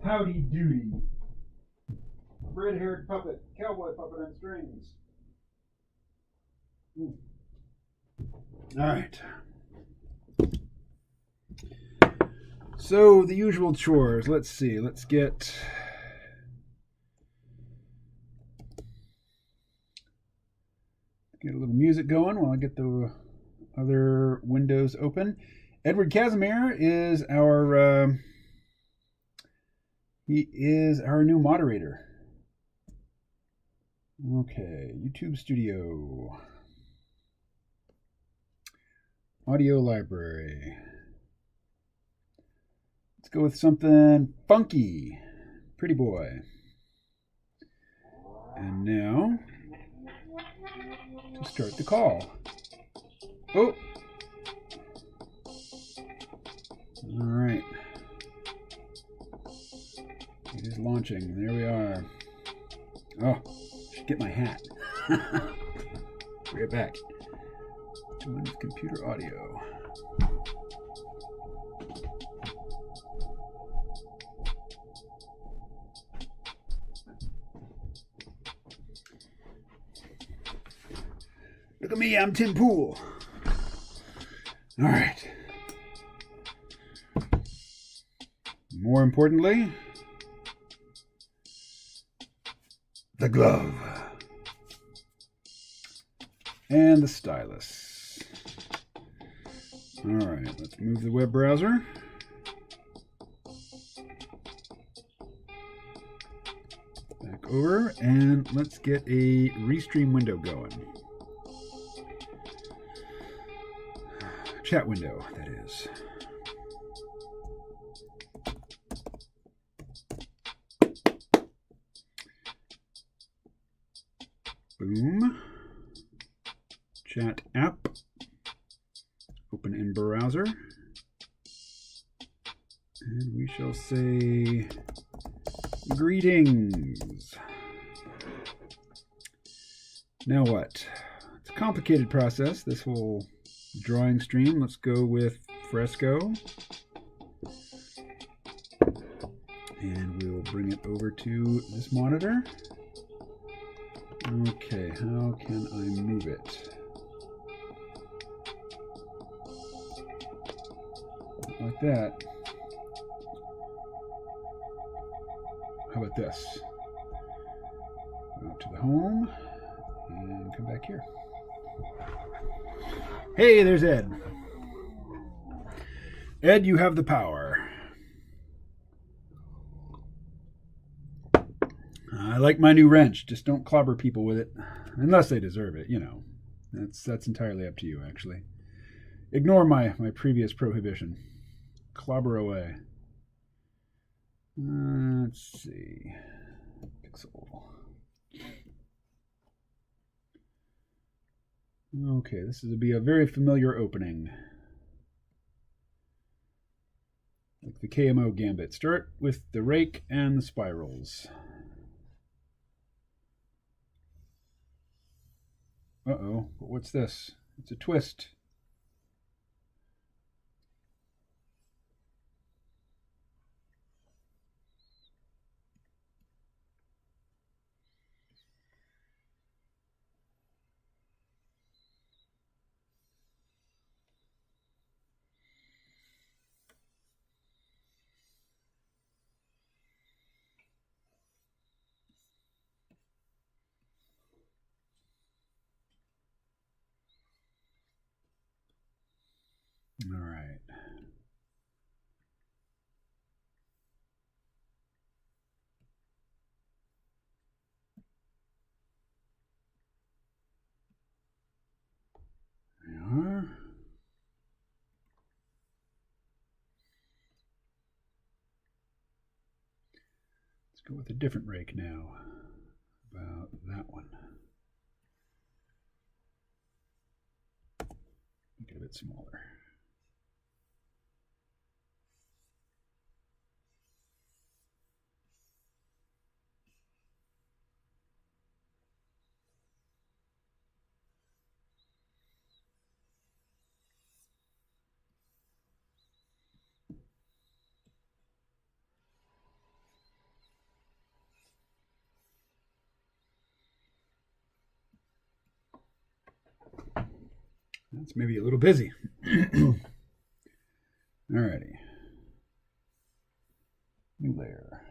Howdy doody. Red-haired puppet, cowboy puppet on strings. All right. So the usual chores. Let's see. Let's get a little music going while I get the other windows open. Edward Casimir is our he is our new moderator. Okay, YouTube Studio. Audio library. Let's go with something funky. Pretty boy. And now to start the call. Oh. All right. It is launching. There we are. Oh, should get my hat. Bring it back. Join with computer audio. Look at me, I'm Tim Pool. All right. More importantly, the glove and the stylus. All right, let's move the web browser. Back over, and let's get a Restream window going. Chat window, that is. Boom. Chat app. Open in browser. And we shall say greetings. Now what? It's a complicated process, this whole drawing stream. Let's go with Fresco. And we'll bring it over to this monitor. Okay, how can I move it? Not like that. How about this? Go to the home and come back here. Hey, there's Ed. Ed, you have the power. I like my new wrench. Just don't clobber people with it. Unless they deserve it, you know. That's entirely up to you, actually. Ignore my previous prohibition. Clobber away. Let's see. Pixel. Okay, this will be a very familiar opening. Like the KMO gambit. Start with the rake and the spirals. Uh-oh, but what's this? It's a twist. All right. There we are. Let's go with a different rake now. About that one. Make it a bit smaller. It's maybe a little busy. Alrighty. New layer.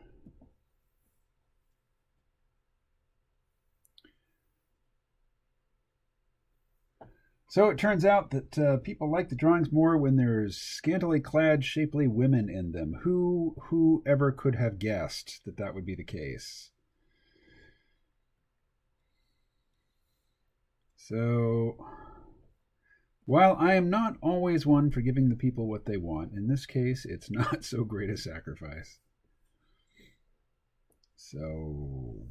So it turns out that people like the drawings more when there's scantily clad, shapely women in them. Who ever could have guessed that that would be the case? So, while I am not always one for giving the people what they want, in this case, it's not so great a sacrifice. So,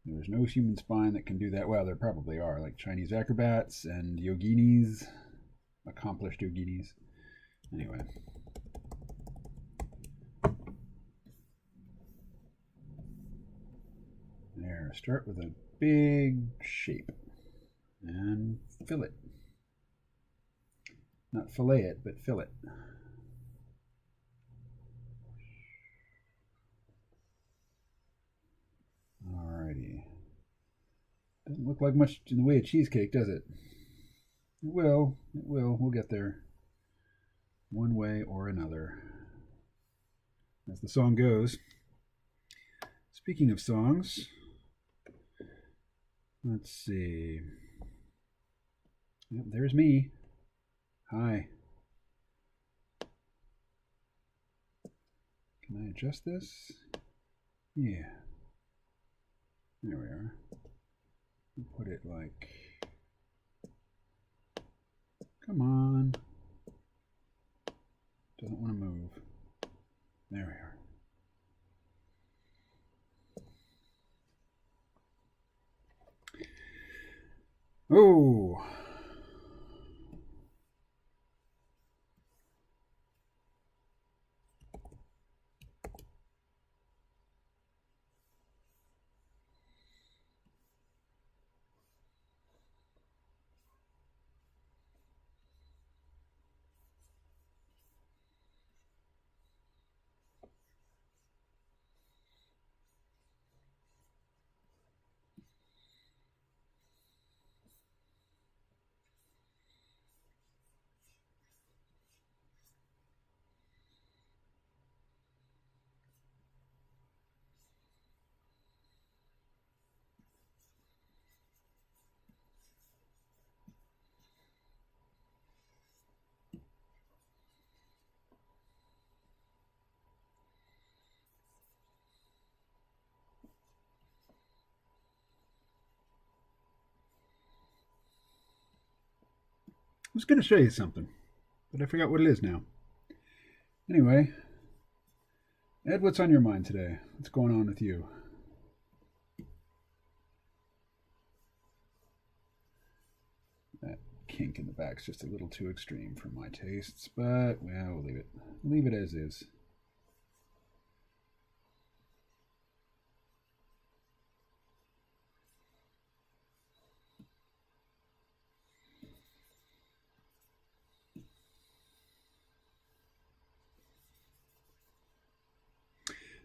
there's no human spine that can do that. Well, there probably are, like Chinese acrobats and yoginis, accomplished yoginis. Anyway. There, start with a big shape and fill it. Not fillet it, but fill it. Alrighty. Doesn't look like much in the way of cheesecake, does it? It will. It will. We'll get there. One way or another. As the song goes. Speaking of songs, let's see. Yep, there's me. Hi. Can I adjust this? Yeah. There we are. We'll put it like... Come on. Doesn't want to move. There we are. Oh. I was going to show you something, but I forgot what it is now. Anyway, Ed, what's on your mind today? What's going on with you? That kink in the back's just a little too extreme for my tastes, but, well, we'll leave it. Leave it as is.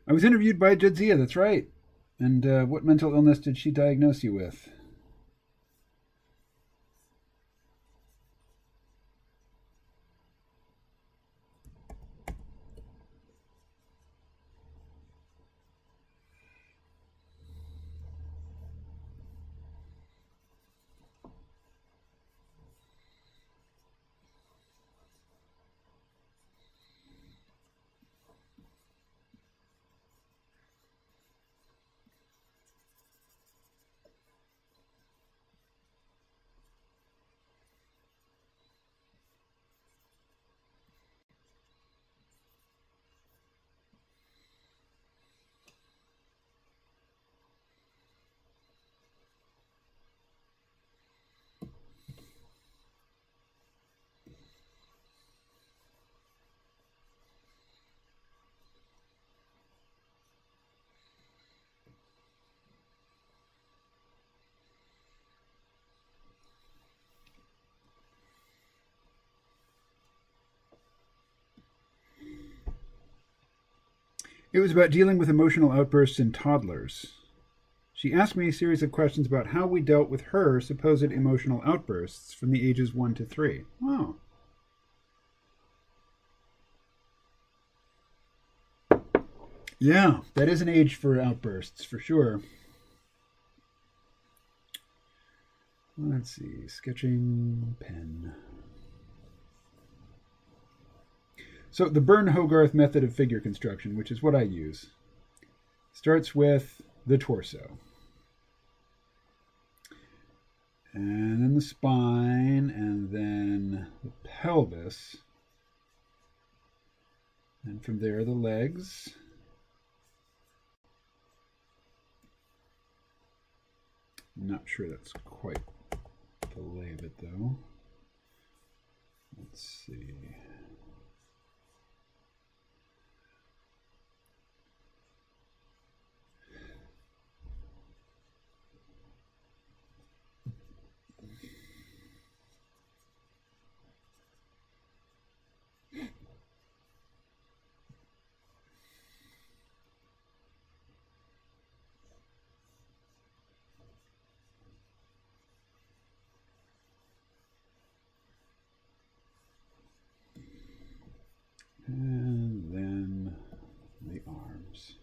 I was interviewed by Jadzia, that's right. And what mental illness did she diagnose you with? It was about dealing with emotional outbursts in toddlers. She asked me a series of questions about how we dealt with her supposed emotional outbursts from the ages 1 to 3. Oh. Yeah, that is an age for outbursts, for sure. Let's see, sketching pen. So the Byrne-Hogarth method of figure construction, which is what I use, starts with the torso. And then the spine, and then the pelvis. And from there, the legs. I'm not sure that's quite the lay of it, though. Let's see. And then the arms.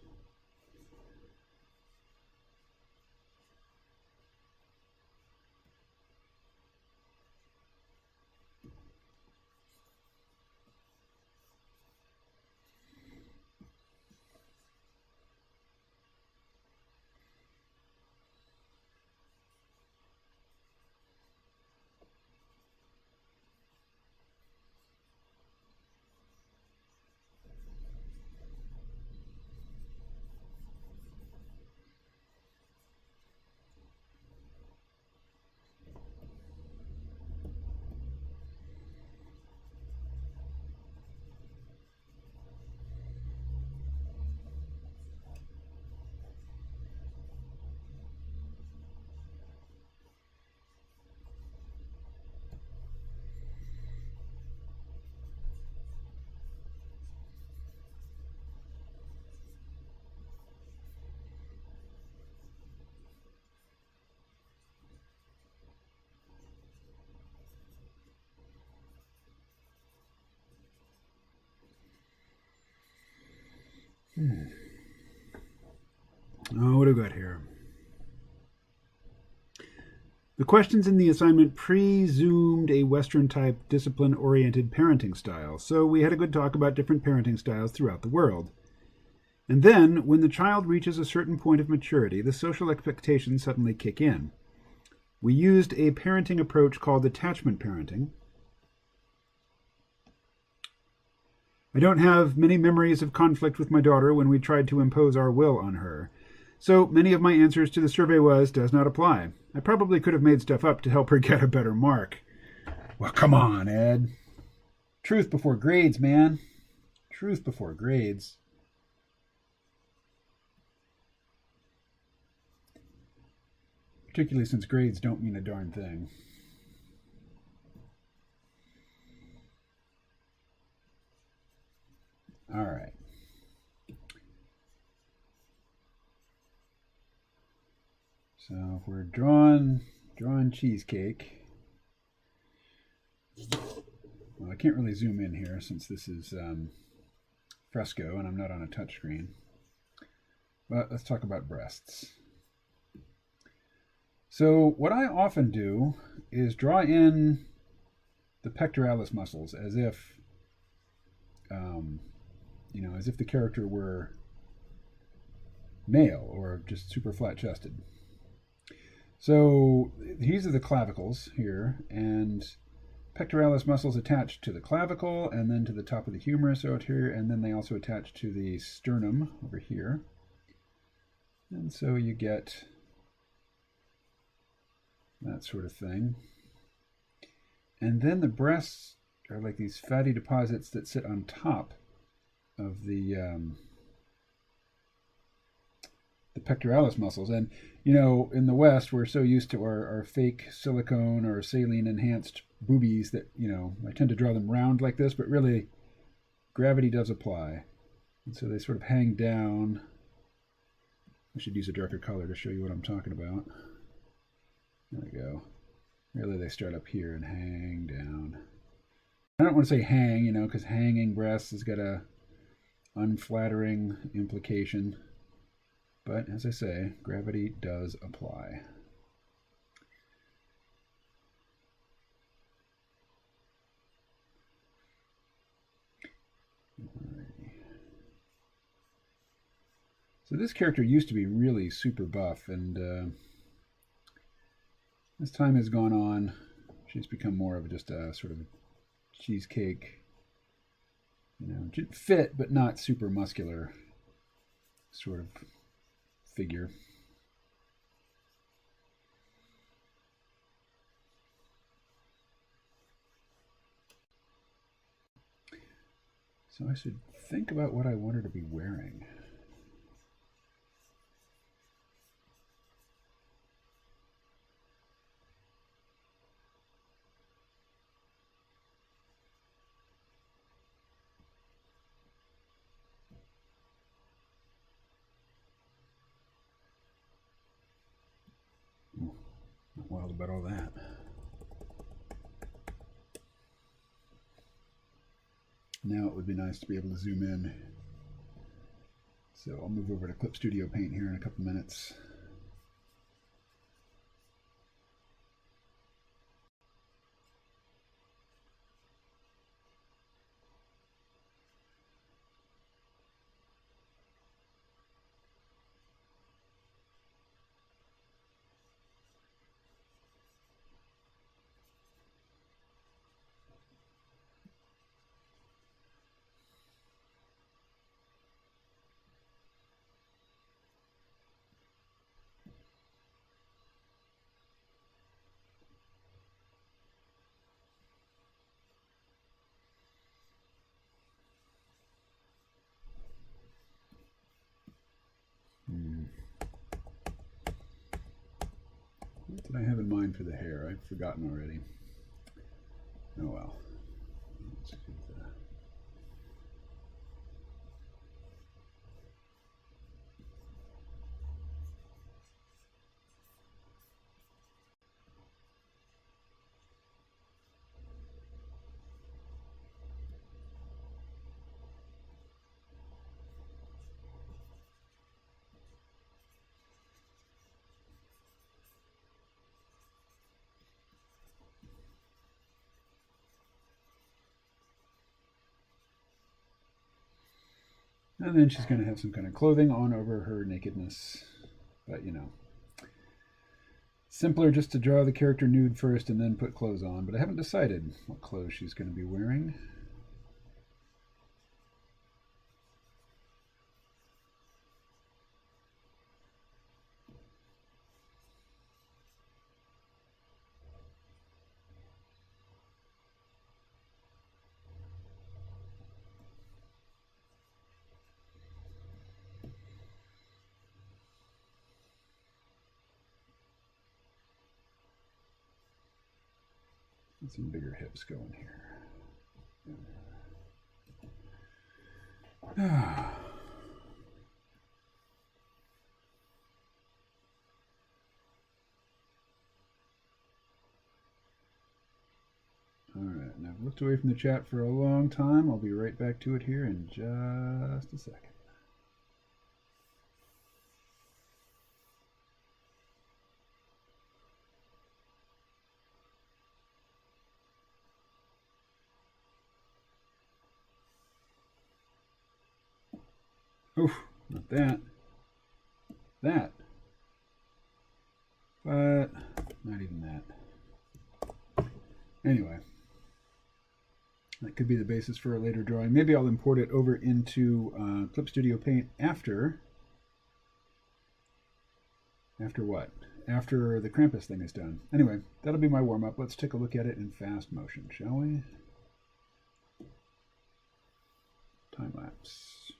Oh, what do we got here? The questions in the assignment presumed a Western-type, discipline-oriented parenting style, so we had a good talk about different parenting styles throughout the world. And then, when the child reaches a certain point of maturity, the social expectations suddenly kick in. We used a parenting approach called attachment parenting. I don't have many memories of conflict with my daughter when we tried to impose our will on her. So many of my answers to the survey was, does not apply. I probably could have made stuff up to help her get a better mark. Well, come on, Ed. Truth before grades, man. Truth before grades. Particularly since grades don't mean a darn thing. All right. So if we're drawing cheesecake, well, I can't really zoom in here since this is fresco and I'm not on a touchscreen. But let's talk about breasts. So what I often do is draw in the pectoralis muscles as if, as if the character were male or just super flat-chested. So these are the clavicles here, and pectoralis muscles attach to the clavicle and then to the top of the humerus out here, and then they also attach to the sternum over here. And so you get that sort of thing. And then the breasts are like these fatty deposits that sit on top of the pectoralis muscles. And, in the West, we're so used to our fake silicone or saline enhanced boobies that, I tend to draw them round like this, but really gravity does apply. And so they sort of hang down I should use a darker color to show you what I'm talking about. There we go. Really, they start up here and hang down. I don't want to say hang, because hanging breasts has got a unflattering implication. But as I say, gravity does apply. So this character used to be really super buff, and as time has gone on, she's become more of just a sort of cheesecake, fit but not super muscular sort of figure. So I should think about what I want her to be wearing. Not wild about all that. Now it would be nice to be able to zoom in. So I'll move over to Clip Studio Paint here in a couple minutes. What did I have in mind for the hair? I've forgotten already. Oh well. Let's do that. And then she's going to have some kind of clothing on over her nakedness. But, simpler just to draw the character nude first and then put clothes on. But I haven't decided what clothes she's going to be wearing. Some bigger hips going here. Alright, now I've looked away from the chat for a long time. I'll be right back to it here in just a second. Oof, not that. That. But not even that. Anyway. That could be the basis for a later drawing. Maybe I'll import it over into Clip Studio Paint after what? After the Krampus thing is done. Anyway, that'll be my warm-up. Let's take a look at it in fast motion, shall we? Time-lapse.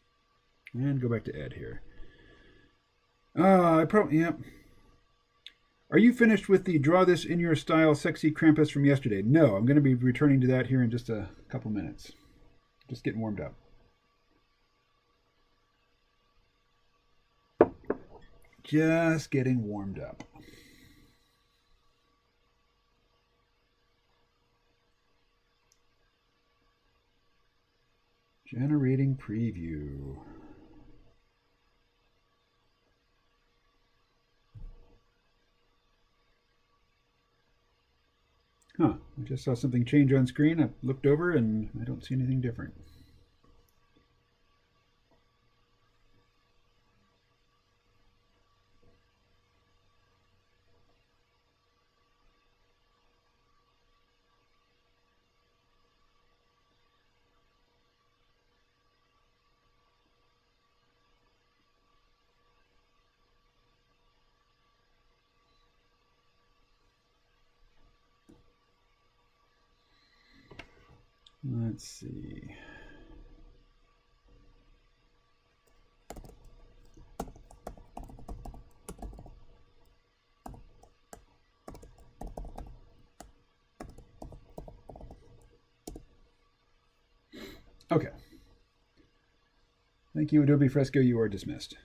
And go back to Ed here. Yep. Are you finished with the Draw This in Your Style Sexy Krampus from yesterday? No, I'm going to be returning to that here in just a couple minutes. Just getting warmed up. Just getting warmed up. Generating preview. Huh, I just saw something change on screen. I looked over and I don't see anything different. Let's see. Okay. Thank you, Adobe Fresco. You are dismissed.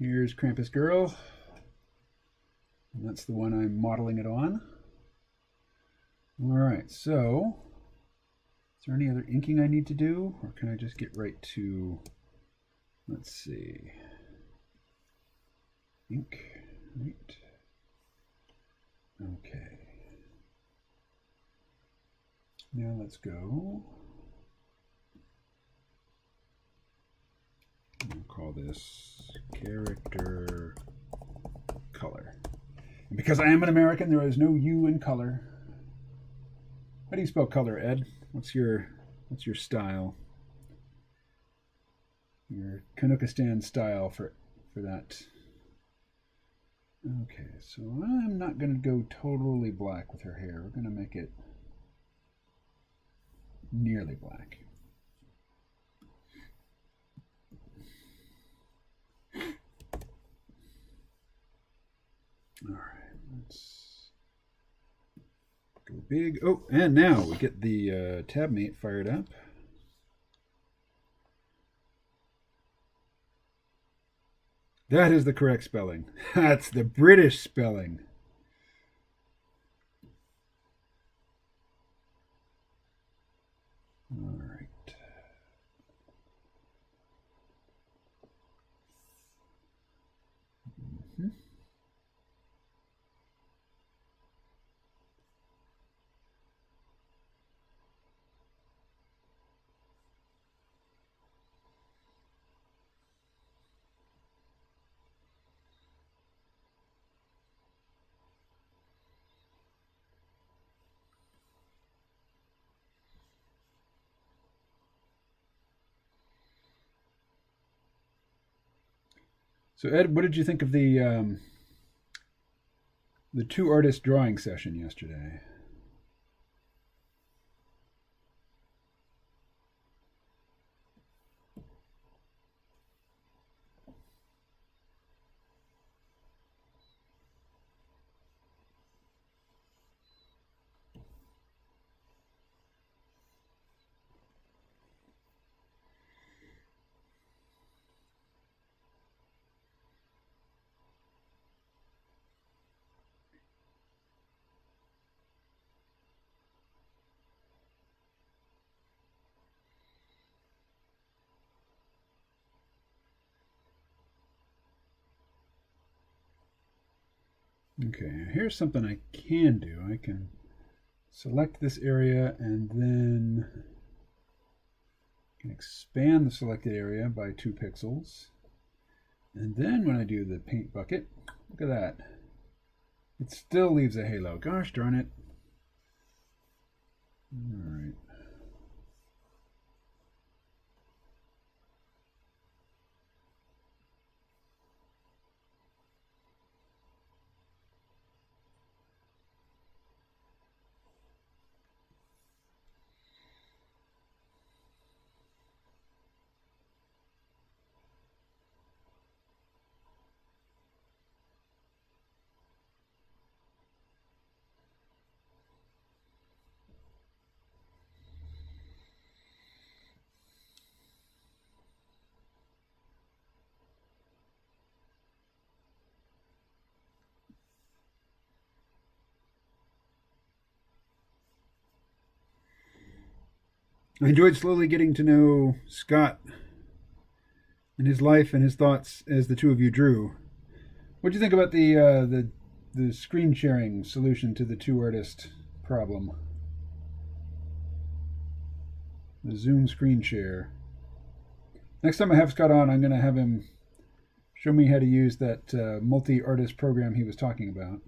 Here's Krampus Girl. And that's the one I'm modeling it on. All right, so is there any other inking I need to do? Or can I just get right to, let's see, ink, right? Okay. Now let's go. I'll call this character color. And because I am an American, there is no U in color. How do you spell color, Ed? What's your style? Your Kanukistan style for that. Okay, so I'm not going to go totally black with her hair. We're going to make it nearly black. All right, let's go big. Oh, and now we get the tab mate fired up. That is the correct spelling. That's the British spelling. All right. Mm-hmm. So Ed, what did you think of the two artist drawing session yesterday? Okay, here's something I can do. I can select this area and then can expand the selected area by 2 pixels. And then when I do the paint bucket, look at that. It still leaves a halo. Gosh darn it. All right. I enjoyed slowly getting to know Scott and his life and his thoughts as the two of you drew. What do you think about the screen sharing solution to the two artist problem? The Zoom screen share. Next time I have Scott on, I'm going to have him show me how to use that multi-artist program he was talking about.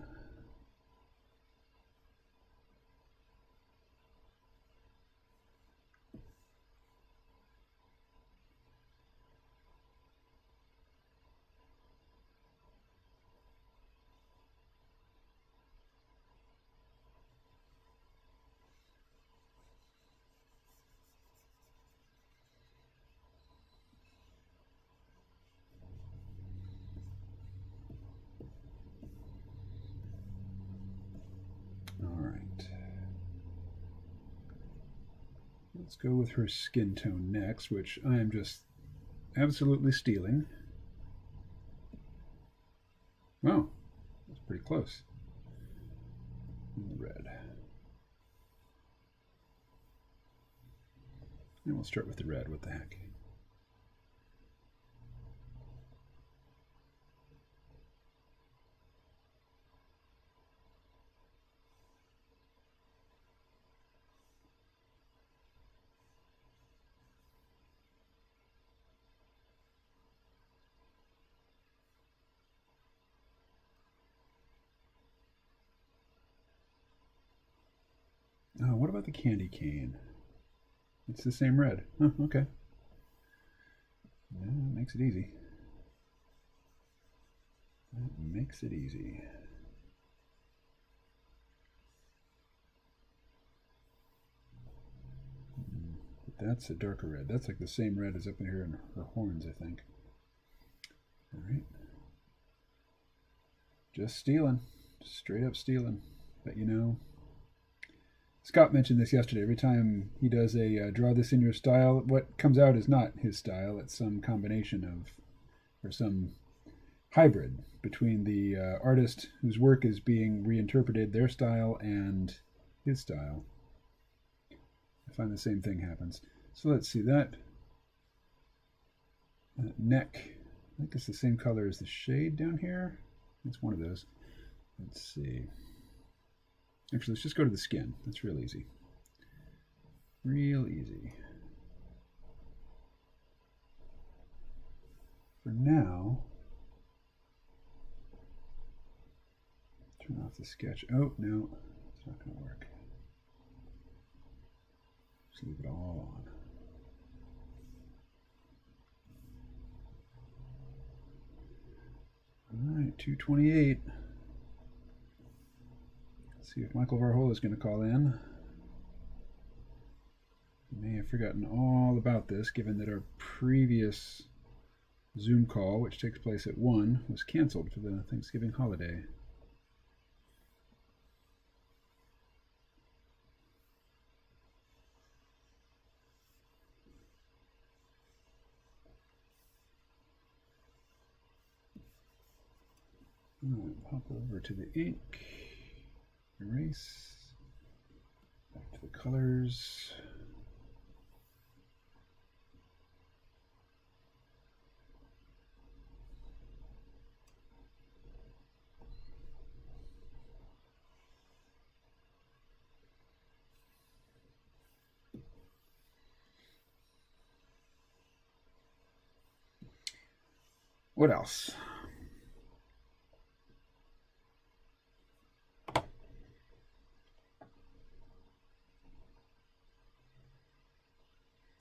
Let's go with her skin tone next, which I am just absolutely stealing. Wow, that's pretty close. And the red. And we'll start with the red. What the heck? Oh, what about the candy cane? It's the same red. Huh, okay. Yeah, that makes it easy. That makes it easy. But that's a darker red. That's like the same red as up in here in her horns, I think. All right. Just stealing. Just straight up stealing. But you know, Scott mentioned this yesterday. Every time he does a draw this in your style, what comes out is not his style. It's some combination of, or some hybrid between the artist whose work is being reinterpreted, their style, and his style. I find the same thing happens. So let's see that neck. I think it's the same color as the shade down here. It's one of those. Let's see. Actually, let's just go to the skin. That's real easy. Real easy. For now, turn off the sketch. Oh, no, it's not going to work. Just leave it all on. All right, 228. Let's see if Michael Varhola is going to call in. I may have forgotten all about this, given that our previous Zoom call, which takes place at 1, was canceled for the Thanksgiving holiday. All right, pop over to the ink, erase, back to the colors. What else?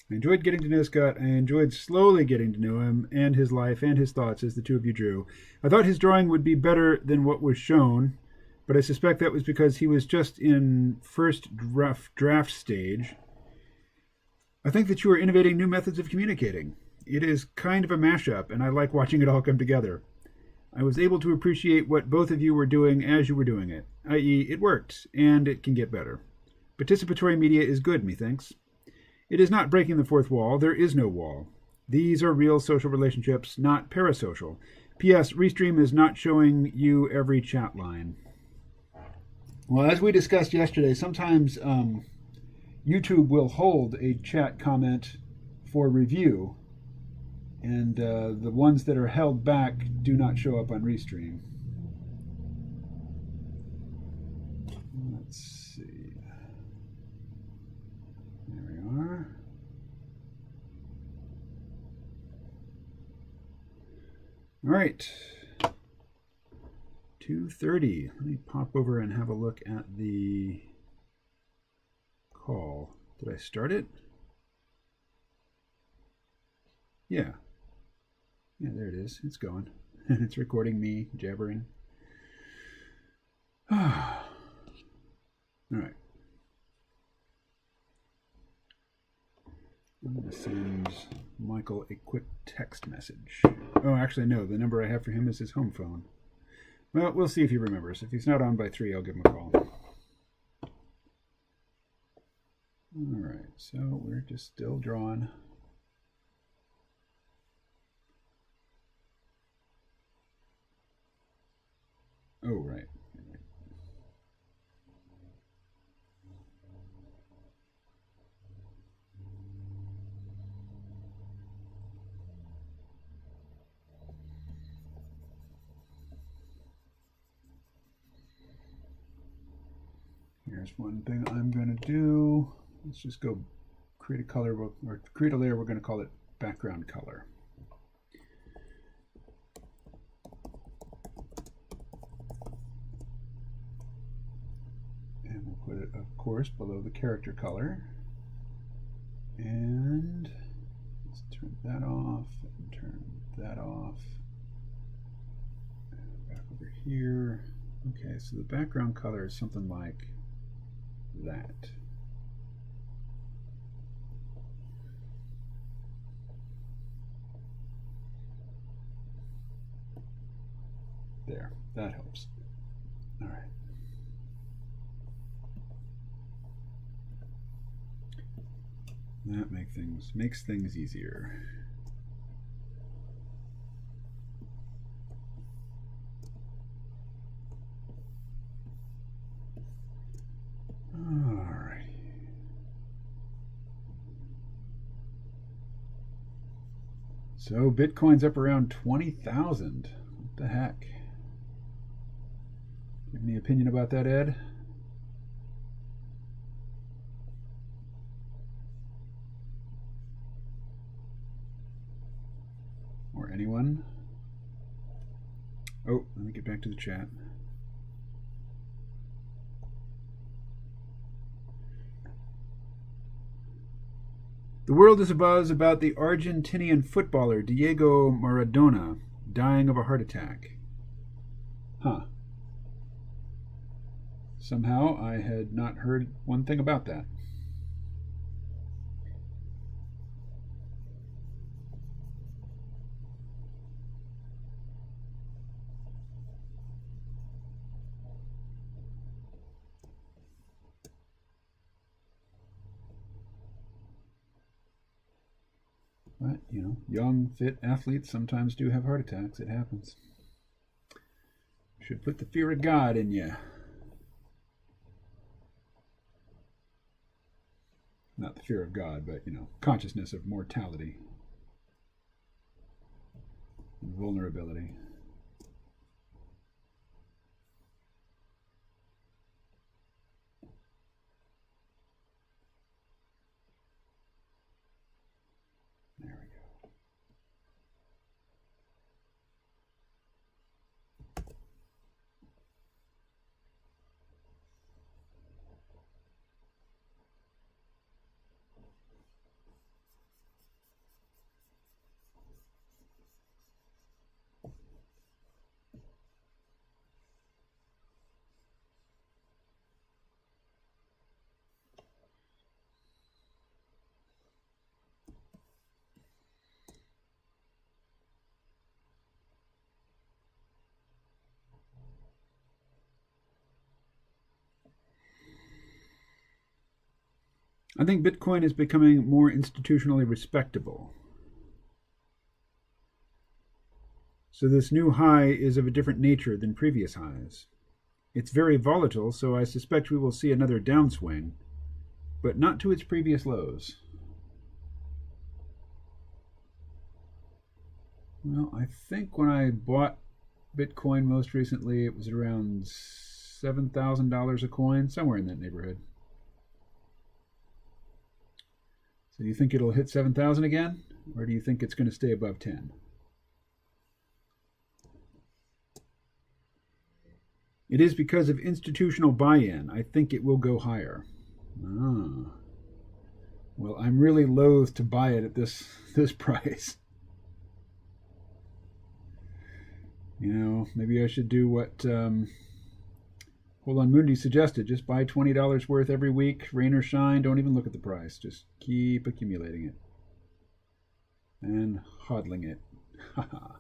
I enjoyed getting to know Scott. I enjoyed slowly getting to know him and his life and his thoughts as the two of you drew. I thought his drawing would be better than what was shown, but I suspect that was because he was just in first draft stage. I think that you are innovating new methods of communicating. It is kind of a mashup, and I like watching it all come together. I was able to appreciate what both of you were doing as you were doing it, i.e., it worked, and it can get better. Participatory media is good, methinks. It is not breaking the fourth wall. There is no wall. These are real social relationships, not parasocial. P.S. Restream is not showing you every chat line. Well, as we discussed yesterday, sometimes YouTube will hold a chat comment for review, and the ones that are held back do not show up on Restream. Let's see. There we are. All right. 2:30. Let me pop over and have a look at the call. Did I start it? Yeah. Yeah, there it is. It's going. It's recording me jabbering. All right. I'm going to send Michael a quick text message. Oh, actually, no. The number I have for him is his home phone. Well, we'll see if he remembers. If he's not on by 3, I'll give him a call. All right. So we're just still drawing. Oh, right. Here's one thing I'm going to do. Let's just go create a color, or create a layer. We're going to call it background color. And we'll put it, of course, below the character color. And let's turn that off and turn that off. And back over here. Okay, so the background color is something like that. There, that helps. All right. That makes things easier. All right. So Bitcoin's up around 20,000. What the heck? You have any opinion about that, Ed? Or anyone? Oh, let me get back to the chat. The world is abuzz about the Argentinian footballer Diego Maradona dying of a heart attack. Huh. Somehow I had not heard one thing about that. But, you know, young, fit athletes sometimes do have heart attacks. It happens. Should put the fear of God in you. Not the fear of God, but, you know, consciousness of mortality and vulnerability. There we go. I think Bitcoin is becoming more institutionally respectable. So this new high is of a different nature than previous highs. It's very volatile, so I suspect we will see another downswing. but not to its previous lows. Well, I think when I bought Bitcoin most recently, it was around $7,000 a coin, somewhere in that neighborhood. So do you think it'll hit 7,000 again, or do you think it's going to stay above 10? It is because of institutional buy-in. I think it will go higher. Ah. Well, I'm really loath to buy it at this price. You know, maybe I should do what Hold on Mundi suggested. Just buy $20 worth every week, rain or shine. Don't even look at the price. Just keep accumulating it. And hodling it. Haha.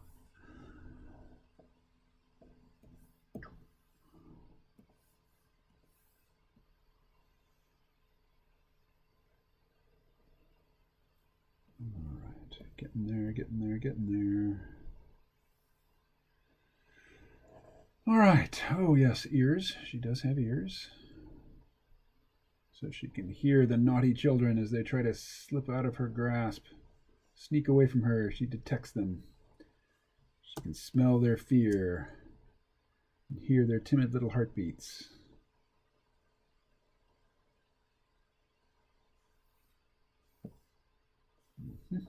All right, getting there, getting there, getting there. All right. Oh, yes, ears. She does have ears. So she can hear the naughty children as they try to slip out of her grasp, sneak away from her. She detects them. She can smell their fear and hear their timid little heartbeats. Mm-hmm.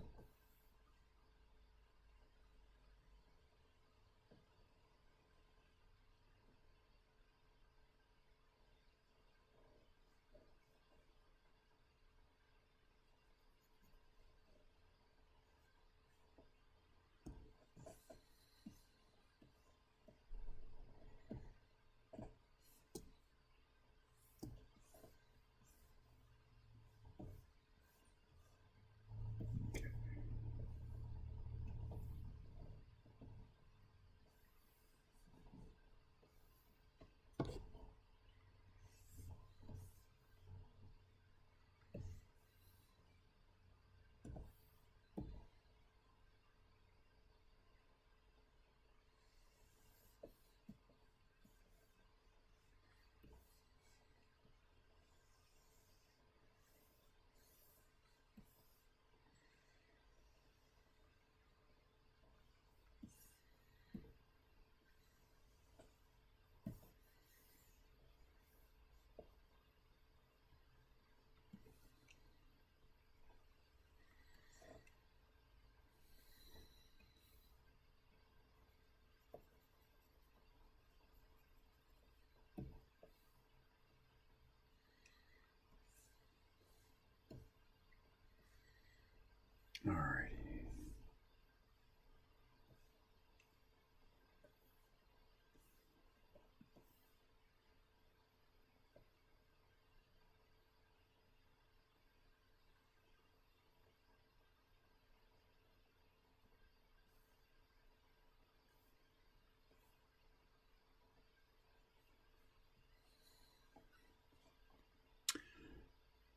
All righty.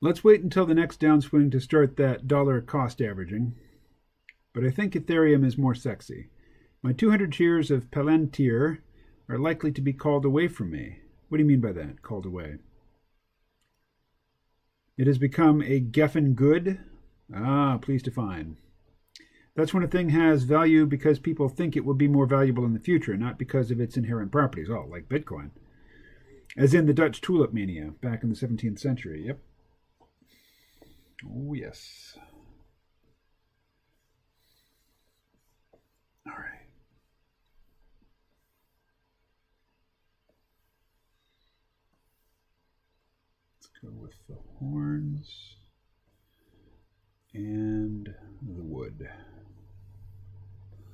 Let's wait until the next downswing to start that dollar cost averaging. But I think Ethereum is more sexy. My 200 shares of Palantir are likely to be called away from me. What do you mean by that, called away? It has become a Geffen good? Ah, please define. That's when a thing has value because people think it will be more valuable in the future, not because of its inherent properties. Oh, like Bitcoin. As in the Dutch tulip mania back in the 17th century. Yep. Oh, yes. All right. Let's go with the horns and the wood.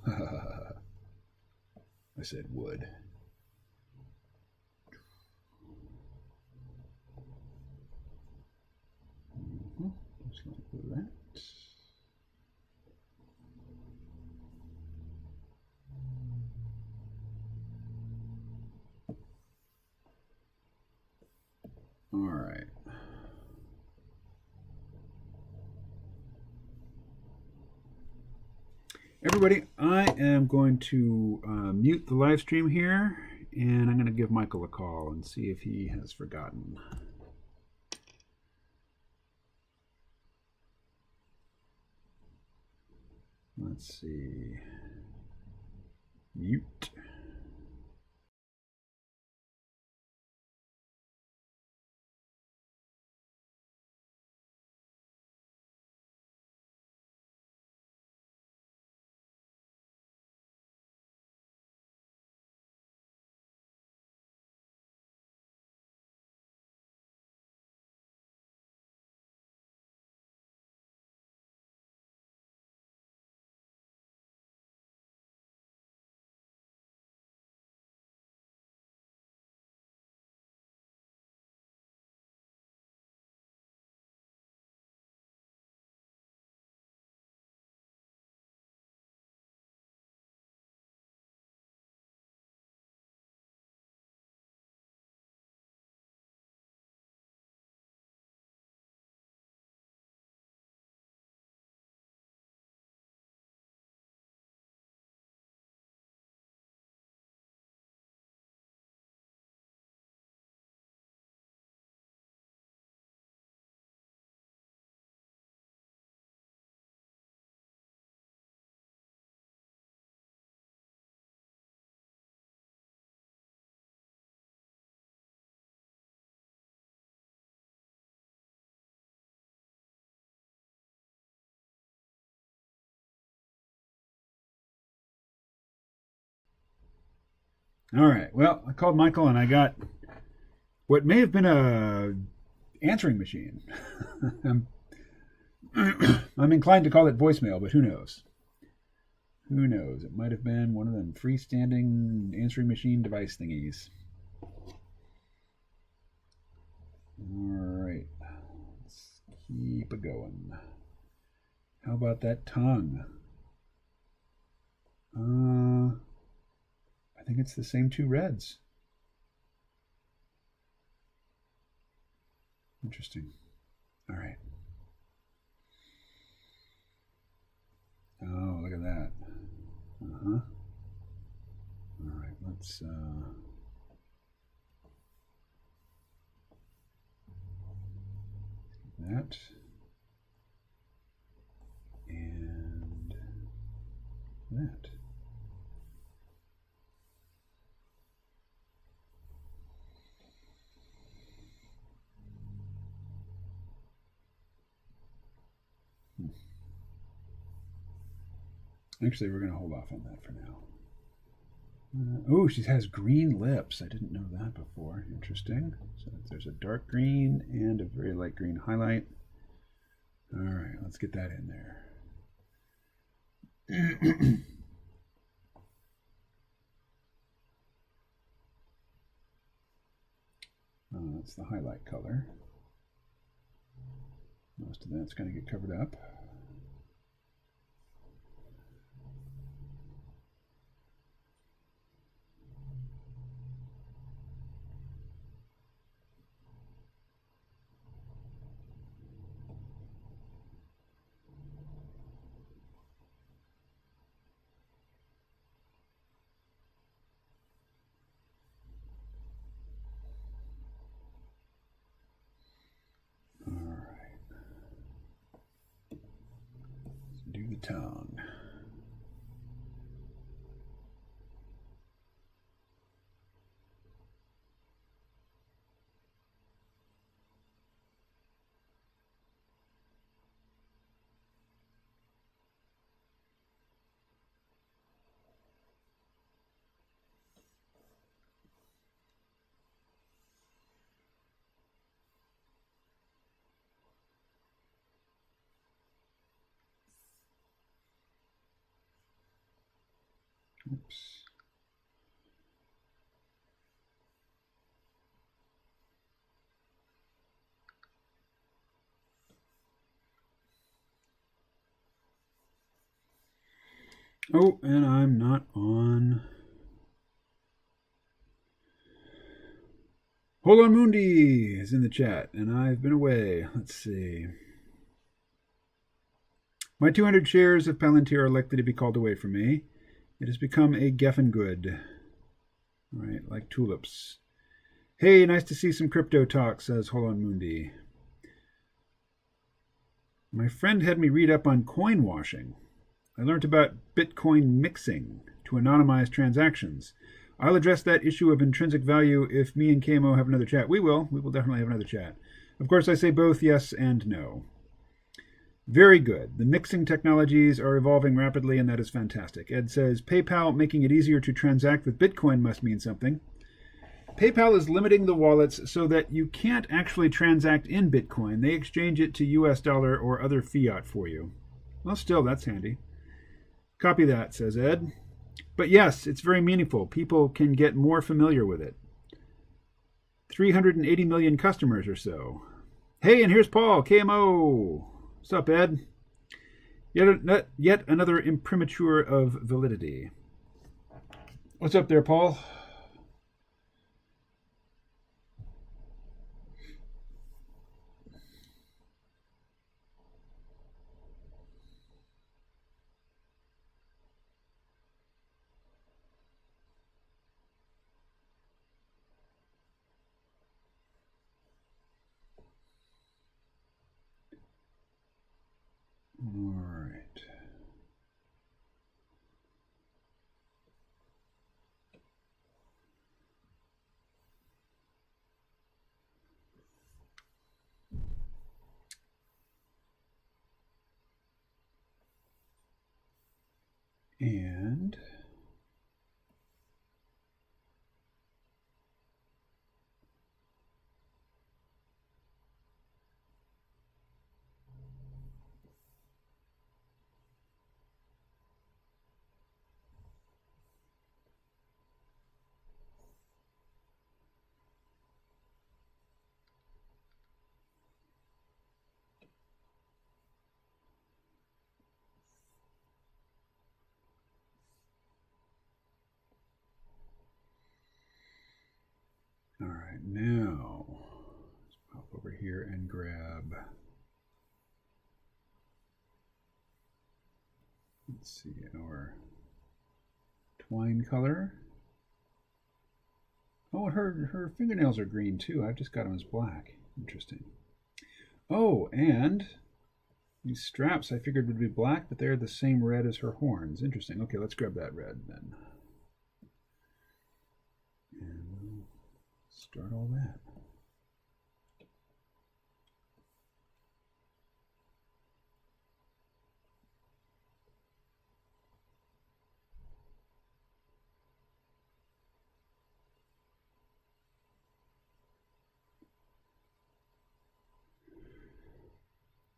I said wood. Just like that. All right. Everybody, I am going to mute the live stream here, and I'm going to give Michael a call and see if he has forgotten. Let's see. Mute. All right. Well, I called Michael and I got what may have been a answering machine. I'm inclined to call it voicemail, but who knows? Who knows? It might have been one of them freestanding answering machine device thingies. All right. Let's keep it going. How about that tongue? I think it's the same two reds. Interesting. All right. Oh, look at that. Uh-huh. All right, let's that and that. Actually, we're going to hold off on that for now. Oh, she has green lips. I didn't know that before. Interesting. So there's a dark green and a very light green highlight. All right, let's get that in there. That's the highlight color. Most of that's going to get covered up. Do the tongue. Oops. Oh, and I'm not on. Hold on, Mundi is in the chat, and I've been away. Let's see. My 200 shares of Palantir are likely to be called away from me. It has become a Geffen good. All right, like tulips. Hey, nice to see some crypto talk, says Hold on, Mundi. My friend had me read up on coin washing. I learned about Bitcoin mixing to anonymize transactions. I'll address that issue of intrinsic value if me and KMO have another chat. We will. We will definitely have another chat. Of course, I say both yes and no. Very good. The mixing technologies are evolving rapidly, and that is fantastic. Ed says, PayPal making it easier to transact with Bitcoin must mean something. PayPal is limiting the wallets so that you can't actually transact in Bitcoin. They exchange it to US dollar or other fiat for you. Well, still, that's handy. Copy that, says Ed. But yes, it's very meaningful. People can get more familiar with it. 380 million customers or so. Hey, and here's Paul, KMO. What's up, Ed? Yet another imprimatur of validity. What's up there, Paul? All right. And all right, now let's pop over here and grab. Let's see, our twine color. Oh, her fingernails are green too. I've just got them as black. Interesting. Oh, and these straps I figured would be black, but they're the same red as her horns. Interesting. Okay, let's grab that red then. And we'll start all that.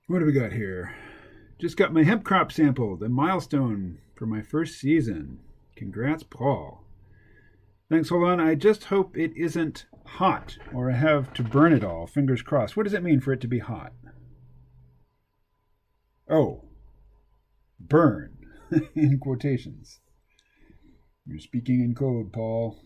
What do we got here? Just got my hemp crop sampled, a milestone for my first season. Congrats, Paul. Thanks, hold on. I just hope it isn't hot or I have to burn it all. Fingers crossed. What does it mean for it to be hot? Oh, burn, in quotations. You're speaking in code, Paul.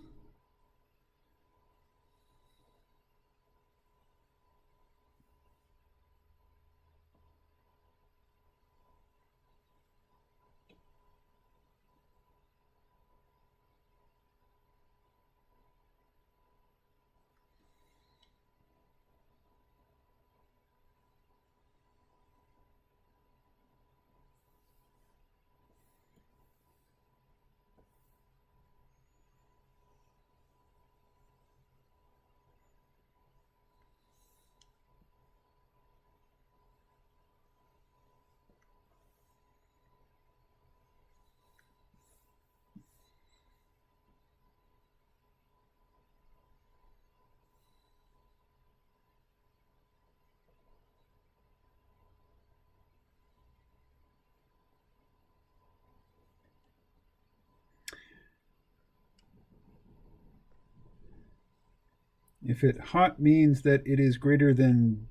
If it hot means that it is greater than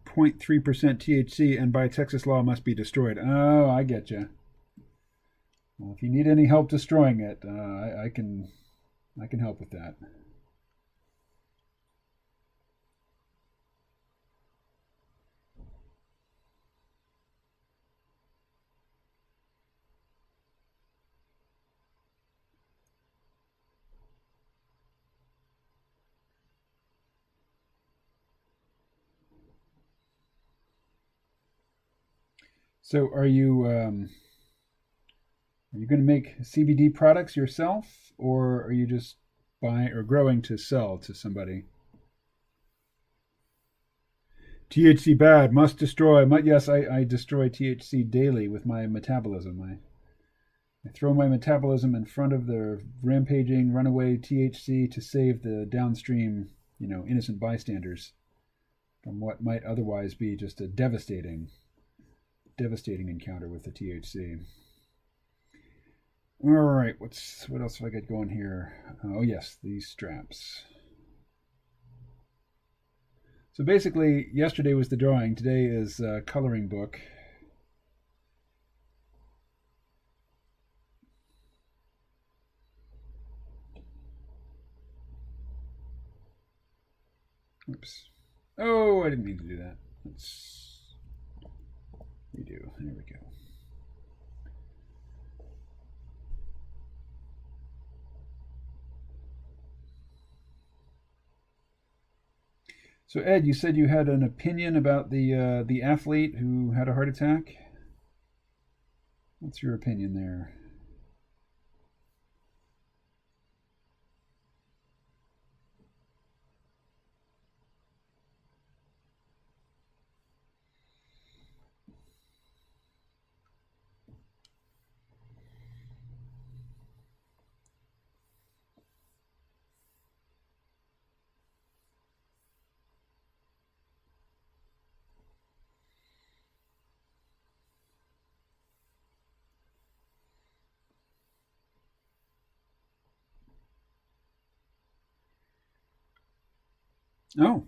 0.3% THC and by Texas law must be destroyed. Oh, I get you. Well, if you need any help destroying it, I can help with that. So, are you Are you going to make CBD products yourself, or are you just buying or growing to sell to somebody? THC bad, must destroy. Yes, I destroy THC daily with my metabolism. I throw my metabolism in front of the rampaging runaway THC to save the downstream, innocent bystanders from what might otherwise be just a devastating encounter with the THC. All right, what else have I got going here? Oh yes, these straps. So basically, yesterday was the drawing. Today is a coloring book. Oops. Oh, I didn't mean to do that. Let's redo. There we go. So Ed, you said you had an opinion about the athlete who had a heart attack. What's your opinion there? Oh,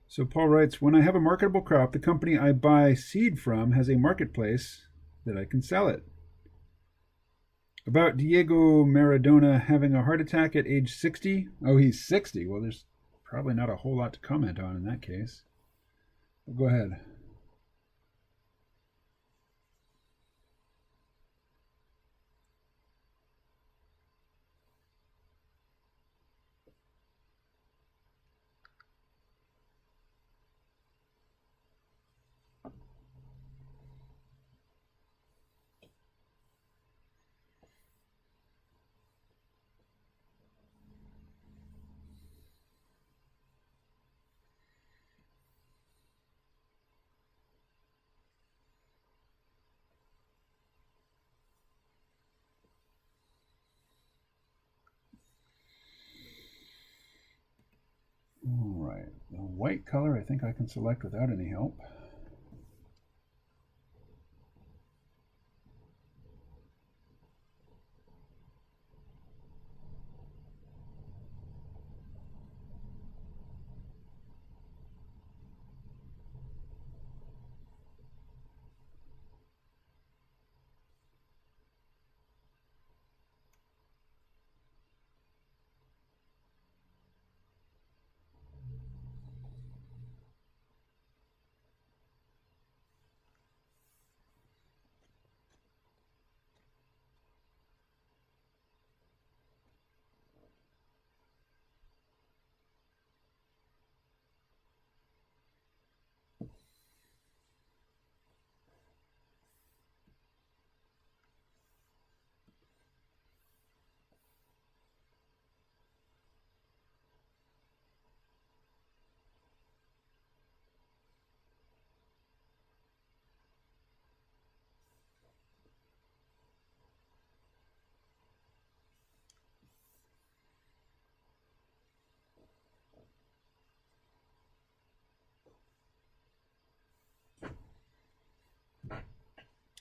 so Paul writes, when I have a marketable crop, the company I buy seed from has a marketplace that I can sell it. About Diego Maradona having a heart attack at age 60. Oh, he's 60. Well, there's probably not a whole lot to comment on in that case. But go ahead. All right, the white color I think I can select without any help.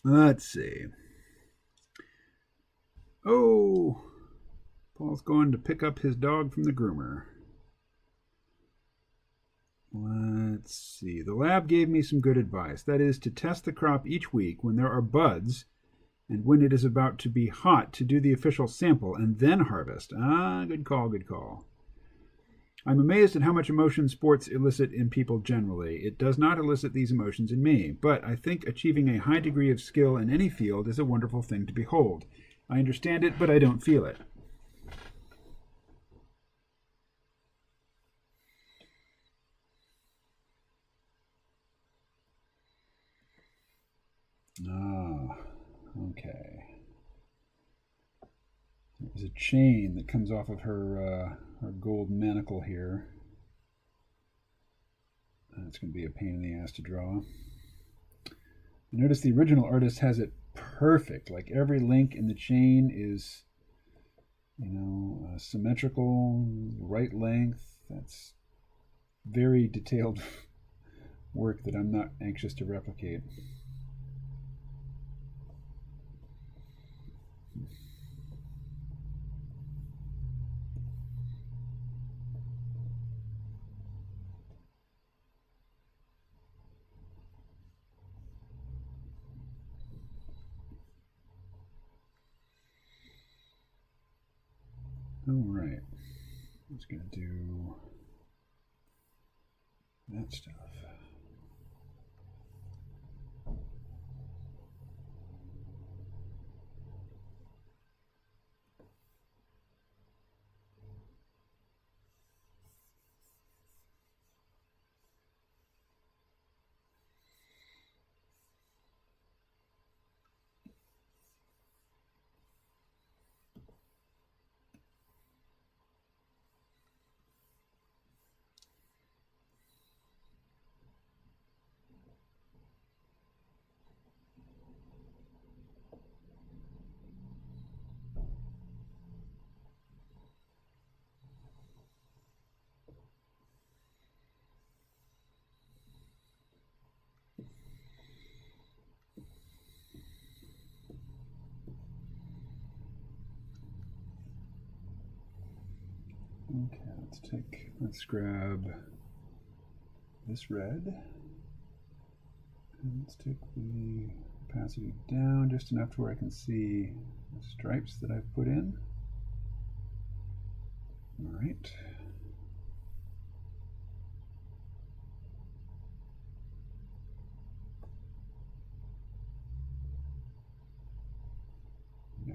Let's see. Oh, Paul's going to pick up his dog from the groomer. Let's see. The lab gave me some good advice. That is to test the crop each week when there are buds and when it is about to be hot to do the official sample and then harvest. Ah, good call, good call. I'm amazed at how much emotion sports elicit in people generally. It does not elicit these emotions in me, but I think achieving a high degree of skill in any field is a wonderful thing to behold. I understand it, but I don't feel it. Ah, okay. There's a chain that comes off of her gold manacle here. That's going to be a pain in the ass to draw. Notice the original artist has it perfect. Like every link in the chain is, symmetrical, right length. That's very detailed work that I'm not anxious to replicate. All right, I'm just going to do that stuff. Okay, let's grab this red. And let's take the opacity down just enough to where I can see the stripes that I've put in. All right. No.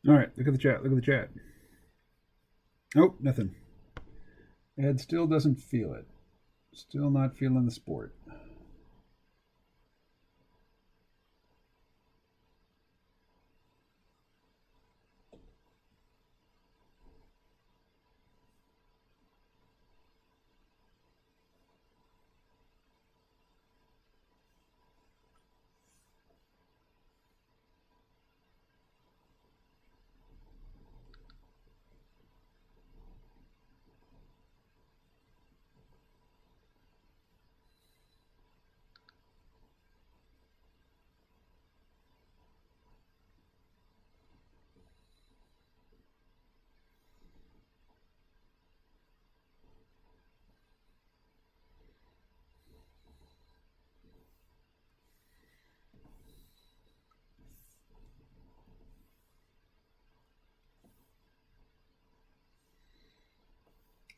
All right, look at the chat. Look at the chat. Oh, nothing. Ed still doesn't feel it. Still not feeling the sport.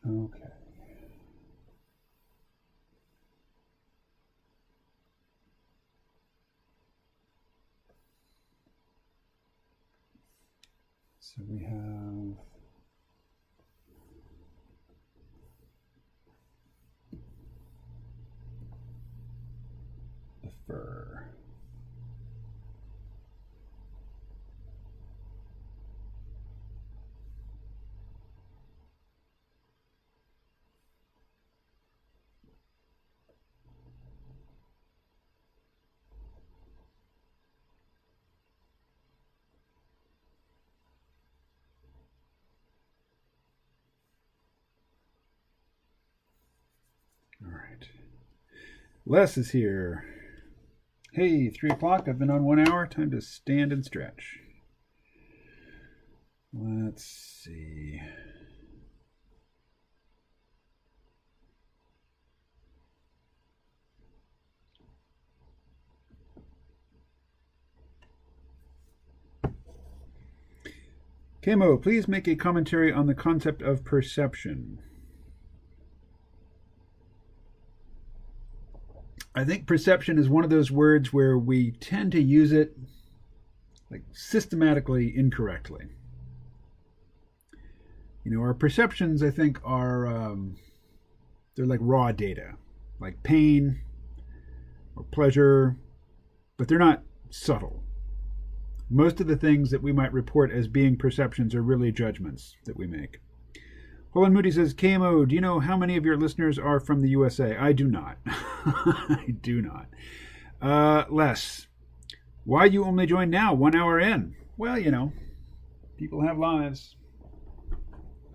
Okay. So we have Les is here. Hey, 3 o'clock. I've been on 1 hour. Time to stand and stretch. Let's see. Camo, please make a commentary on the concept of perception. I think perception is one of those words where we tend to use it like systematically incorrectly. You know, our perceptions, I think, are they're like raw data, like pain or pleasure, but they're not subtle. Most of the things that we might report as being perceptions are really judgments that we make. Holland Moody says, KMO, do you know how many of your listeners are from the USA? I do not. I do not. Les, why you only join now, 1 hour in? Well, you know, people have lives.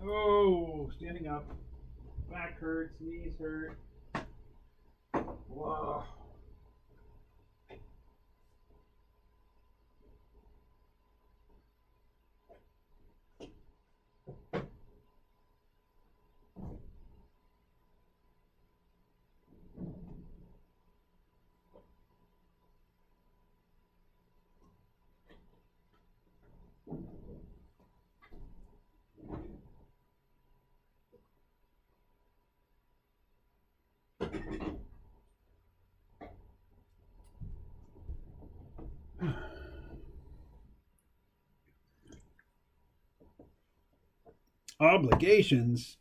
Oh, standing up. Back hurts, knees hurt. Whoa. Obligations?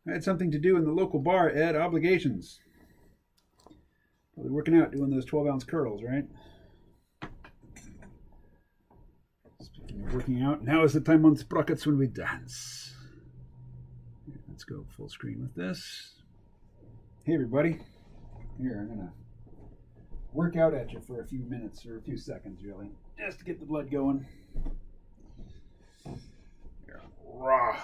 I had something to do in the local bar, Ed. Obligations. Probably working out, doing those 12-ounce curls, right? Speaking of working out, now is the time on Sprockets when we dance. Let's go full screen with this. Hey, everybody. Here, I'm going to work out at you for a few minutes, or a few seconds, really, just to get the blood going. Raw.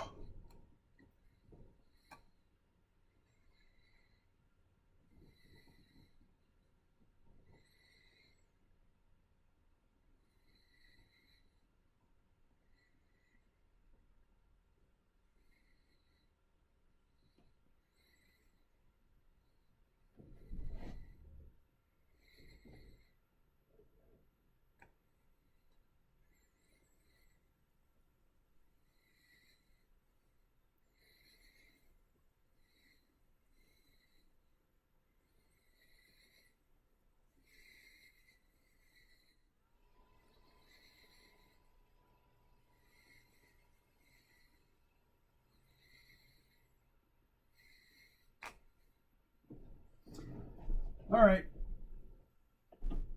All right.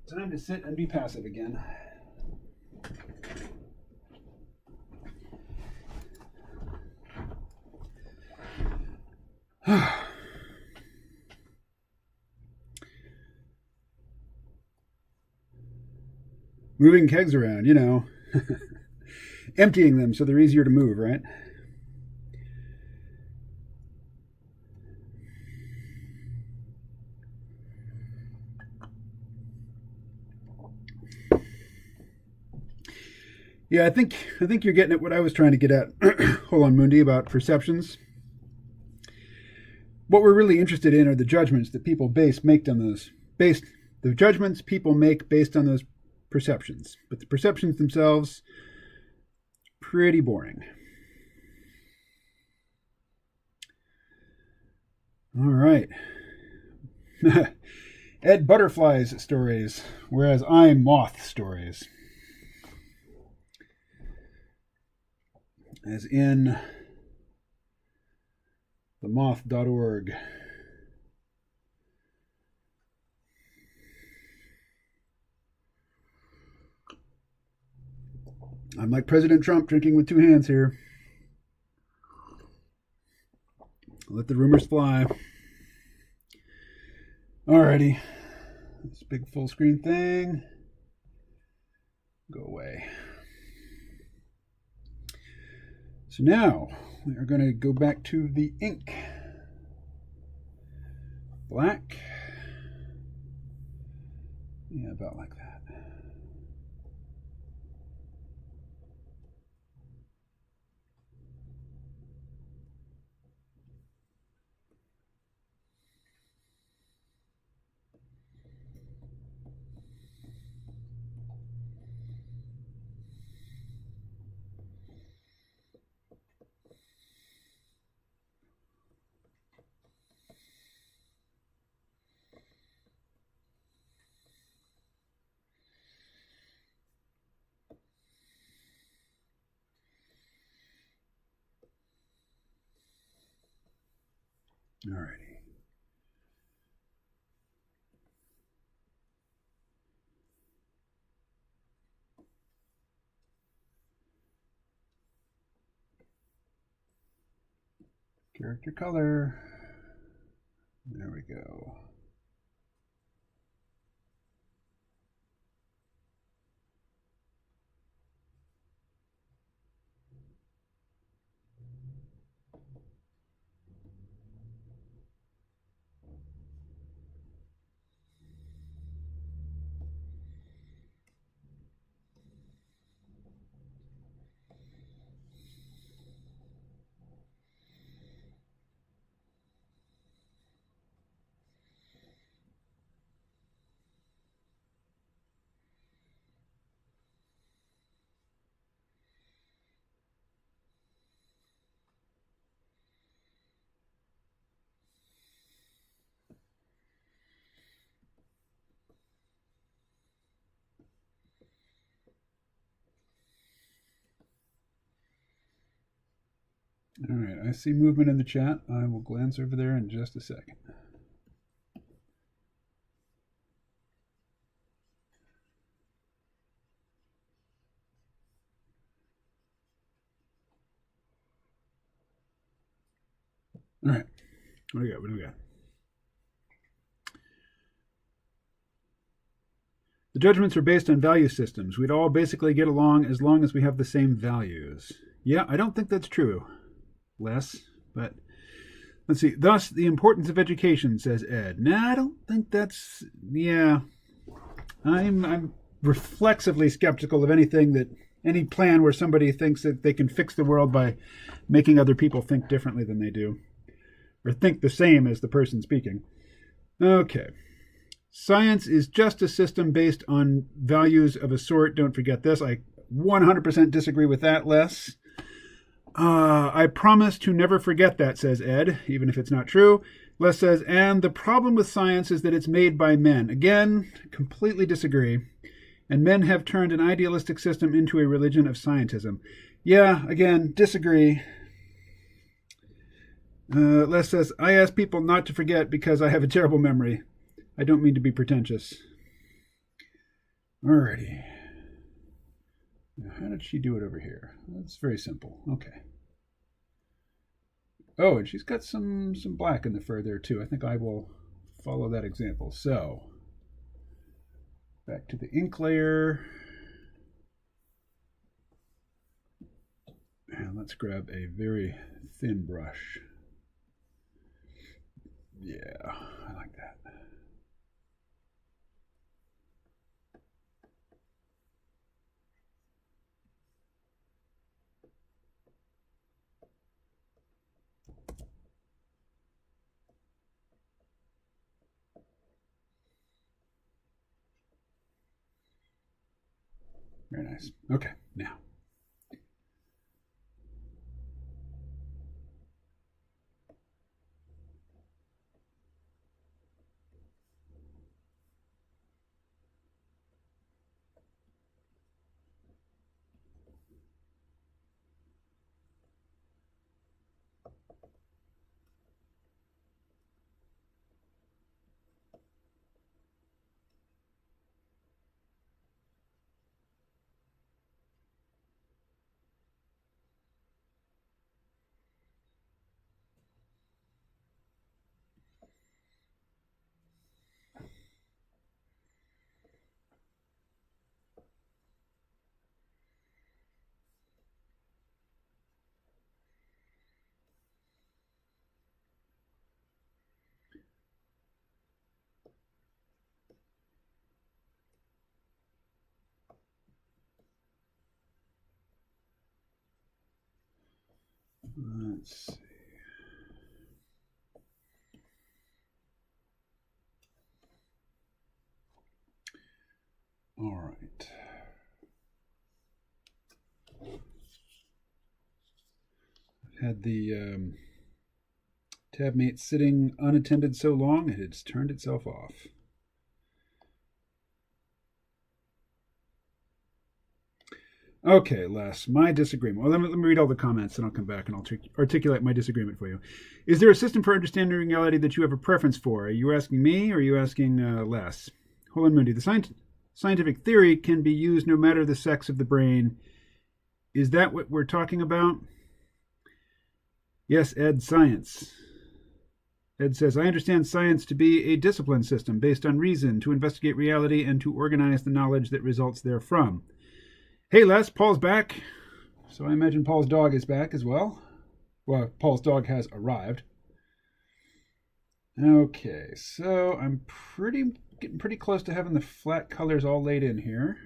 Time to sit and be passive again. Moving kegs around, you know. Emptying them so they're easier to move, right? Yeah, I think you're getting at what I was trying to get at. Hold on, Mundi, about perceptions. What we're really interested in are the judgments that people make on those. The judgments people make based on those perceptions. But the perceptions themselves, pretty boring. All right. Ed Butterfly's stories, whereas I'm Moth stories. As in themoth.org. I'm like President Trump drinking with 2 hands here. Let the rumors fly. Alrighty. This big full screen thing. Go away. So now we are going to go back to the ink black. Yeah, about like that. Alrighty. Character color. There we go. All right, I see movement in the chat. I will glance over there in just a second. All right, what do we got? What do we got? The judgments are based on value systems. We'd all basically get along as long as we have the same values. Yeah, I don't think that's true, Les, but let's see. Thus, the importance of education, says Ed. Nah, I don't think that's... Yeah, I'm reflexively skeptical of anything that... Any plan where somebody thinks that they can fix the world by making other people think differently than they do. Or think the same as the person speaking. Okay. Science is just a system based on values of a sort. Don't forget this. I 100% disagree with that, Les. I promise to never forget that, says Ed, even if it's not true. Les says, and the problem with science is that it's made by men. Again, completely disagree. And men have turned an idealistic system into a religion of scientism. Yeah, again, disagree. Les says, I ask people not to forget because I have a terrible memory. I don't mean to be pretentious. Alrighty. Now, how did she do it over here? That's very simple. Okay. Oh, and she's got some black in the fur there too. I think I will follow that example. So, back to the ink layer. And let's grab a very thin brush. Yeah, I like that. Very nice. Okay, now. Let's see. All right. Had the tabmate sitting unattended so long it had turned itself off. Okay, Les, my disagreement. Well, let me read all the comments and I'll come back and I'll articulate my disagreement for you. Is there a system for understanding reality that you have a preference for? Are you asking me or are you asking Les? Hold on, Mundi. The scientific theory can be used no matter the sex of the brain. Is that what we're talking about? Yes, Ed, science. Ed says, I understand science to be a discipline system based on reason to investigate reality and to organize the knowledge that results therefrom. Hey, Les, Paul's back. So I imagine Paul's dog is back as well. Well, Paul's dog has arrived. Okay, so I'm getting pretty close to having the flat colors all laid in here.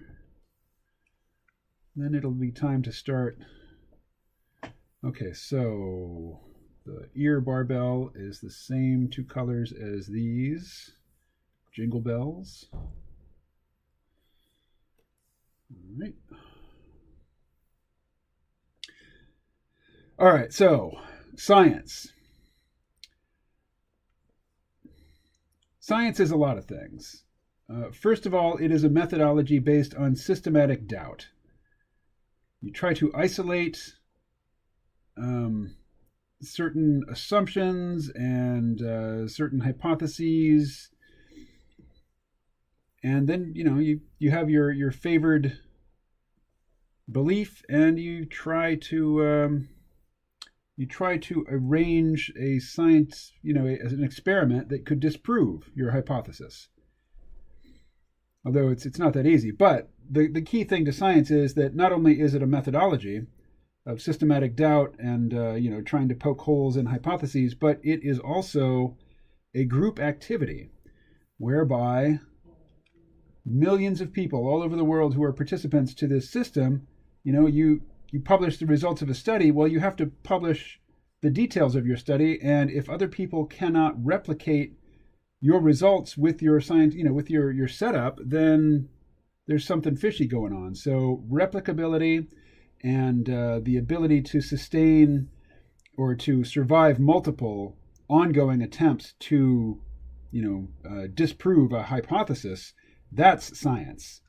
Then it'll be time to start. Okay, so the ear barbell is the same two colors as these jingle bells. All right. All right, so science. Science is a lot of things. First of all, it is a methodology based on systematic doubt. You try to isolate certain assumptions and certain hypotheses, and then you have your favored belief, and you try to arrange a science, as an experiment that could disprove your hypothesis. Although it's not that easy, but the key thing to science is that not only is it a methodology of systematic doubt and trying to poke holes in hypotheses, but it is also a group activity whereby millions of people all over the world who are participants to this system, you publish the results of a study. Well, you have to publish the details of your study, and if other people cannot replicate your results with your science, with your setup, then there's something fishy going on. So replicability and the ability to sustain or to survive multiple ongoing attempts to, disprove a hypothesis, that's science.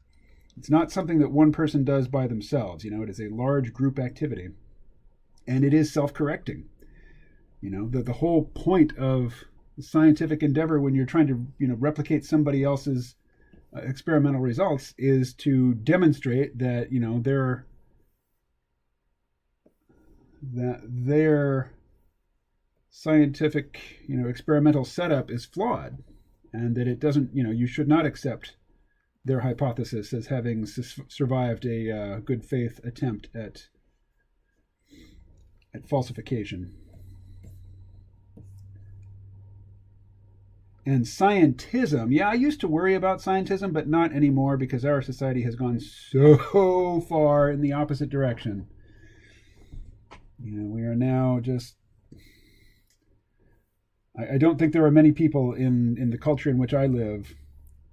It's not something that one person does by themselves. It is a large group activity, and it is self-correcting. The whole point of scientific endeavor when you're trying to, replicate somebody else's experimental results is to demonstrate that, their scientific, experimental setup is flawed, and that it doesn't, you should not accept their hypothesis as having survived a good faith attempt at falsification. And scientism, I used to worry about scientism, but not anymore, because our society has gone so far in the opposite direction. We are now just... I don't think there are many people in the culture in which I live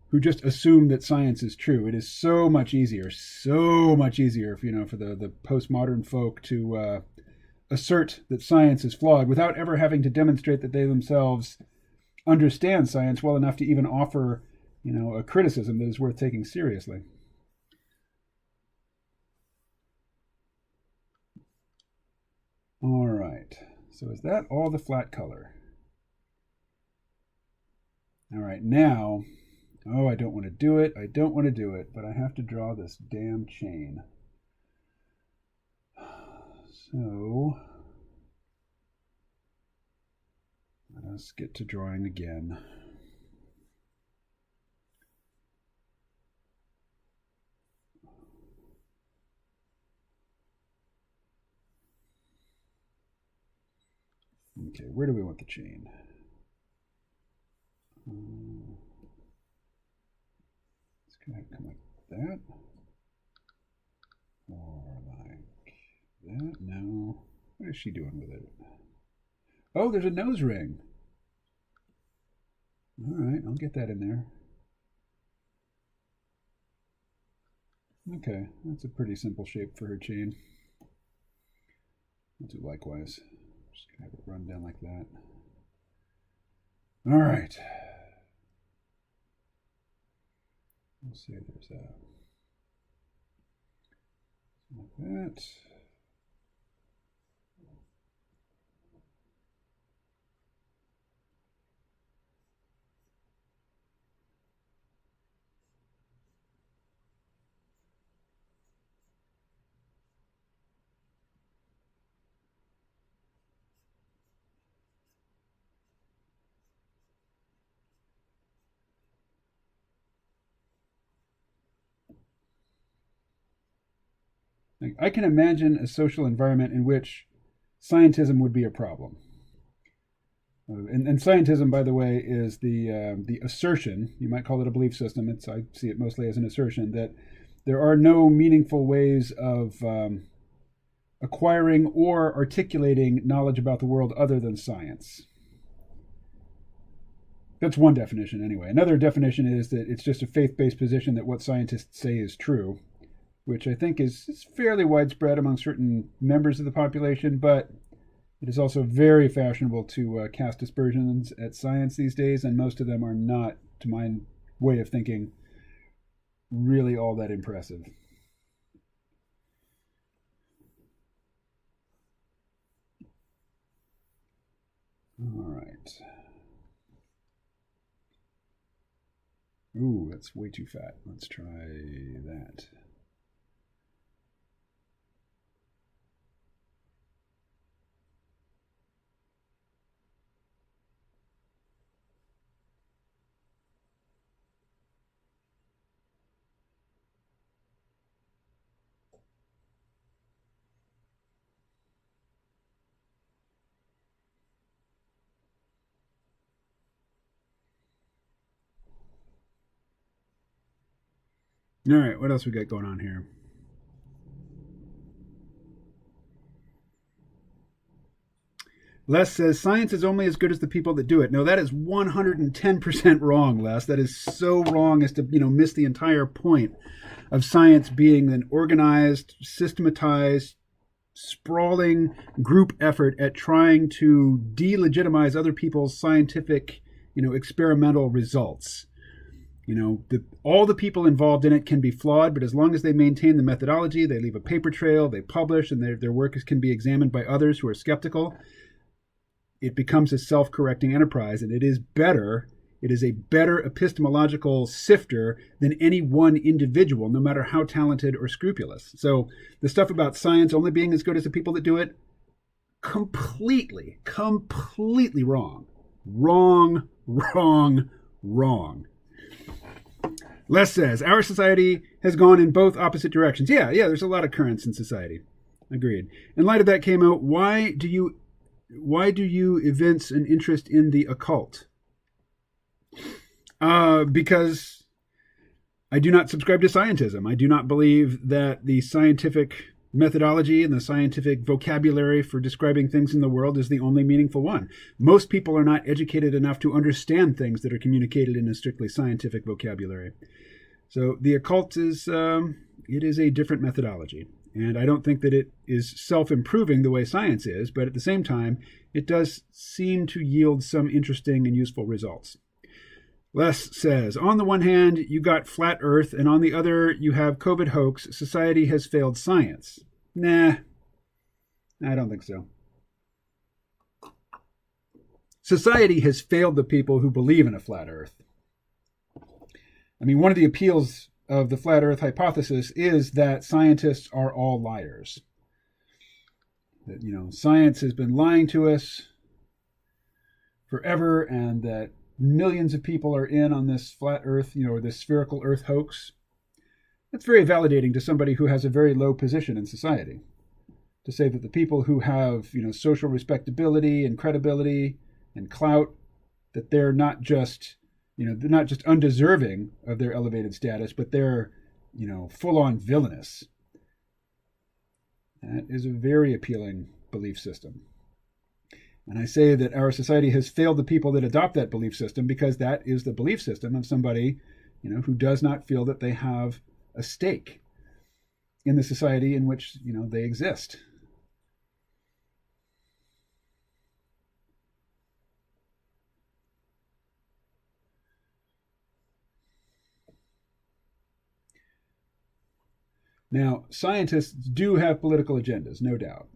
who just assume that science is true. It is so much easier for the postmodern folk to assert that science is flawed without ever having to demonstrate that they themselves understand science well enough to even offer, a criticism that is worth taking seriously. All right. So is that all the flat color? All right, now, I don't want to do it. But I have to draw this damn chain. So let us get to drawing again. Okay, where do we want the chain? It's going to come like that. Or like that. No. What is she doing with it? Oh, there's a nose ring. All right, I'll get that in there. Okay, that's a pretty simple shape for her chain. I'll do likewise. Just gonna have it run down like that. All right. Let's see, there's that. Like that. I can imagine a social environment in which scientism would be a problem. And scientism, by the way, is the assertion. You might call it a belief system. I see it mostly as an assertion that there are no meaningful ways of acquiring or articulating knowledge about the world other than science. That's one definition, anyway. Another definition is that it's just a faith-based position that what scientists say is true, which I think is fairly widespread among certain members of the population, but it is also very fashionable to cast aspersions at science these days, and most of them are not, to my way of thinking, really all that impressive. All right. Ooh, that's way too fat. Let's try that. All right, what else we got going on here? Les says science is only as good as the people that do it. No, that is 110% wrong, Les. That is so wrong as to miss the entire point of science being an organized, systematized, sprawling group effort at trying to delegitimize other people's scientific, experimental results. All the people involved in it can be flawed, but as long as they maintain the methodology, they leave a paper trail, they publish, and their work can be examined by others who are skeptical, it becomes a self-correcting enterprise, and it is a better epistemological sifter than any one individual, no matter how talented or scrupulous. So the stuff about science only being as good as the people that do it, completely wrong. Wrong. Les says, our society has gone in both opposite directions. Yeah, there's a lot of currents in society. Agreed. In light of that came out, why do you evince an interest in the occult? Because I do not subscribe to scientism. I do not believe that the scientific methodology and the scientific vocabulary for describing things in the world is the only meaningful one. Most people are not educated enough to understand things that are communicated in a strictly scientific vocabulary. So the occult is a different methodology. And I don't think that it is self-improving the way science is, but at the same time, it does seem to yield some interesting and useful results. Les says, on the one hand, you got flat Earth, and on the other, you have COVID hoax. Society has failed science. Nah, I don't think so. Society has failed the people who believe in a flat Earth. I mean, one of the appeals of the flat Earth hypothesis is that scientists are all liars. That, science has been lying to us forever, and that millions of people are in on this flat Earth, this spherical Earth hoax. That's very validating to somebody who has a very low position in society. To say that the people who have, social respectability and credibility and clout, that they're not just, they're not just undeserving of their elevated status, but they're, full-on villainous. That is a very appealing belief system. And I say that our society has failed the people that adopt that belief system because that is the belief system of somebody, who does not feel that they have a stake in the society in which, they exist. Now, scientists do have political agendas, no doubt.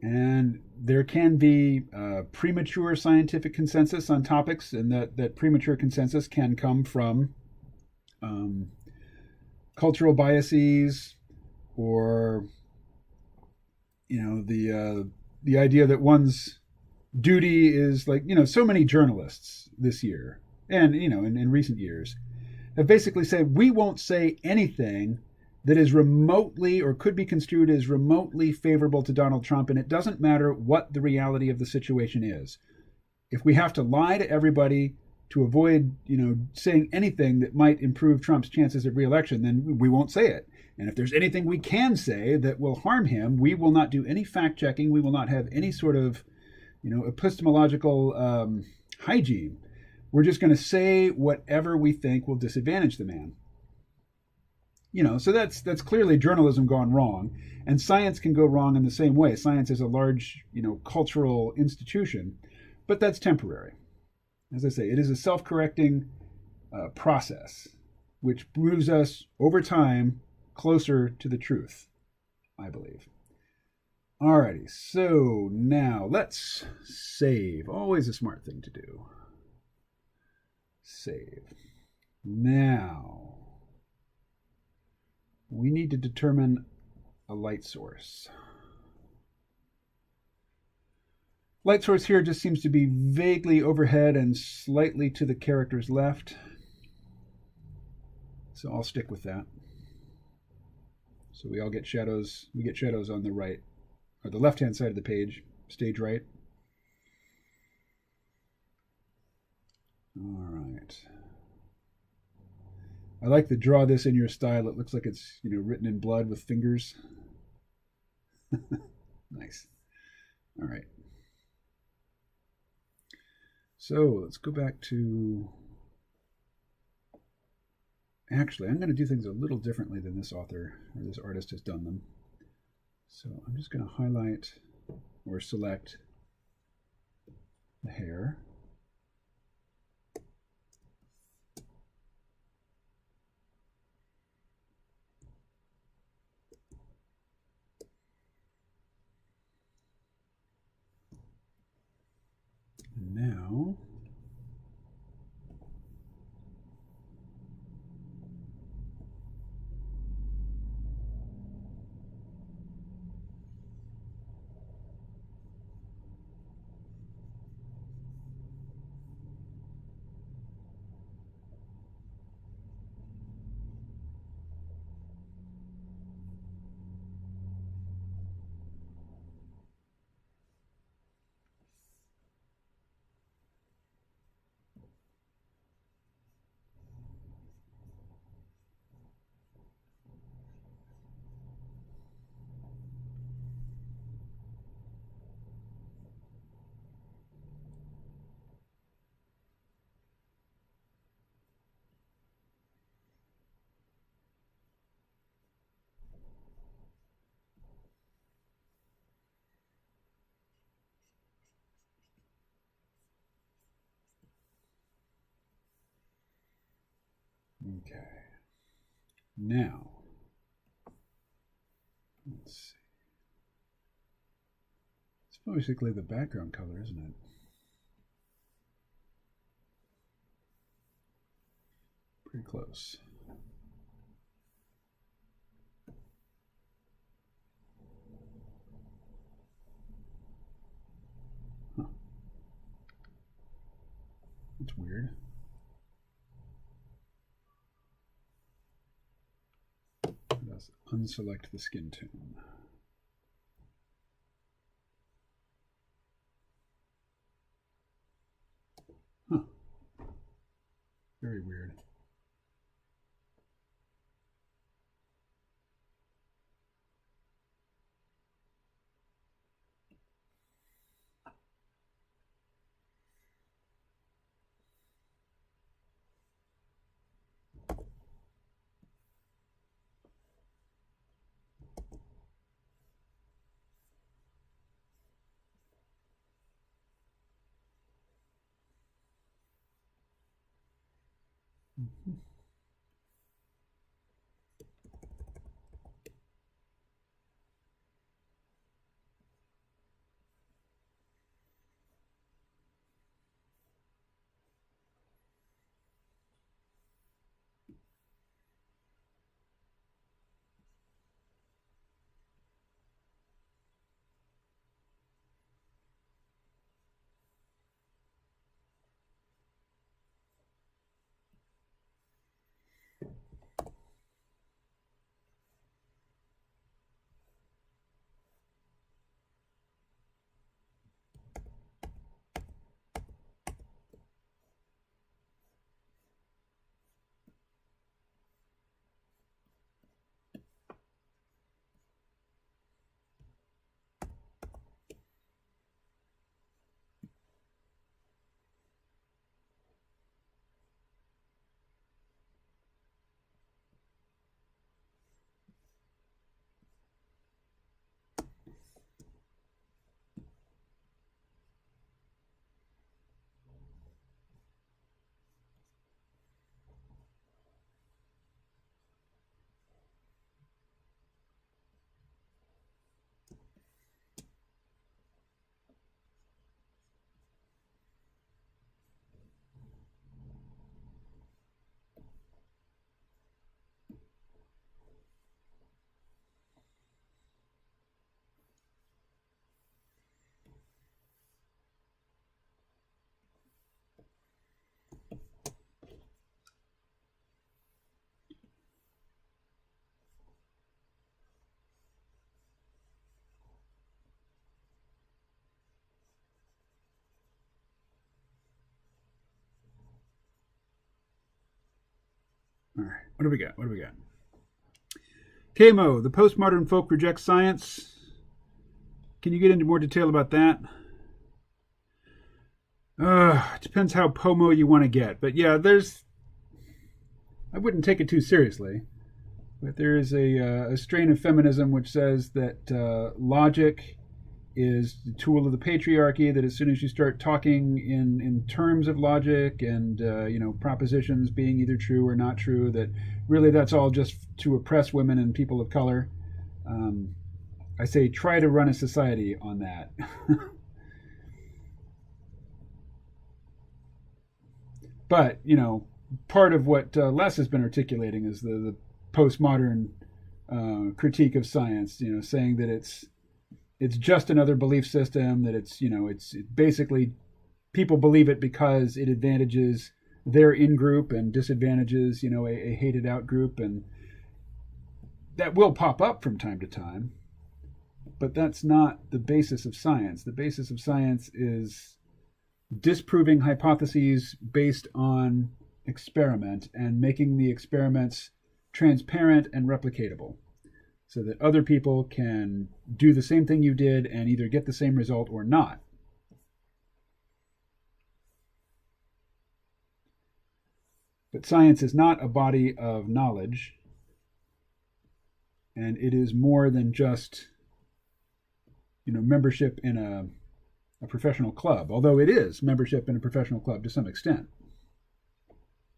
And there can be premature scientific consensus on topics, and that premature consensus can come from cultural biases, or the idea that one's duty is like, so many journalists this year and in recent years have basically said we won't say anything that is remotely or could be construed as remotely favorable to Donald Trump, and it doesn't matter what the reality of the situation is. If we have to lie to everybody to avoid, saying anything that might improve Trump's chances of re-election, then we won't say it. And if there's anything we can say that will harm him, we will not do any fact-checking. We will not have any sort of, epistemological hygiene. We're just going to say whatever we think will disadvantage the man. So that's clearly journalism gone wrong, and science can go wrong in the same way. Science is a large, cultural institution, but that's temporary. As I say, it is a self-correcting process, which moves us over time closer to the truth, I believe. Alrighty, so now let's save. Always a smart thing to do. Save. Now, we need to determine a light source. Light source here just seems to be vaguely overhead and slightly to the character's left. So I'll stick with that. So we all get shadows. We get shadows on the right, or the left-hand side of the page, stage right. All right. I like the draw this in your style. It looks like it's, written in blood with fingers. Nice. All right. So let's go back to... Actually, I'm going to do things a little differently than this author or this artist has done them. So I'm just going to highlight or select the hair. Now, okay. Now, let's see. It's basically the background color, isn't it? Pretty close. Huh. That's weird. Let's unselect the skin tone. Huh. Very weird. All right. What do we got? What do we got? Kamo, the postmodern folk rejects science. Can you get into more detail about that? It depends how pomo you want to get. But yeah, I wouldn't take it too seriously. But there is a strain of feminism which says that logic is the tool of the patriarchy, that as soon as you start talking in terms of logic and propositions being either true or not true, that really that's all just to oppress women and people of color. I say try to run a society on that. But part of what Les has been articulating is the postmodern critique of science, saying that it's just another belief system, that it's basically people believe it because it advantages their in group and disadvantages a hated out group, and that will pop up from time to time, but that's not the basis of science. The basis of science is disproving hypotheses based on experiment and making the experiments transparent and replicatable, so that other people can do the same thing you did and either get the same result or not. But science is not a body of knowledge, and it is more than just membership in a professional club, although it is membership in a professional club to some extent.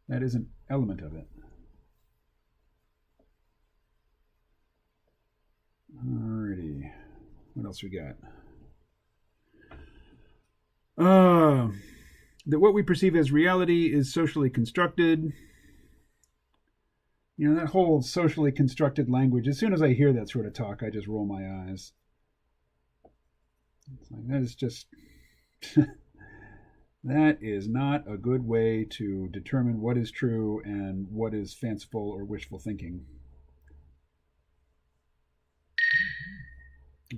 That is an element of it. Alrighty. What else we got? That what we perceive as reality is socially constructed. That whole socially constructed language, as soon as I hear that sort of talk, I just roll my eyes. It's like, that is just that is not a good way to determine what is true and what is fanciful or wishful thinking.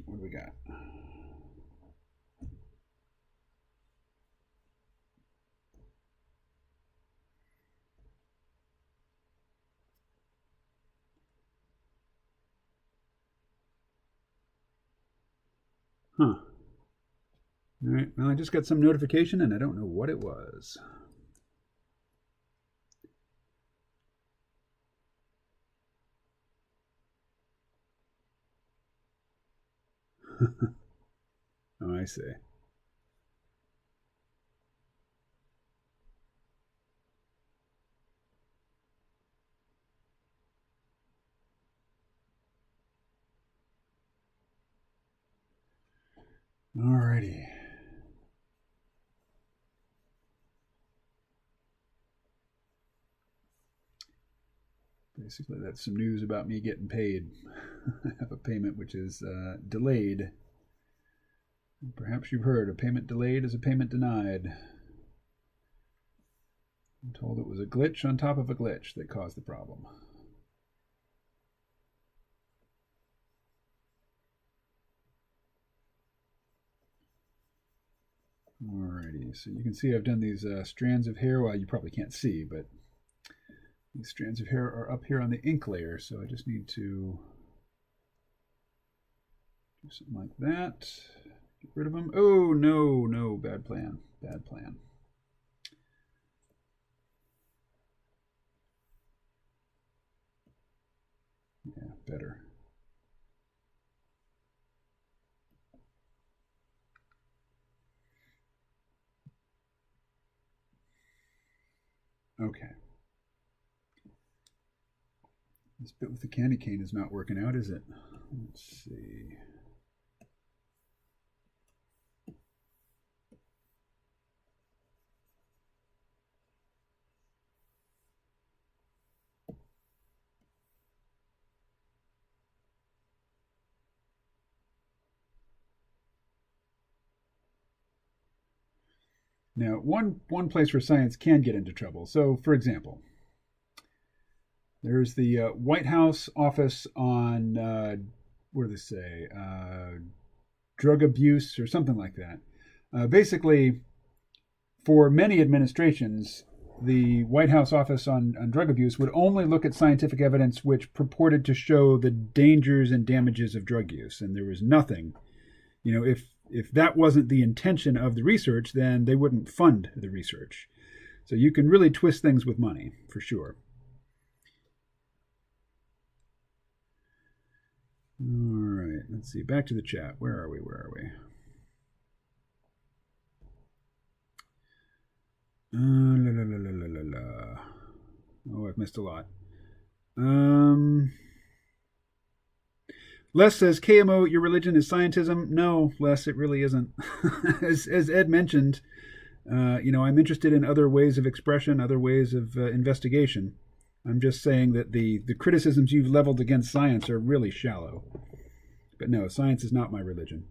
What do we got? Huh. All right. Well, I just got some notification and I don't know what it was. Oh, I see. Alrighty. Basically, that's some news about me getting paid. I have a payment which is delayed. Perhaps you've heard a payment delayed is a payment denied. I'm told it was a glitch on top of a glitch that caused the problem. Alrighty, so you can see I've done these strands of hair. Well, you probably can't see, but these strands of hair are up here on the ink layer, so I just need to do something like that. Get rid of them. Oh, no, no, bad plan, bad plan. Yeah, better. Okay. This bit with the candy cane is not working out, is it? Let's see. Now, one place where science can get into trouble. So, for example, there's the White House office on, what do they say, drug abuse or something like that. Basically, for many administrations, the White House office on drug abuse would only look at scientific evidence which purported to show the dangers and damages of drug use. And there was nothing, if that wasn't the intention of the research, then they wouldn't fund the research. So you can really twist things with money, for sure. All right, let's see. Back to the chat. Where are we? Oh, I've missed a lot. Les says, KMO, your religion is scientism. No, Les, it really isn't. as Ed mentioned, I'm interested in other ways of expression, other ways of investigation. I'm just saying that the criticisms you've leveled against science are really shallow. But no, science is not my religion.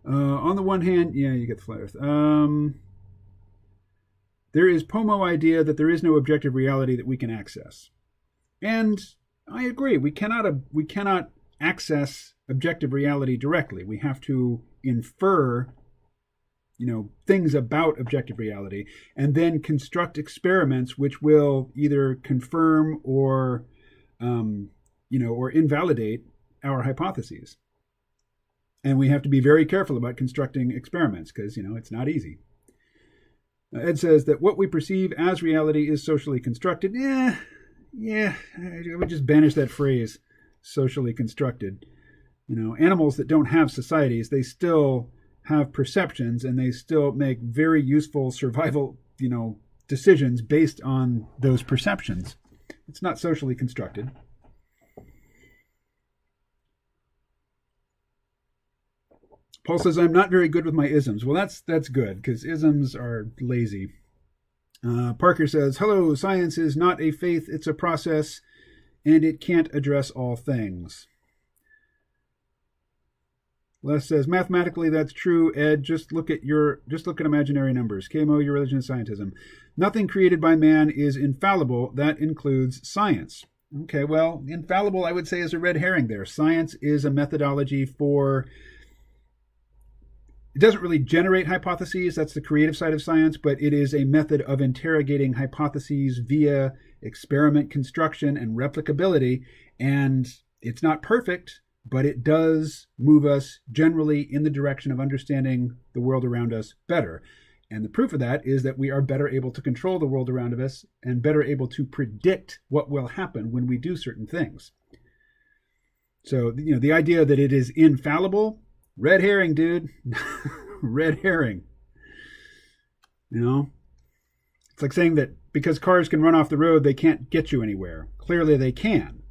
On the one hand, yeah, you get the flat earth. There is Pomo idea that there is no objective reality that we can access. And I agree. We cannot access objective reality directly. We have to infer, things about objective reality and then construct experiments which will either confirm or, or invalidate our hypotheses. And we have to be very careful about constructing experiments because, it's not easy. Ed says that what we perceive as reality is socially constructed. Yeah, I would just banish that phrase, socially constructed. Animals that don't have societies, they still have perceptions and they still make very useful survival, decisions based on those perceptions. It's not socially constructed. Paul says, I'm not very good with my isms. Well, that's good because isms are lazy. Parker says, hello, science is not a faith, it's a process, and it can't address all things. Les says, mathematically, that's true. Ed, just look at imaginary numbers. KMO, your religion is scientism. Nothing created by man is infallible. That includes science. Okay, well, infallible, I would say, is a red herring there. Science is a methodology for... It doesn't really generate hypotheses. That's the creative side of science, but it is a method of interrogating hypotheses via experiment construction and replicability. And it's not perfect, but it does move us generally in the direction of understanding the world around us better. And the proof of that is that we are better able to control the world around us and better able to predict what will happen when we do certain things. So, the idea that it is infallible, red herring, dude. Red herring. It's like saying that because cars can run off the road, they can't get you anywhere. Clearly they can.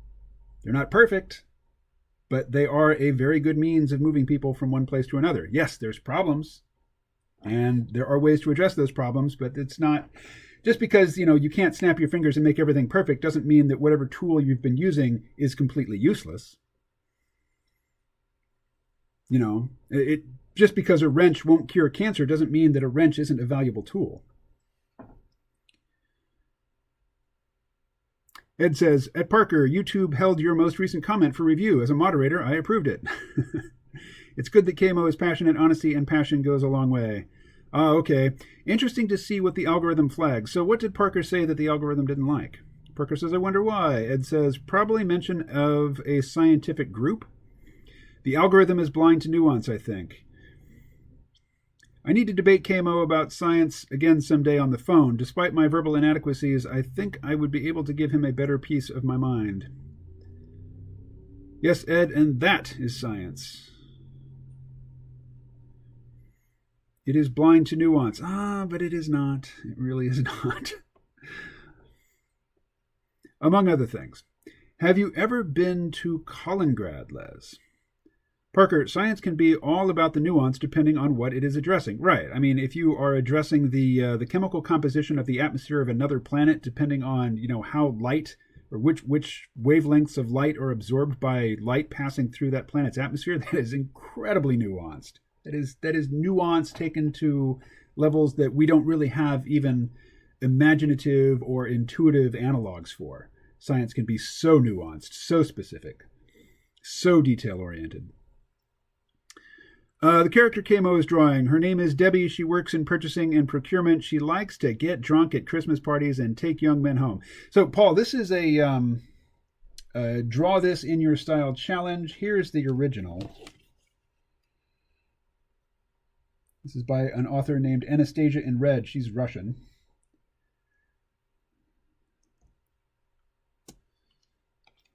They're not perfect, but they are a very good means of moving people from one place to another. Yes, there's problems, and there are ways to address those problems, but it's not just because you can't snap your fingers and make everything perfect doesn't mean that whatever tool you've been using is completely useless. It just because a wrench won't cure cancer doesn't mean that a wrench isn't a valuable tool. Ed says, at Parker, YouTube held your most recent comment for review. As a moderator, I approved it. It's good that KMO is passionate. Honesty and passion goes a long way. Okay. Interesting to see what the algorithm flags. So what did Parker say that the algorithm didn't like? Parker says, I wonder why. Ed says, probably mention of a scientific group. The algorithm is blind to nuance, I think. I need to debate KMO about science again someday on the phone. Despite my verbal inadequacies, I think I would be able to give him a better piece of my mind. Yes, Ed, and that is science. It is blind to nuance. But it is not. It really is not. Among other things. Have you ever been to Kaliningrad, Les? Parker, science can be all about the nuance depending on what it is addressing. Right. I mean, if you are addressing the chemical composition of the atmosphere of another planet, depending on how light or which wavelengths of light are absorbed by light passing through that planet's atmosphere, that is incredibly nuanced. That is nuance taken to levels that we don't really have even imaginative or intuitive analogs for. Science can be so nuanced, so specific, so detail-oriented. The character KMO is drawing. Her name is Debbie. She works in purchasing and procurement. She likes to get drunk at Christmas parties and take young men home. So, Paul, this is a draw this in your style challenge. Here's the original. This is by an author named Anastasia in Red. She's Russian.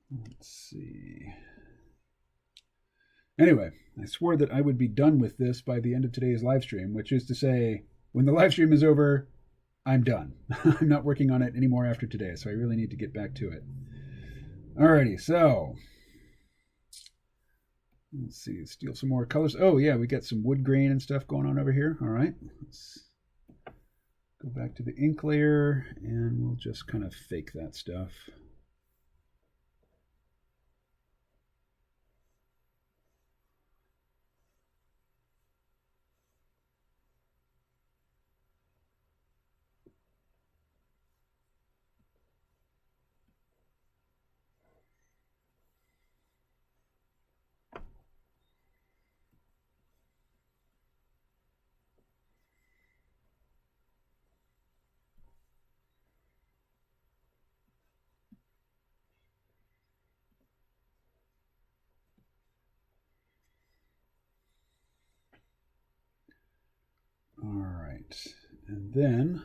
Let's see. Anyway, I swore that I would be done with this by the end of today's live stream, which is to say, when the live stream is over, I'm done. I'm not working on it anymore after today, so I really need to get back to it. Alrighty, so let's see, steal some more colors. Oh yeah, we got some wood grain and stuff going on over here. All right, let's go back to the ink layer, and we'll just kind of fake that stuff. All right, and then,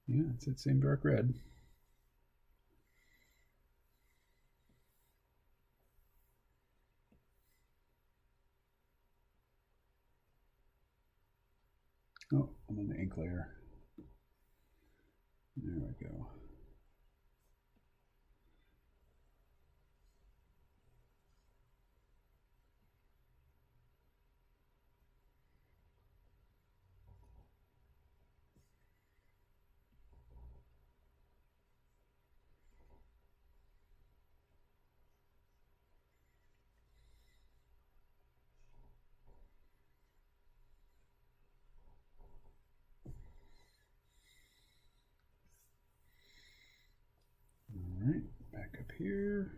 yeah, it's that same dark red. Oh, I'm on the ink layer. There we go. All right, back up here.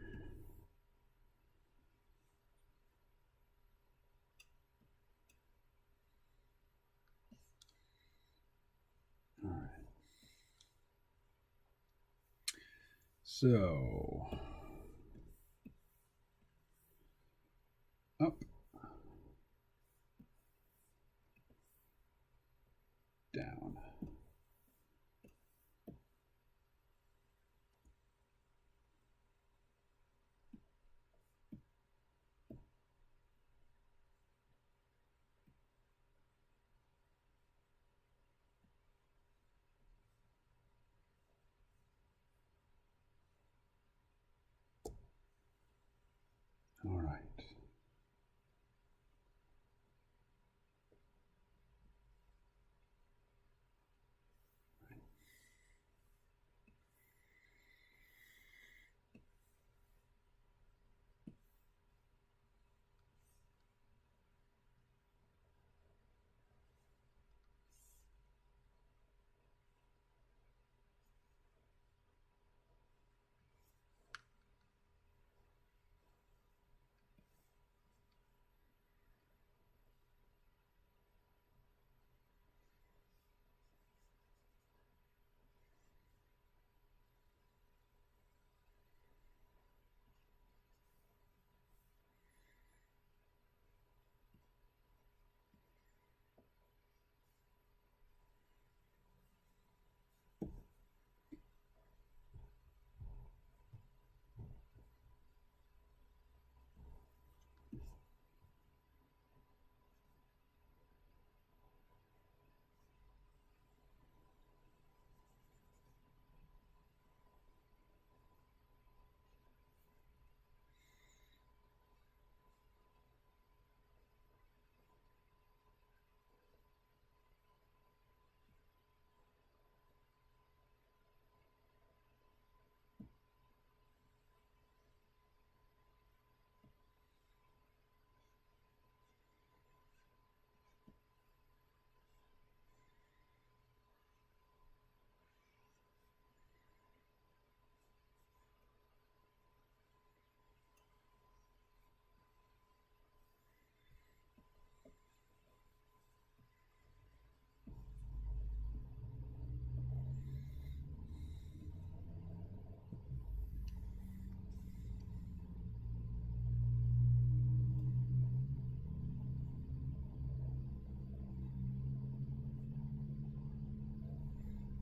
All right. So, up, down. All right.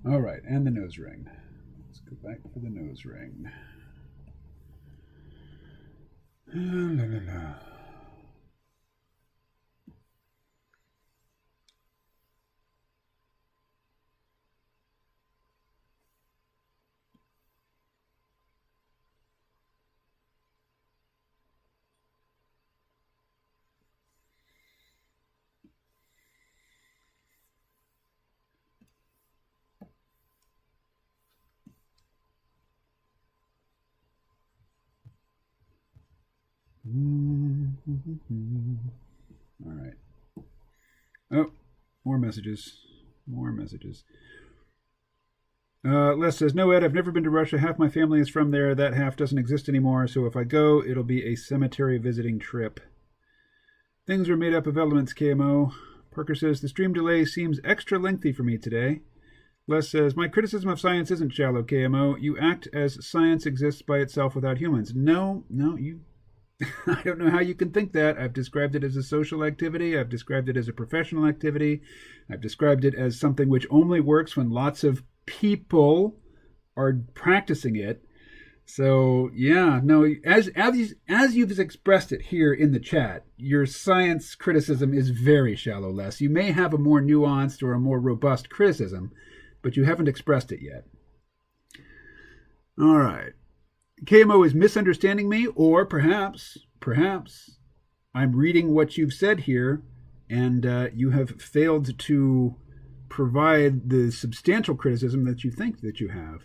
All right, and the nose ring. Let's go back for the nose ring. La, la, la. All right. Oh, more messages. More messages. Les says, no, Ed, I've never been to Russia. Half my family is from there. That half doesn't exist anymore. So if I go, it'll be a cemetery visiting trip. Things are made up of elements, KMO. Parker says, the stream delay seems extra lengthy for me today. Les says, my criticism of science isn't shallow, KMO. You act as science exists by itself without humans. No, you... I don't know how you can think that. I've described it as a social activity. I've described it as a professional activity. I've described it as something which only works when lots of people are practicing it. So, yeah, no, as you've expressed it here in the chat, your science criticism is very shallow, Les. You may have a more nuanced or a more robust criticism, but you haven't expressed it yet. All right. KMO is misunderstanding me, or perhaps I'm reading what you've said here, and you have failed to provide the substantial criticism that you think that you have.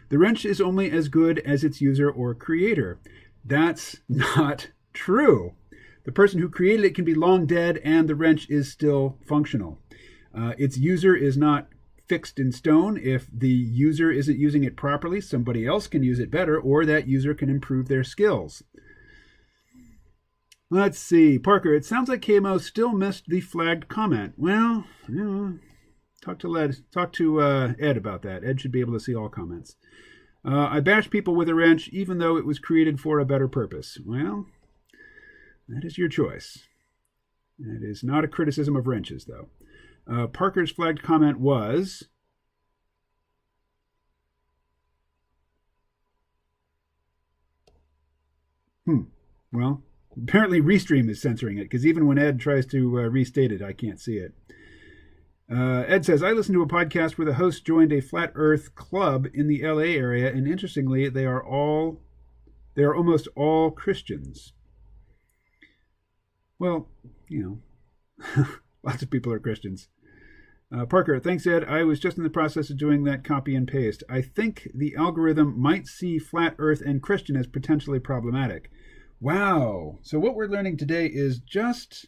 The wrench is only as good as its user or creator. That's not true. The person who created it can be long dead, and the wrench is still functional. Its user is not fixed in stone. If the user isn't using it properly, somebody else can use it better, or that user can improve their skills. Let's see. Parker, it sounds like KMO still missed the flagged comment. Well, talk to Ed about that. Ed should be able to see all comments. I bash people with a wrench even though it was created for a better purpose. Well, that is your choice. It is not a criticism of wrenches, though. Parker's flagged comment was, well, apparently Restream is censoring it, because even when Ed tries to restate it, I can't see it. Ed says, I listened to a podcast where the host joined a flat earth club in the LA area, and interestingly, they are almost all Christians. Well, lots of people are Christians. Parker, thanks, Ed. I was just in the process of doing that copy and paste. I think the algorithm might see flat Earth and Christian as potentially problematic. Wow. So what we're learning today is just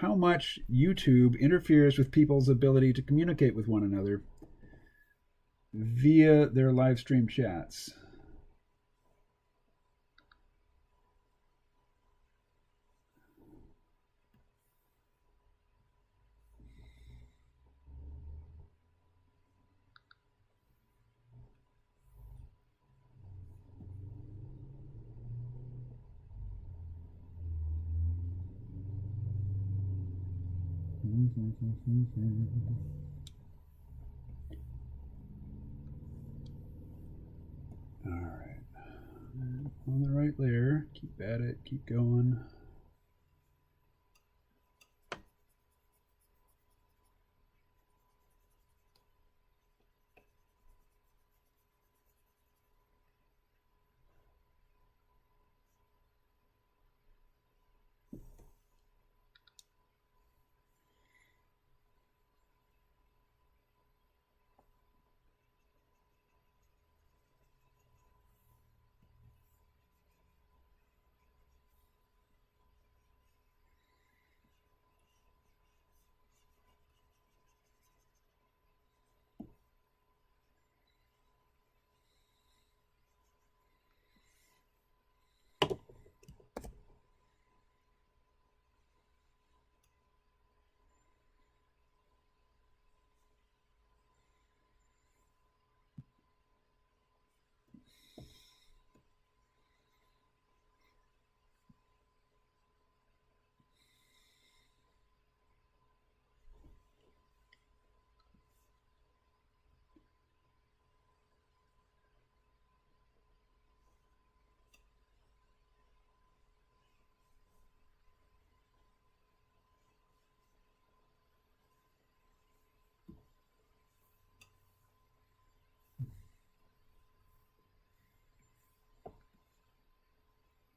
how much YouTube interferes with people's ability to communicate with one another via their live stream chats. All right. On the right layer. Keep at it. Keep going.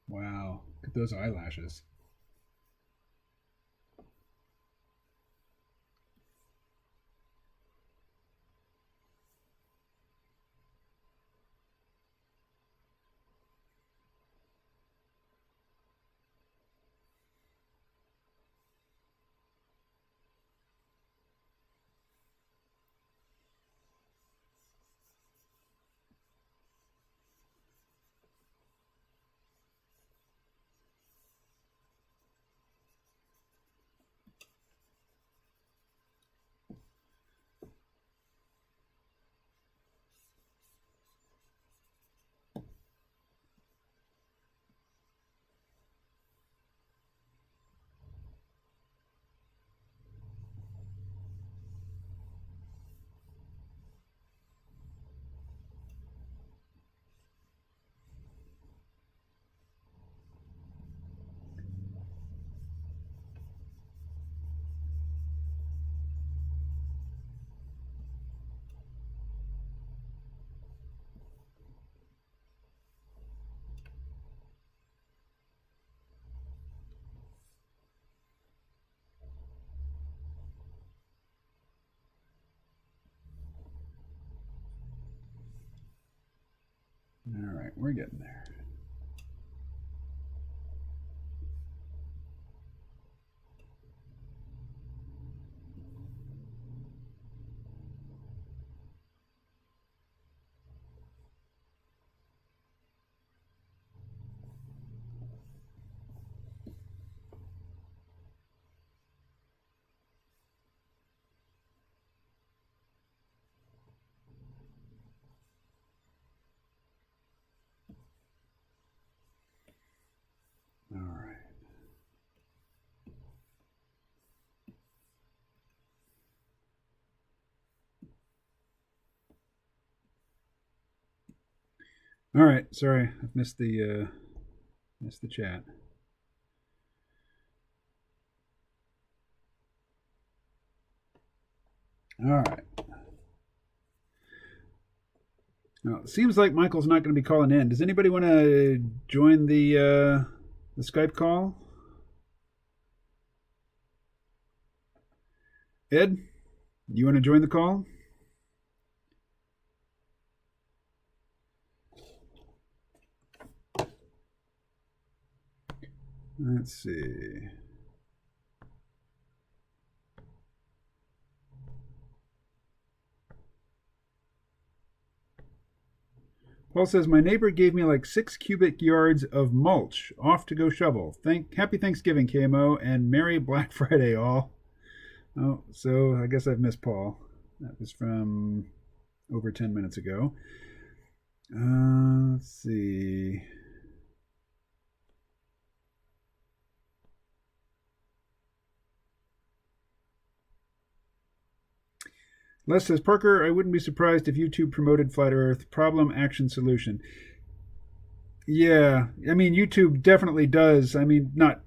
Wow. Look at those eyelashes. All right, we're getting there. All right. All right. Sorry, I've missed the chat. All right. Now, it seems like Michael's not going to be calling in. Does anybody want to join the Skype call? Ed, you want to join the call? Let's see. Paul says, my neighbor gave me like 6 cubic yards of mulch. Off to go shovel. Happy Thanksgiving, KMO, and Merry Black Friday, all. Oh, so I guess I've missed Paul. That was from over 10 minutes ago. Let's see. Les says, Parker, I wouldn't be surprised if YouTube promoted Flat Earth. Problem, action, solution. Yeah, I mean, YouTube definitely does. I mean, not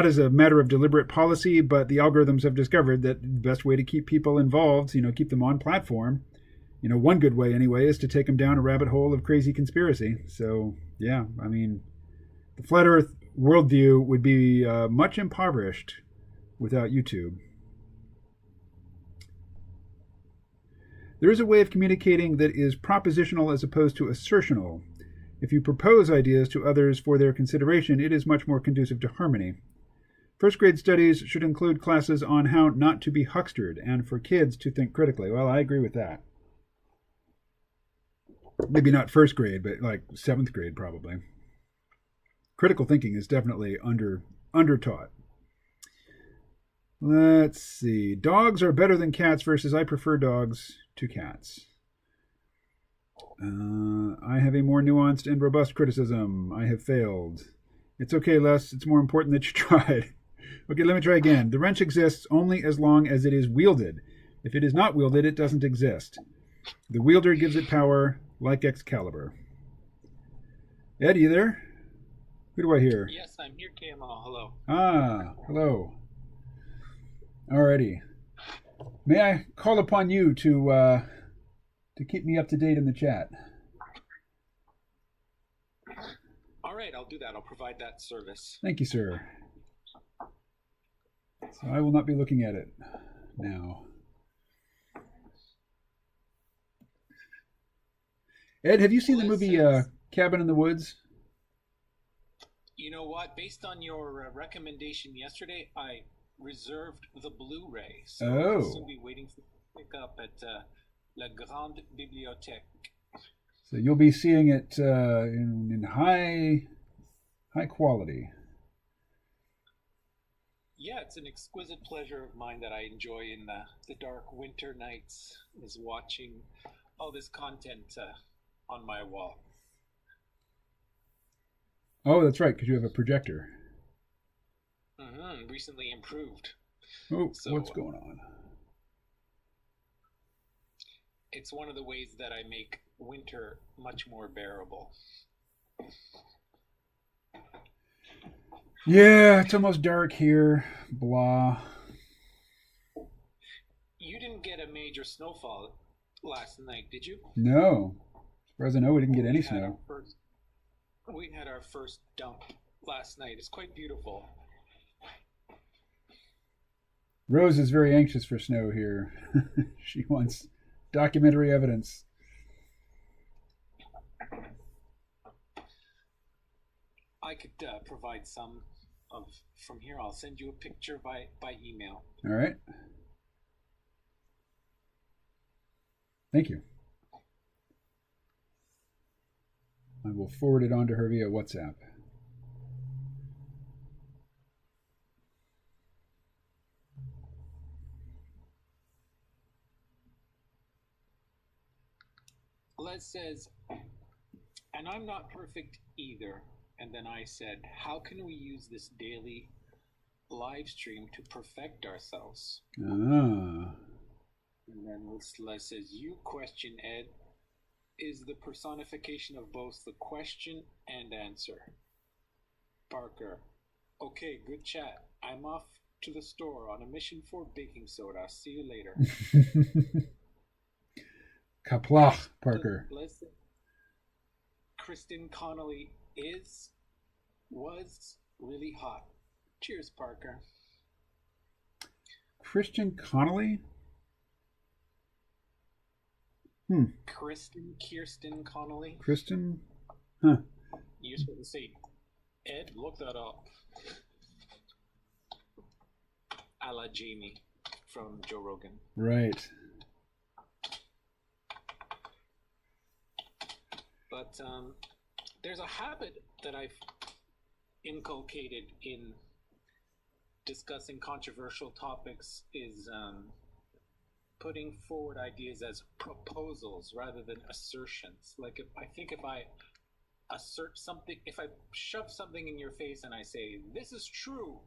as a matter of deliberate policy, but the algorithms have discovered that the best way to keep people involved, keep them on platform, one good way anyway, is to take them down a rabbit hole of crazy conspiracy. So, yeah, I mean, the Flat Earth worldview would be much impoverished without YouTube. There is a way of communicating that is propositional as opposed to assertional. If you propose ideas to others for their consideration, it is much more conducive to harmony. First grade studies should include classes on how not to be huckstered and for kids to think critically. Well, I agree with that. Maybe not first grade, but like 7th grade probably. Critical thinking is definitely under-taught. Let's see. Dogs are better than cats versus I prefer dogs to cats. I have a more nuanced and robust criticism. I have failed. It's okay, Les. It's more important that you tried. Okay, let me try again. The wrench exists only as long as it is wielded. If it is not wielded, it doesn't exist. The wielder gives it power, like Excalibur. Ed, you there? Who do I hear? Yes, I'm here, KMO. Hello. Hello. Alrighty. May I call upon you to keep me up to date in the chat? All right, I'll do that. I'll provide that service. Thank you, sir. So I will not be looking at it now. Ed, have you seen the movie Cabin in the Woods? You know what? Based on your recommendation yesterday, I reserved the Blu-ray, so I'll soon be waiting to pick up at La Grande Bibliothèque. So you'll be seeing it in high quality. Yeah, it's an exquisite pleasure of mine that I enjoy in the dark winter nights, is watching all this content on my wall. Oh, that's right, because you have a projector. Recently improved. Oh, so, what's going on? It's one of the ways that I make winter much more bearable. Yeah, it's almost dark here. Blah. You didn't get a major snowfall last night, did you? No. As far as I know, we didn't get any snow. We had our first dump last night. It's quite beautiful. Rose is very anxious for snow here. She wants documentary evidence. I could provide some from here. I'll send you a picture by email. All right. Thank you. I will forward it on to her via WhatsApp. Les says, and I'm not perfect either. And then I said, how can we use this daily live stream to perfect ourselves? And then Les says, you question, Ed, is the personification of both the question and answer. Parker, okay, good chat. I'm off to the store on a mission for baking soda. See you later. Kaplach, Parker. Listen, Kristen Connolly was really hot. Cheers, Parker. Christian Connolly? Kirsten Connolly. Kristen? Huh. You just wouldn't say, Ed, look that up. A la Jamie from Joe Rogan. Right. But there's a habit that I've inculcated in discussing controversial topics is putting forward ideas as proposals rather than assertions. Like if I assert something, if I shove something in your face and I say, this is true,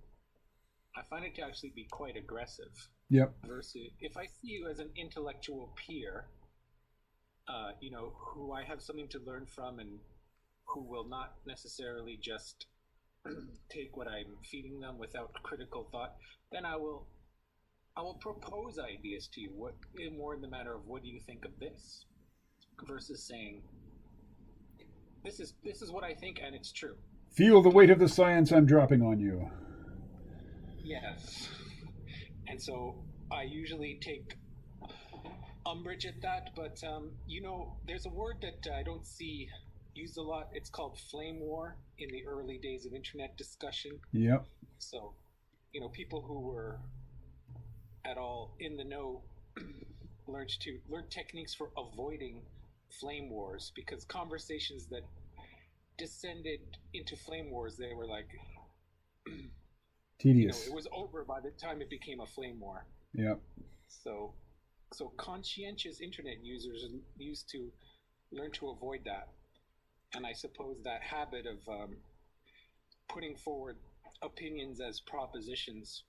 I find it to actually be quite aggressive. Yep. Versus if I see you as an intellectual peer, who I have something to learn from and who will not necessarily just take what I'm feeding them without critical thought, then I will propose ideas to you. What more in the matter of what do you think of this, versus saying this is what I think and it's true. Feel the weight of the science I'm dropping on you. Yes. And so I usually take umbrage at that, but there's a word that I don't see used a lot. It's called flame war in the early days of internet discussion. Yep. So, people who were at all in the know learn techniques for avoiding flame wars, because conversations that descended into flame wars, they were like tedious. It was over by the time it became a flame war. Yep. So conscientious internet users used to learn to avoid that. And I suppose that habit of putting forward opinions as propositions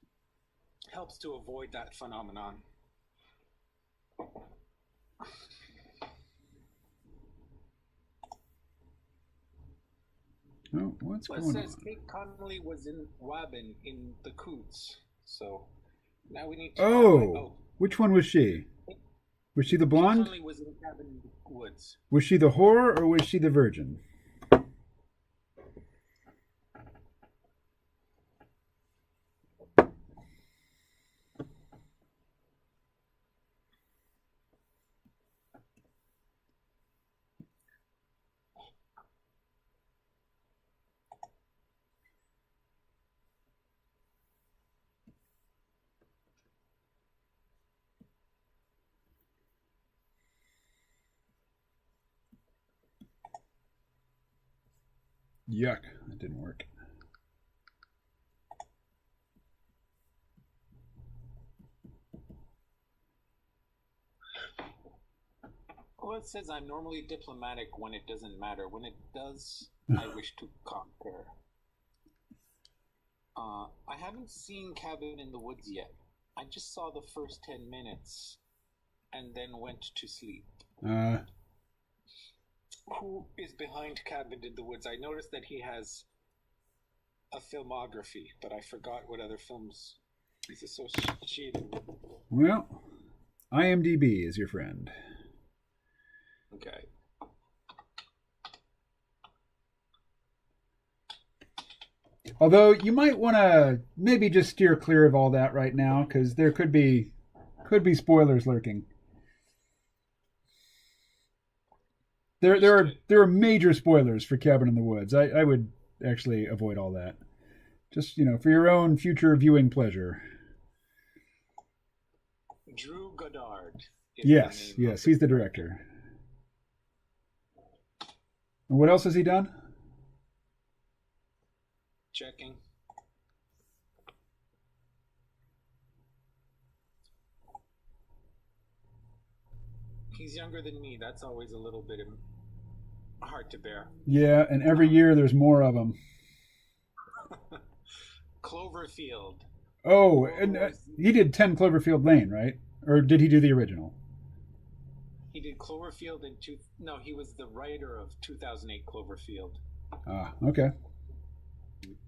helps to avoid that phenomenon. Oh, what's going on? It says Kate Connolly was in Wabin in the Coots. So now we need to... Which one was she? Was she the blonde? Kate Connolly was in Cabin in the Woods. Was she the whore or was she the virgin? Yuck, that didn't work. Well, it says I'm normally diplomatic when it doesn't matter. When it does, I wish to conquer. I haven't seen Cabin in the Woods yet. I just saw the first 10 minutes and then went to sleep. Who is behind Cabin in the Woods? I noticed that he has a filmography, but I forgot what other films he's associated with. Well, IMDb is your friend. Okay. Although you might want to maybe just steer clear of all that right now, because there could be spoilers lurking. There are major spoilers for Cabin in the Woods. I would actually avoid all that. Just, for your own future viewing pleasure. Drew Goddard. Yes, he's the director. And what else has he done? Checking. He's younger than me. That's always a little bit hard to bear. Yeah, and every year there's more of them. Cloverfield. Oh, and he did 10 Cloverfield Lane, right? Or did he do the original? He did Cloverfield No, he was the writer of 2008 Cloverfield. Ah, okay.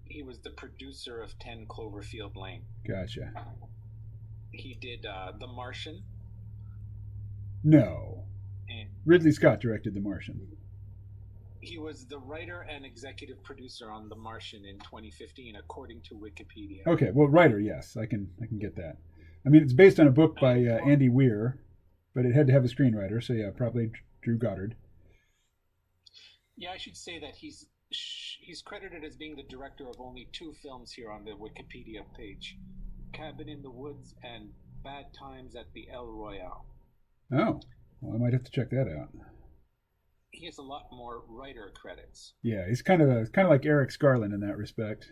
He was the producer of 10 Cloverfield Lane. Gotcha. He did The Martian. No. And Ridley Scott directed The Martian. He was the writer and executive producer on The Martian in 2015, according to Wikipedia. Okay, well, writer, yes, I can get that. I mean, it's based on a book by And Andy Weir, but it had to have a screenwriter. So yeah, probably Drew Goddard. yeah, I should say that he's credited as being the director of only two films here on the Wikipedia page: Cabin in the Woods and Bad Times at the El Royale. Oh, well, I might have to check that out. He has a lot more writer credits. Yeah, he's kind of like Eric Scarlin in that respect.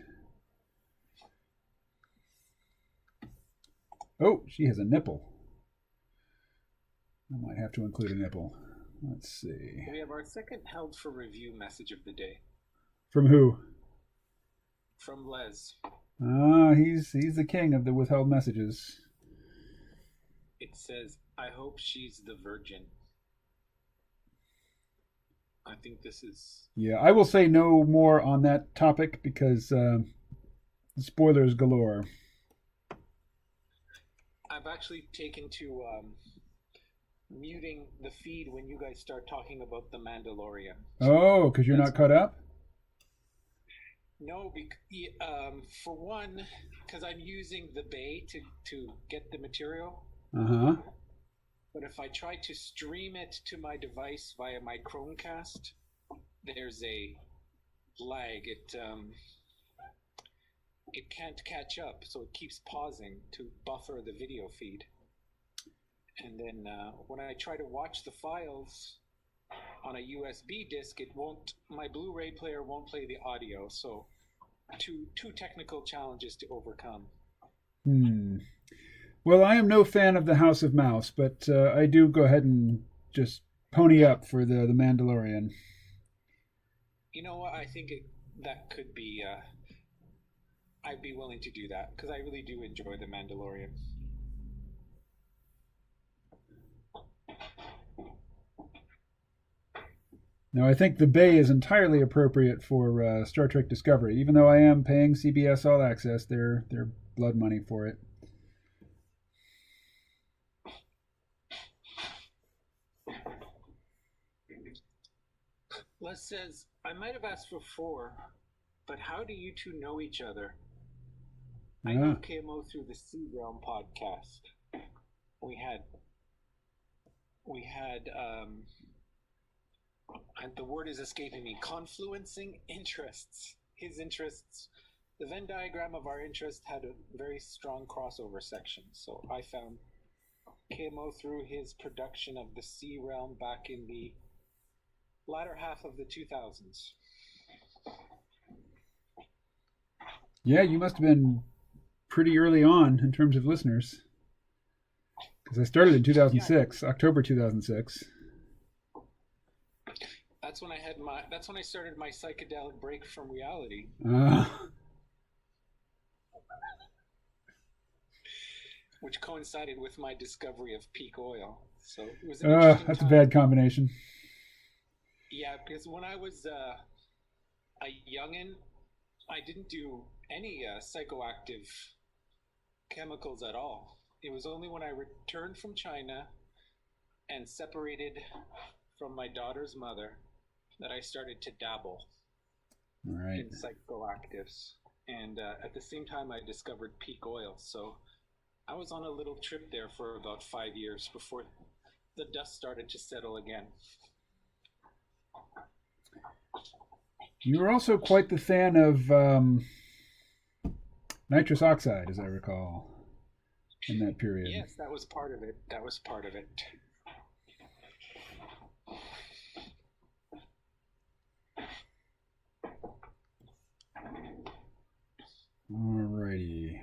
Oh, she has a nipple. I might have to include a nipple. Let's see. We have our second held for review message of the day. From who? From Les. Ah, he's the king of the withheld messages. It says, "I hope she's the virgin." I think this is... Yeah, I will say no more on that topic because spoilers galore. I've actually taken to muting the feed when you guys start talking about The Mandalorian. Oh, because you're not caught up? No, for one, because I'm using the Bay to get the material. Uh-huh. But if I try to stream it to my device via my Chromecast, there's a lag. It can't catch up, so it keeps pausing to buffer the video feed. And then when I try to watch the files on a USB disk, it won't. My Blu-ray player won't play the audio. So two technical challenges to overcome. Well, I am no fan of the House of Mouse, but I do go ahead and just pony up for the Mandalorian. You know what? I think that could be. I'd be willing to do that because I really do enjoy The Mandalorian. Now, I think the Bay is entirely appropriate for Star Trek Discovery, even though I am paying CBS All Access their blood money for it. Les says, "I might have asked for 4, but how do you two know each other? I know KMO through the Sea Realm podcast. We had and the word is escaping me, confluencing interests. His interests, the Venn diagram of our interest had a very strong crossover section. So I found KMO through his production of the Sea Realm back in the latter half of the 2000s. Yeah, you must have been pretty early on in terms of listeners. Because I started in 2006, October 2006. That's when I started my psychedelic break from reality. Which coincided with my discovery of peak oil. So it was an interesting that's time. a bad combination. Yeah, because when I was a youngin', I didn't do any psychoactive chemicals at all. It was only when I returned from China and separated from my daughter's mother that I started to dabble in psychoactives. And at the same time, I discovered peak oil. So I was on a little trip there for about 5 years before the dust started to settle again. You were also quite the fan of nitrous oxide, as I recall, in that period. Yes, that was part of it. Alrighty.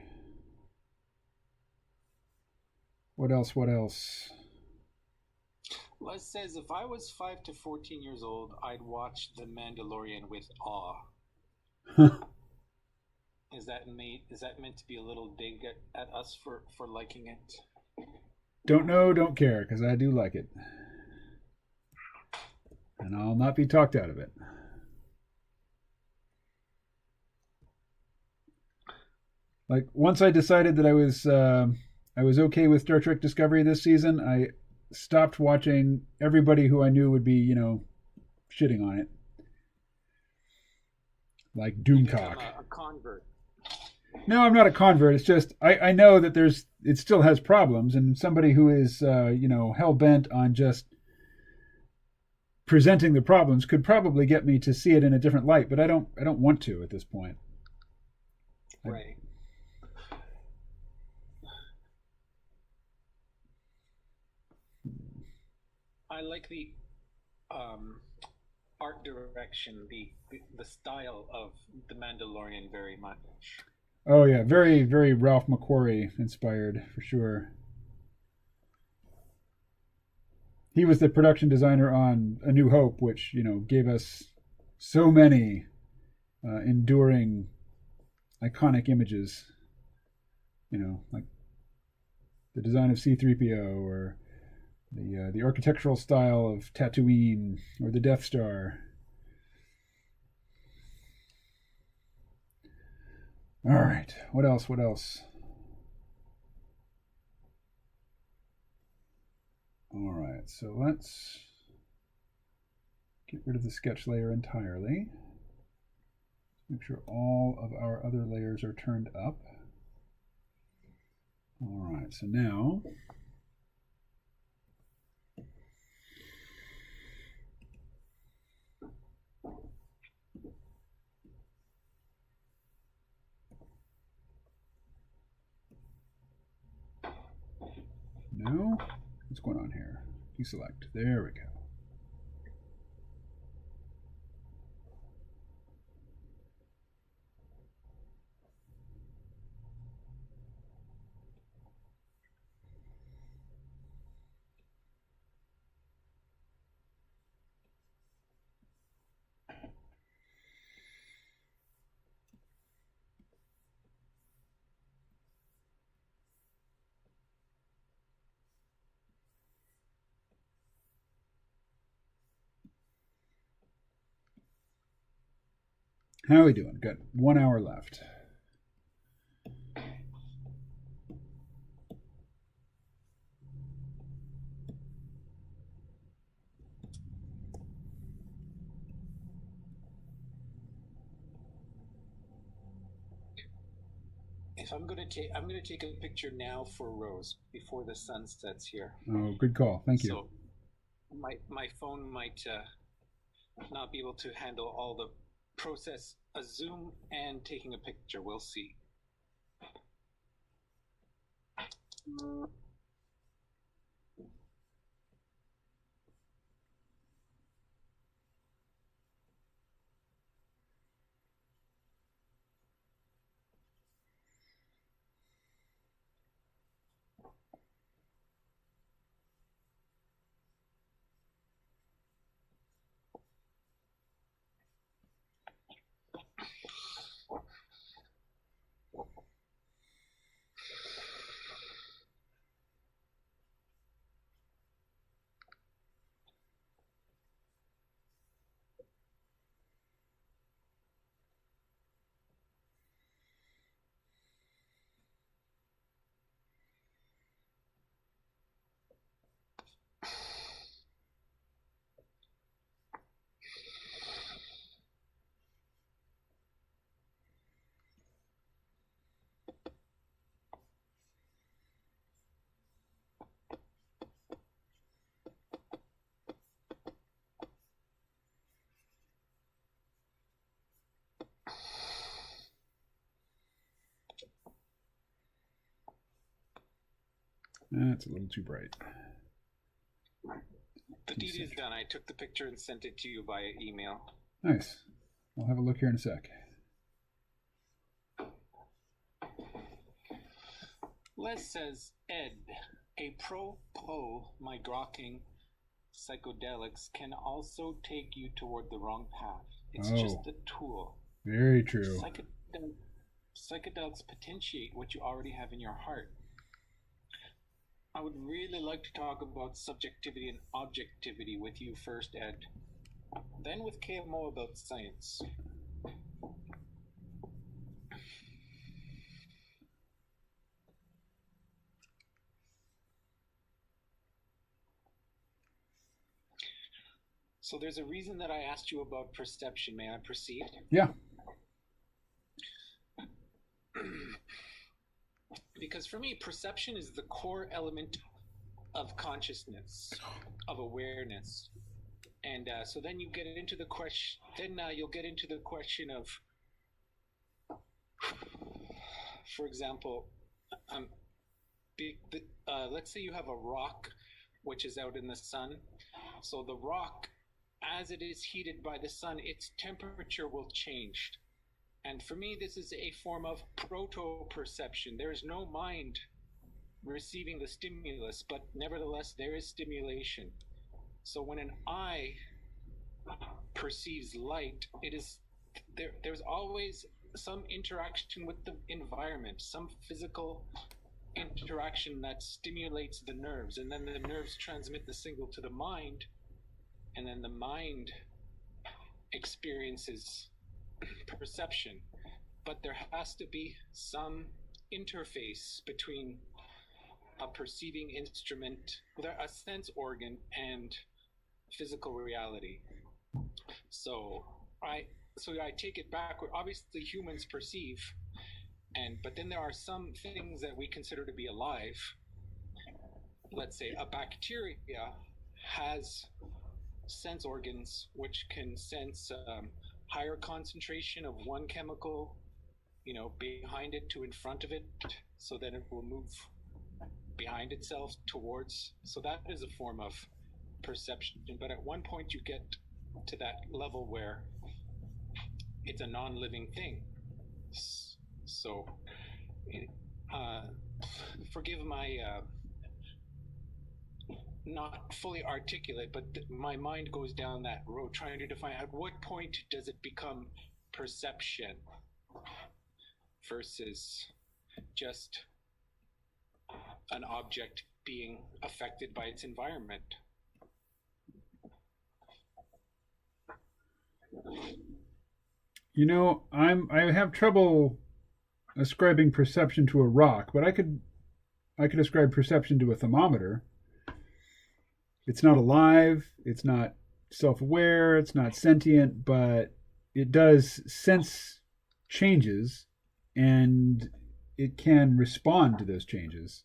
What else? Les says, if I was 5 to 14 years old, I'd watch The Mandalorian with awe. Is that meant to be a little dig at us for liking it? Don't know, don't care, because I do like it. And I'll not be talked out of it. Like, once I decided that I was okay with Star Trek Discovery this season, I stopped watching everybody who I knew would be, shitting on it. Like Doomcock. A convert. No, I'm not a convert. It's just I know that it still has problems, and somebody who is hell bent on just presenting the problems could probably get me to see it in a different light. But I don't want to at this point. Right. I like the um, art direction, the style of the Mandalorian very much. Oh yeah, very very Ralph McQuarrie inspired for sure. He was the production designer on A New Hope, which gave us so many enduring, iconic images. Like the design of C-3PO, or the architectural style of Tatooine, or the Death Star. All right, what else? What else? All right, so let's get rid of the sketch layer entirely. Make sure all of our other layers are turned up. All right, so now no, what's going on here? Deselect. There we go. How are we doing? Got 1 hour left. If I'm gonna take a picture now for Rose before the sun sets here. Oh, good call. Thank you. So my phone might not be able to handle all the process a zoom and taking a picture. We'll see. That's a little too bright. The deed is done. I took the picture and sent it to you via email. Nice. I'll have a look here in a sec. Les says, Ed, a pro-po migrating psychedelics can also take you toward the wrong path. It's just a tool. Very true. Psychedelics potentiate what you already have in your heart. I would really like to talk about subjectivity and objectivity with you first, Ed. Then with KMO about science. So there's a reason that I asked you about perception. May I proceed? Yeah. because for me, perception is the core element of consciousness, of awareness. And so then you get into the question. Then you'll get into the question of, for example, um, let's say you have a rock which is out in the sun. So the rock, as it is heated by the sun, its temperature will change. And for me, this is a form of proto-perception. There is no mind receiving the stimulus, but nevertheless, there is stimulation. So when an eye perceives light, it is there's always some interaction with the environment, some physical interaction that stimulates the nerves, and then the nerves transmit the signal to the mind, and then the mind experiences perception. But there has to be some interface between a perceiving instrument, a sense organ, and physical reality. So I take it backward. Obviously, humans perceive, but then there are some things that we consider to be alive. Let's say a bacteria has sense organs which can sense higher concentration of one chemical, behind it to in front of it, so that it will move behind itself towards. So that is a form of perception. But at one point you get to that level where it's a non-living thing. So forgive my not fully articulate, but my mind goes down that road trying to define at what point does it become perception versus just an object being affected by its environment. I have trouble ascribing perception to a rock, but I could ascribe perception to a thermometer. It's not alive, it's not self-aware, it's not sentient, but it does sense changes and it can respond to those changes.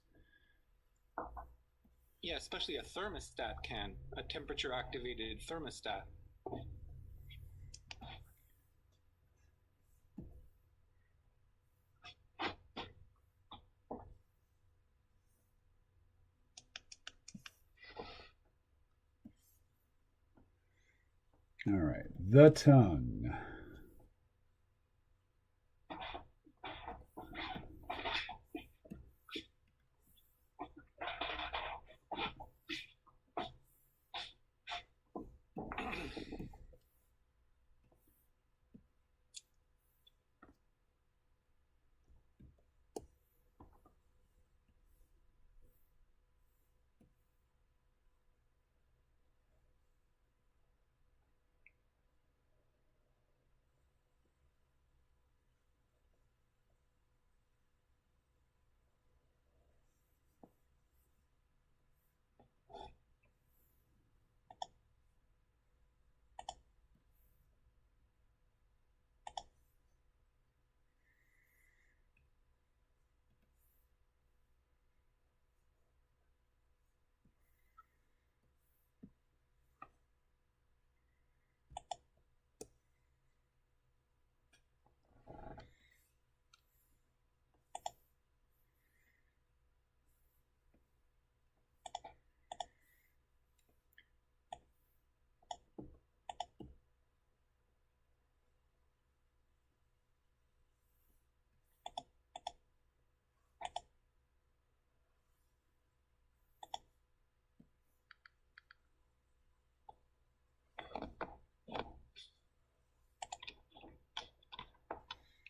Yeah, especially a thermostat can, a temperature activated thermostat. All right, the tongue.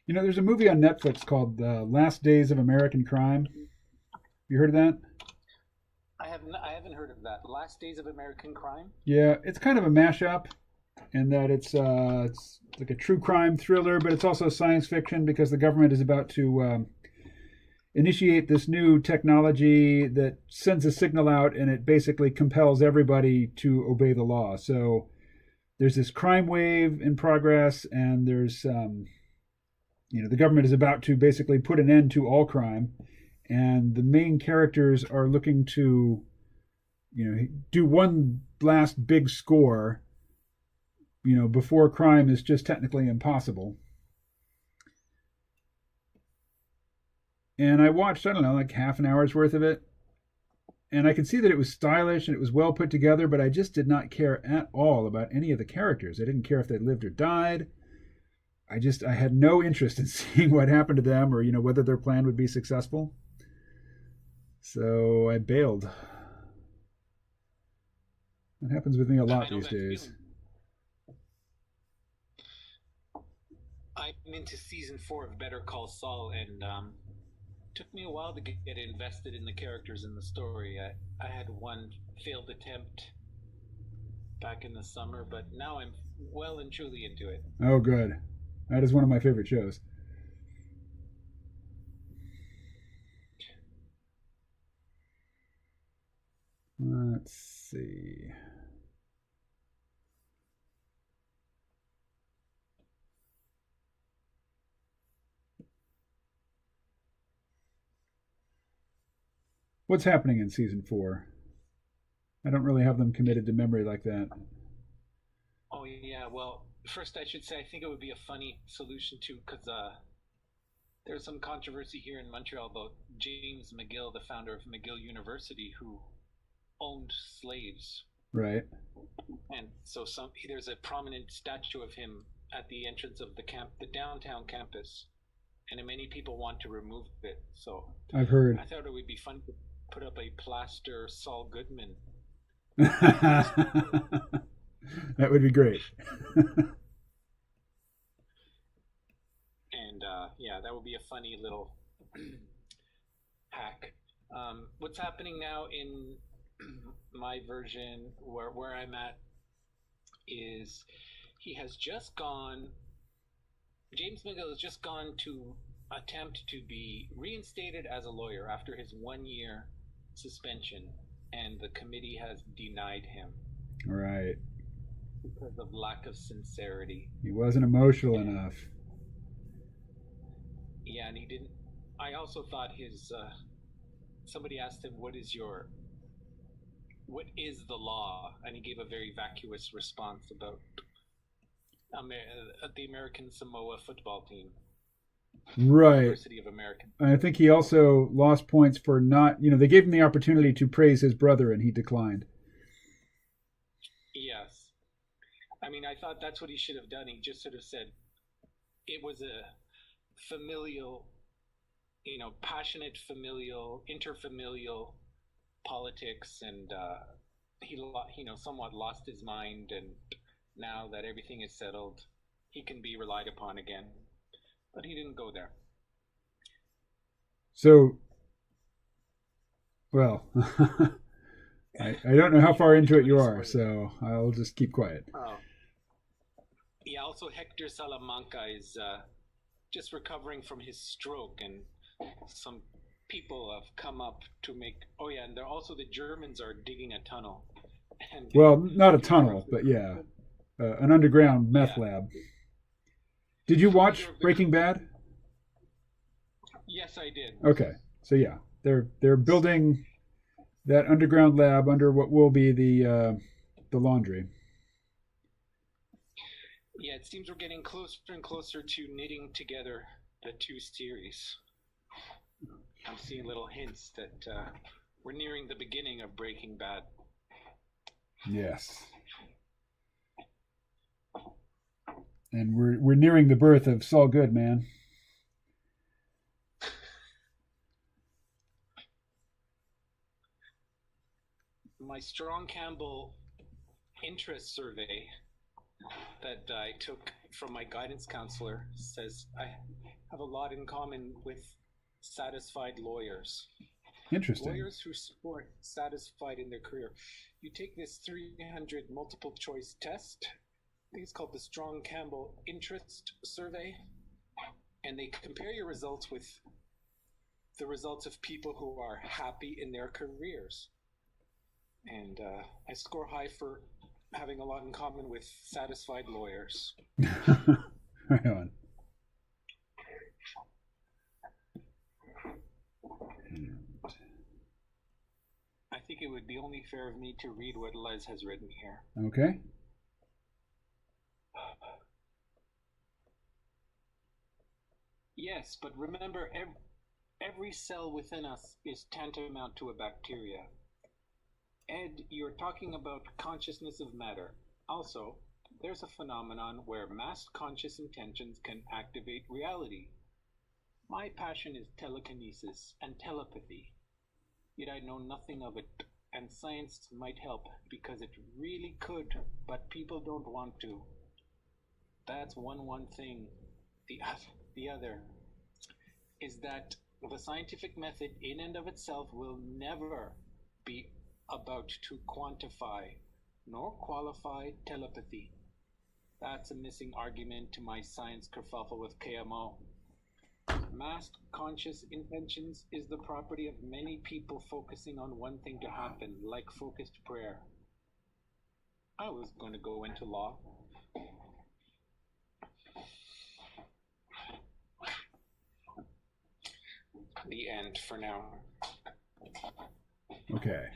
There's a movie on Netflix called Last Days of American Crime. You heard of that? I haven't heard of that. Last Days of American Crime? Yeah, it's kind of a mashup in that it's like a true crime thriller, but it's also science fiction because the government is about to initiate this new technology that sends a signal out and it basically compels everybody to obey the law. So there's this crime wave in progress, and there's the government is about to basically put an end to all crime, and the main characters are looking to, do one last big score, before crime is just technically impossible. And I watched, I don't know, like half an hour's worth of it. And I could see that it was stylish and it was well put together, but I just did not care at all about any of the characters. I didn't care if they lived or died. I had no interest in seeing what happened to them, or, whether their plan would be successful. So I bailed. That happens with me a lot these days. I'm into season 4 of Better Call Saul, and took me a while to get invested in the characters in the story. I had one failed attempt back in the summer, but now I'm well and truly into it. Oh, good. That is one of my favorite shows. Let's see. What's happening in season 4? I don't really have them committed to memory like that. Oh, yeah. Well, first I should say I think it would be a funny solution too, because there's some controversy here in Montreal about James McGill, the founder of McGill University, who owned slaves. Right. And so there's a prominent statue of him at the entrance of the downtown campus, and many people want to remove it. So I've heard. I thought it would be fun to put up a plaster Saul Goodman. That would be great. And yeah, that would be a funny little hack. What's happening now in my version, where I'm at, is James McGill has just gone to attempt to be reinstated as a lawyer after his 1-year suspension, and the committee has denied him. Right. Because of lack of sincerity. He wasn't emotional enough. Yeah, and he didn't. I also thought somebody asked him, what is the law? And he gave a very vacuous response about the American Samoa football team. Right. University of America. I think he also lost points for not, they gave him the opportunity to praise his brother and he declined. Yes. I mean, I thought that's what he should have done. He just sort of said it was a familial, passionate familial, interfamilial politics, and he somewhat lost his mind, and now that everything is settled, he can be relied upon again. But he didn't go there. So, well, I don't know how far into it you are, so I'll just keep quiet. Oh. Yeah, also Hector Salamanca is just recovering from his stroke, and some people have come up to make... Oh, yeah, and the Germans are digging a tunnel. And well, not a tunnel, but yeah, an underground meth lab. Did you watch Breaking Bad? Yes, I did. Okay, so yeah, they're building that underground lab under what will be the laundry. Yeah, it seems we're getting closer and closer to knitting together the two series. I'm seeing little hints that we're nearing the beginning of Breaking Bad. Yes. And we're nearing the birth of Saul Goodman. My Strong Campbell interest survey that I took from my guidance counselor says I have a lot in common with satisfied lawyers. Interesting. Lawyers who are satisfied in their career. You take this 300 multiple choice test. I think it's called the Strong Campbell Interest Survey, and they compare your results with the results of people who are happy in their careers. And I score high for having a lot in common with satisfied lawyers. Right on. think it would be only fair of me to read what Les has written here. Okay. Yes, but remember, every cell within us is tantamount to a bacteria. Ed, you're talking about consciousness of matter. Also, there's a phenomenon where massed conscious intentions can activate reality. My passion is telekinesis and telepathy. Yet I know nothing of it, and science might help because it really could, but people don't want to. That's one thing. The other is that the scientific method in and of itself will never be about to quantify nor qualify telepathy. That's a missing argument to my science kerfuffle with KMO. Masked conscious intentions is the property of many people focusing on one thing to happen, like focused prayer. I was going to go into law. The end for now. Okay.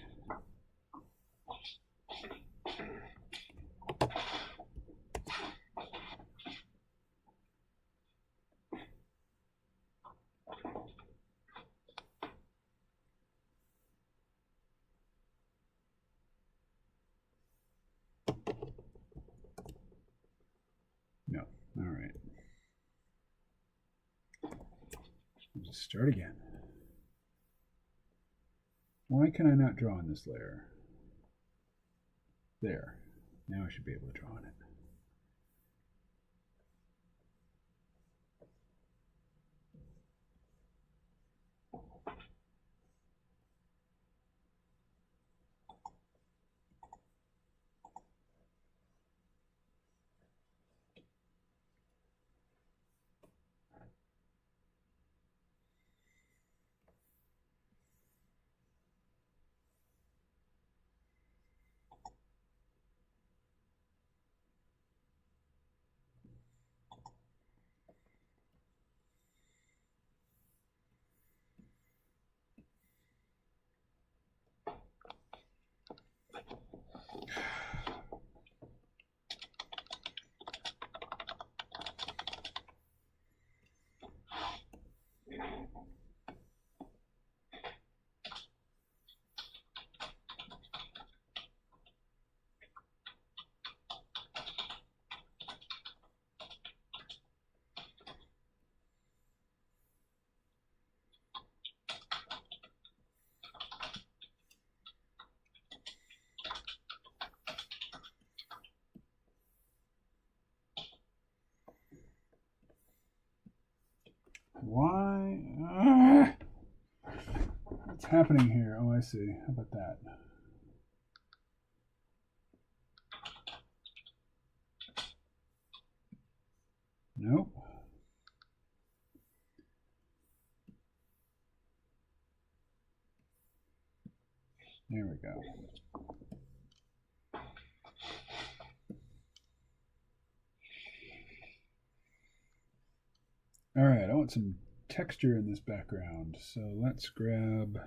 No. All right. Let's start again. Why can I not draw on this layer? There. Now I should be able to draw on it. Why? What's happening here? Oh, I see. How about that? Nope. There we go. All right, I want some texture in this background. So let's grab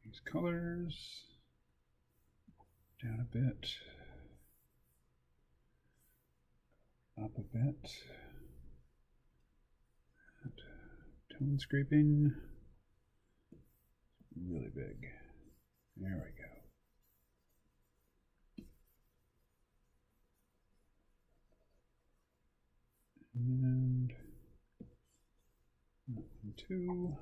these colors down a bit, up a bit, tone scraping, really big. There we go. And 2.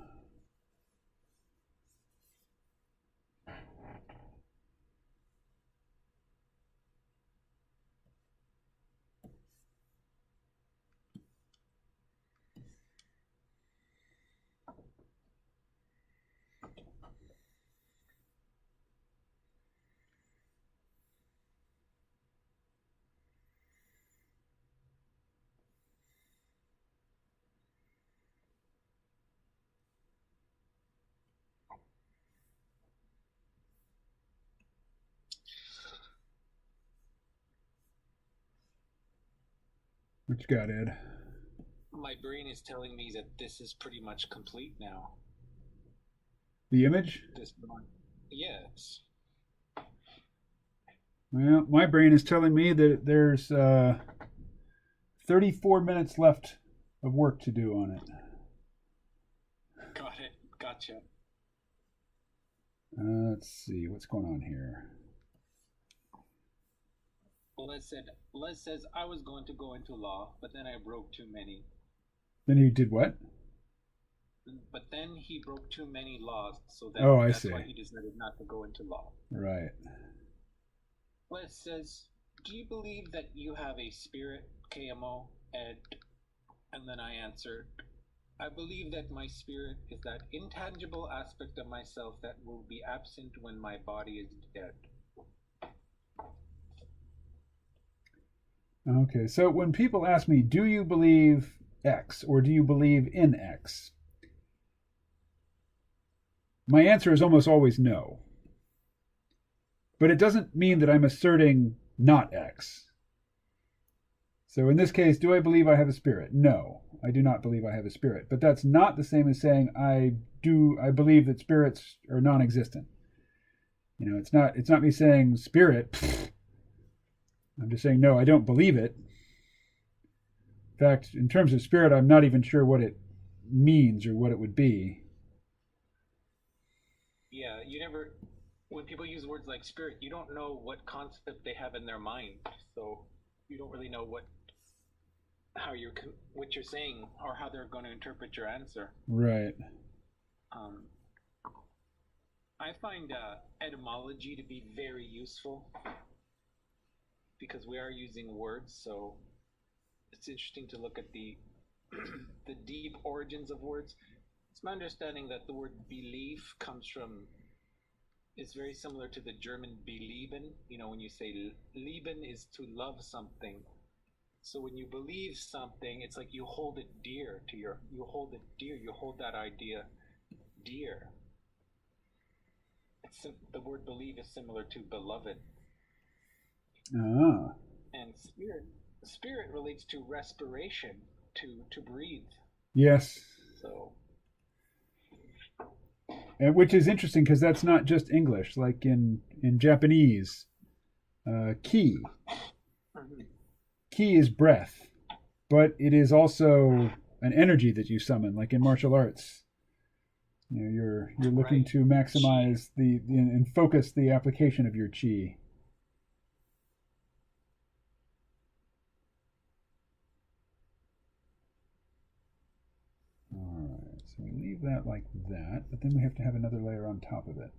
What you got, Ed? My brain is telling me that this is pretty much complete now. The image? This one. Yes. Well, my brain is telling me that there's 34 minutes left of work to do on it. Got it. Gotcha. Let's see what's going on here. Les says I was going to go into law, but then I broke too many. Then you did what? But then he broke too many laws, so that's why he decided not to go into law. Right. Les says, do you believe that you have a spirit, KMO, Ed? And then I answered, I believe that my spirit is that intangible aspect of myself that will be absent when my body is dead. Okay, so when people ask me, do you believe X or do you believe in X? My answer is almost always no. But it doesn't mean that I'm asserting not X. So in this case, do I believe I have a spirit? No, I do not believe I have a spirit. But that's not the same as saying I believe that spirits are non-existent. You know, it's not me saying spirit. Pfft. I'm just saying no, I don't believe it. In fact, in terms of spirit, I'm not even sure what it means or what it would be. Yeah, when people use words like spirit, you don't know what concept they have in their mind. So you don't really know what you're saying or how they're going to interpret your answer. Right. I find etymology to be very useful because we are using words, so it's interesting to look at the the deep origins of words. It's my understanding that the word belief is very similar to the German belieben. You know, when you say lieben is to love something. So when you believe something, it's like you hold it dear you hold that idea dear. The word believe is similar to beloved. Ah. And spirit relates to respiration, to breathe. Yes. So. And which is interesting because that's not just English. Like in Japanese, ki. Mm-hmm. Ki is breath, but it is also an energy that you summon, like in martial arts. You know, you're looking to maximize and focus the application of your chi. All right, so we leave that like that, but then we have to have another layer on top of it.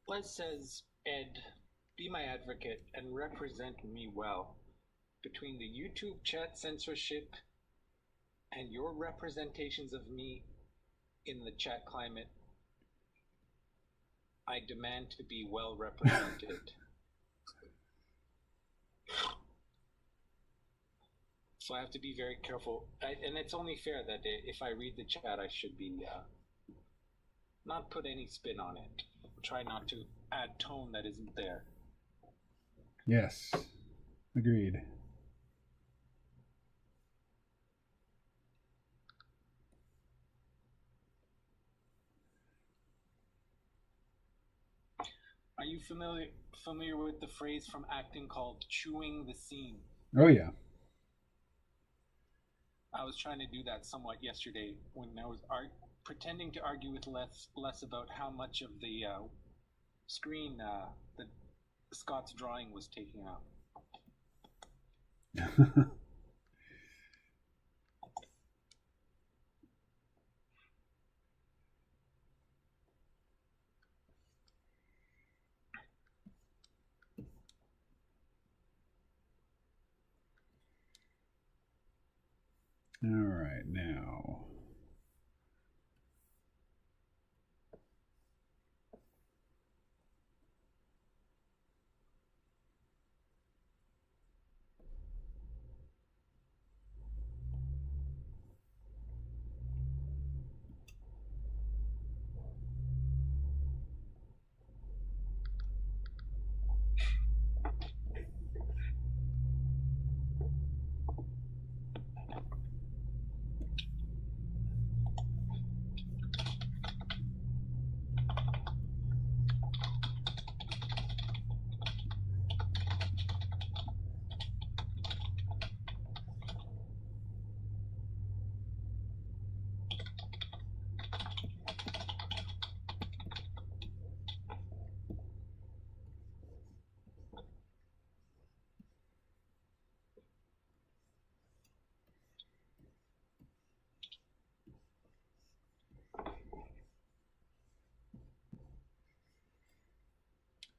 Les says, Ed, be my advocate and represent me well. Between the YouTube chat censorship and your representations of me in the chat climate, I demand to be well represented. So I have to be very careful. And it's only fair that if I read the chat, I should be not put any spin on it. Try not to add tone that isn't there. Yes, agreed. Are you familiar with the phrase from acting called chewing the scene? Oh yeah. I was trying to do that somewhat yesterday when I was pretending to argue with Les about how much of the screen that Scott's drawing was taking up. All right, now.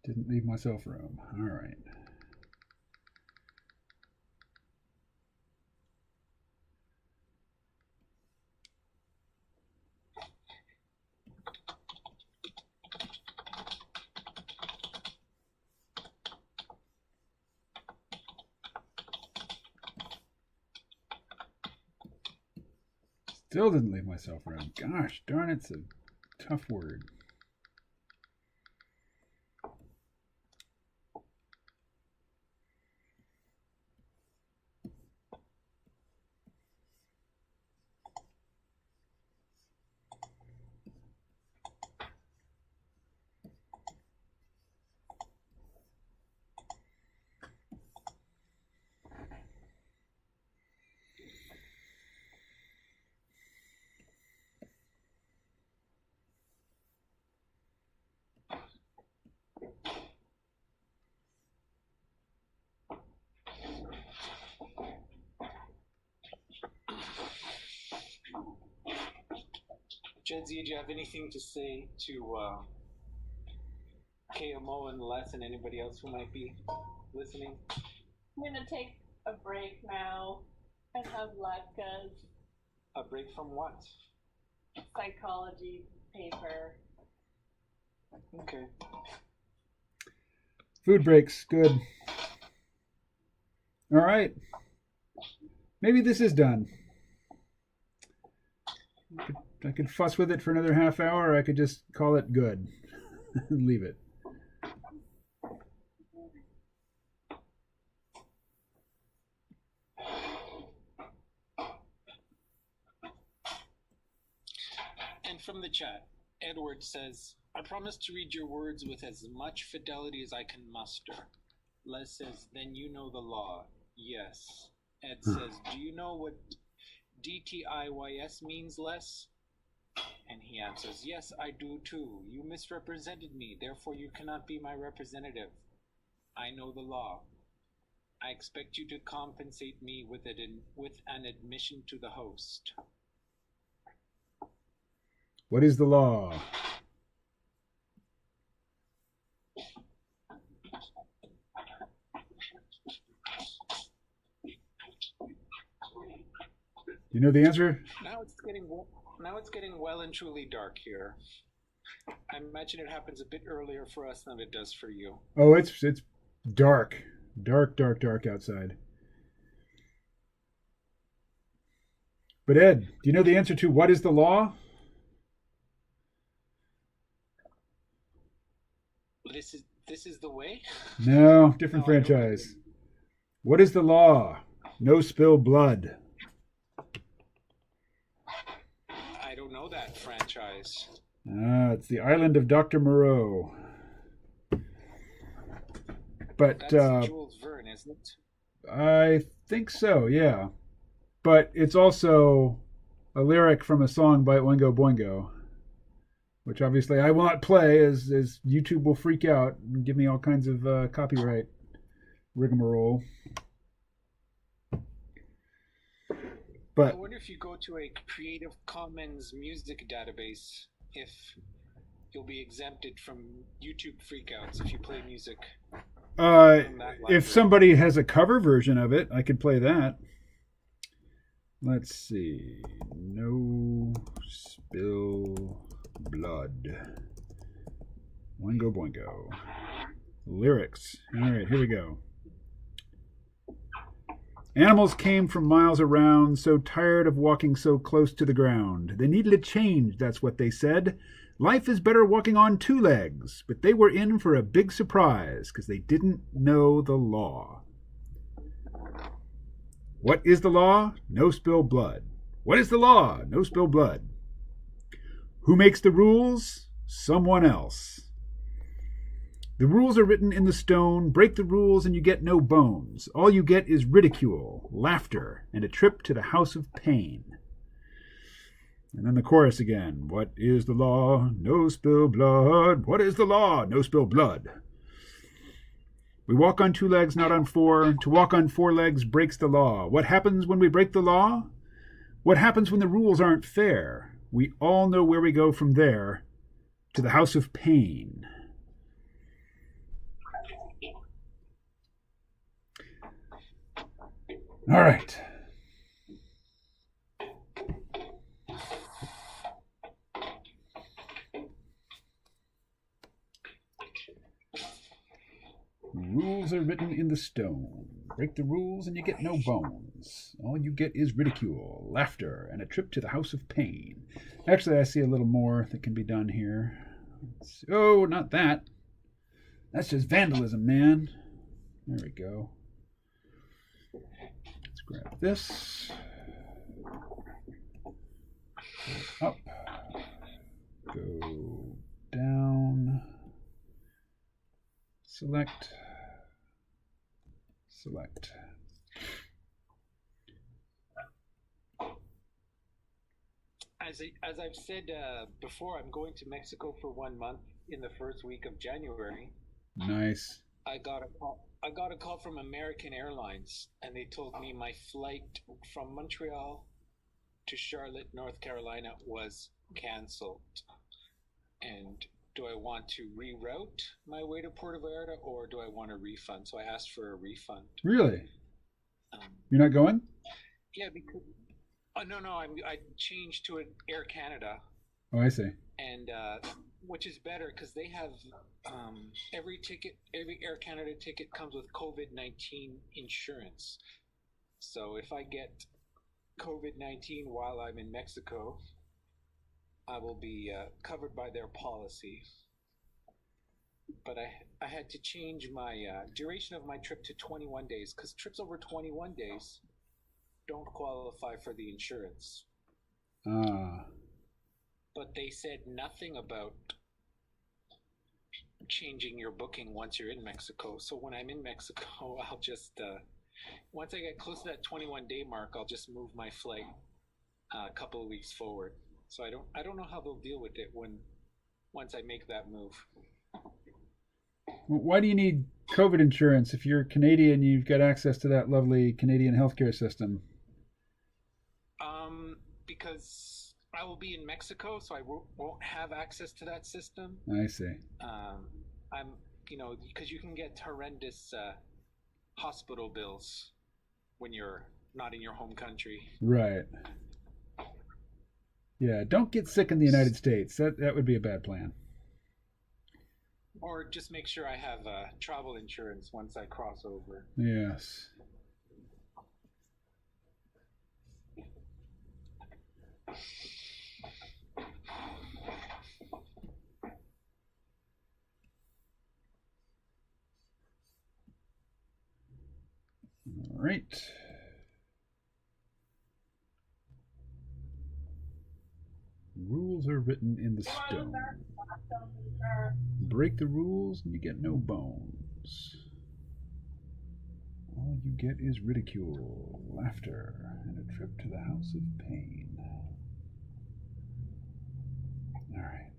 Didn't leave myself room. All right. Still didn't leave myself room. Gosh darn, it's a tough word. Jedzia, do you have anything to say to KMO and Les and anybody else who might be listening? I'm gonna take a break now and have latkes. A break from what? Psychology paper. Okay. Food breaks, good. All right. Maybe this is done. I could fuss with it for another half hour, or I could just call it good and leave it. And from the chat, Edward says, I promise to read your words with as much fidelity as I can muster. Les says, then you know the law. Yes. Ed says, do you know what DTIYS means, Les? And he answers, yes, I do too. You misrepresented me, therefore you cannot be my representative. I know the law. I expect you to compensate me with an admission to the host. What is the law? You know the answer? Now it's getting well and truly dark here. I imagine it happens a bit earlier for us than it does for you. Oh, it's dark. Dark outside. But Ed, do you know the answer to what is the law? This is the way? No, different franchise. What is the law? No spill blood. I don't know that franchise. It's the Island of Dr. Moreau. But that's Jules Verne, isn't it? I think so, yeah. But it's also a lyric from a song by Oingo Boingo, which obviously I will not play, as YouTube will freak out and give me all kinds of copyright rigmarole. But I wonder if you go to a Creative Commons music database, if you'll be exempted from YouTube freakouts if you play music. If somebody has a cover version of it, I could play that. Let's see. No spill blood. Oingo boingo. Lyrics. All right, here we go. Animals came from miles around, so tired of walking so close to the ground. They needed a change, that's what they said. Life is better walking on two legs, but they were in for a big surprise because they didn't know the law. What is the law? No spill blood. What is the law? No spill blood. Who makes the rules? Someone else. The rules are written in the stone. Break the rules and you get no bones. All you get is ridicule, laughter, and a trip to the house of pain. And then the chorus again. What is the law? No spill blood. What is the law? No spill blood. We walk on two legs, not on four. To walk on four legs breaks the law. What happens when we break the law? What happens when the rules aren't fair? We all know where we go from there. To the house of pain. All right. Rules are written in the stone. Break the rules and you get no bones. All you get is ridicule, laughter, and a trip to the house of pain. Actually, I see a little more that can be done here. Oh, not that. That's just vandalism, man. There we go. Let's grab this. Go up. Go down. Select. Select. As I've said before, I'm going to Mexico for 1 month in the first week of January. Nice. I got a call from American Airlines, and they told me my flight from Montreal to Charlotte, North Carolina was canceled. And do I want to reroute my way to Puerto Vallarta, or do I want a refund? So I asked for a refund. Really? You're not going? Yeah, because no, I changed to an Air Canada. Oh, I see. And which is better because they have every Air Canada ticket comes with COVID-19 insurance. So if I get COVID-19 while I'm in Mexico, I will be covered by their policy. But I had to change my duration of my trip to 21 days because trips over 21 days don't qualify for the insurance. But they said nothing about changing your booking once you're in Mexico. So when I'm in Mexico, I'll just once I get close to that 21-day mark, I'll just move my flight a couple of weeks forward. So I don't know how they'll deal with it once I make that move. Why do you need COVID insurance if you're Canadian? You've got access to that lovely Canadian healthcare system. Because I will be in Mexico, so I won't have access to that system. I see. I'm, because you can get horrendous hospital bills when you're not in your home country. Right. Yeah, don't get sick in the United States. That would be a bad plan. Or just make sure I have travel insurance once I cross over. Yes. All right. Rules are written in the stone. Break the rules and you get no bones. All you get is ridicule, laughter, and a trip to the house of pain. All right.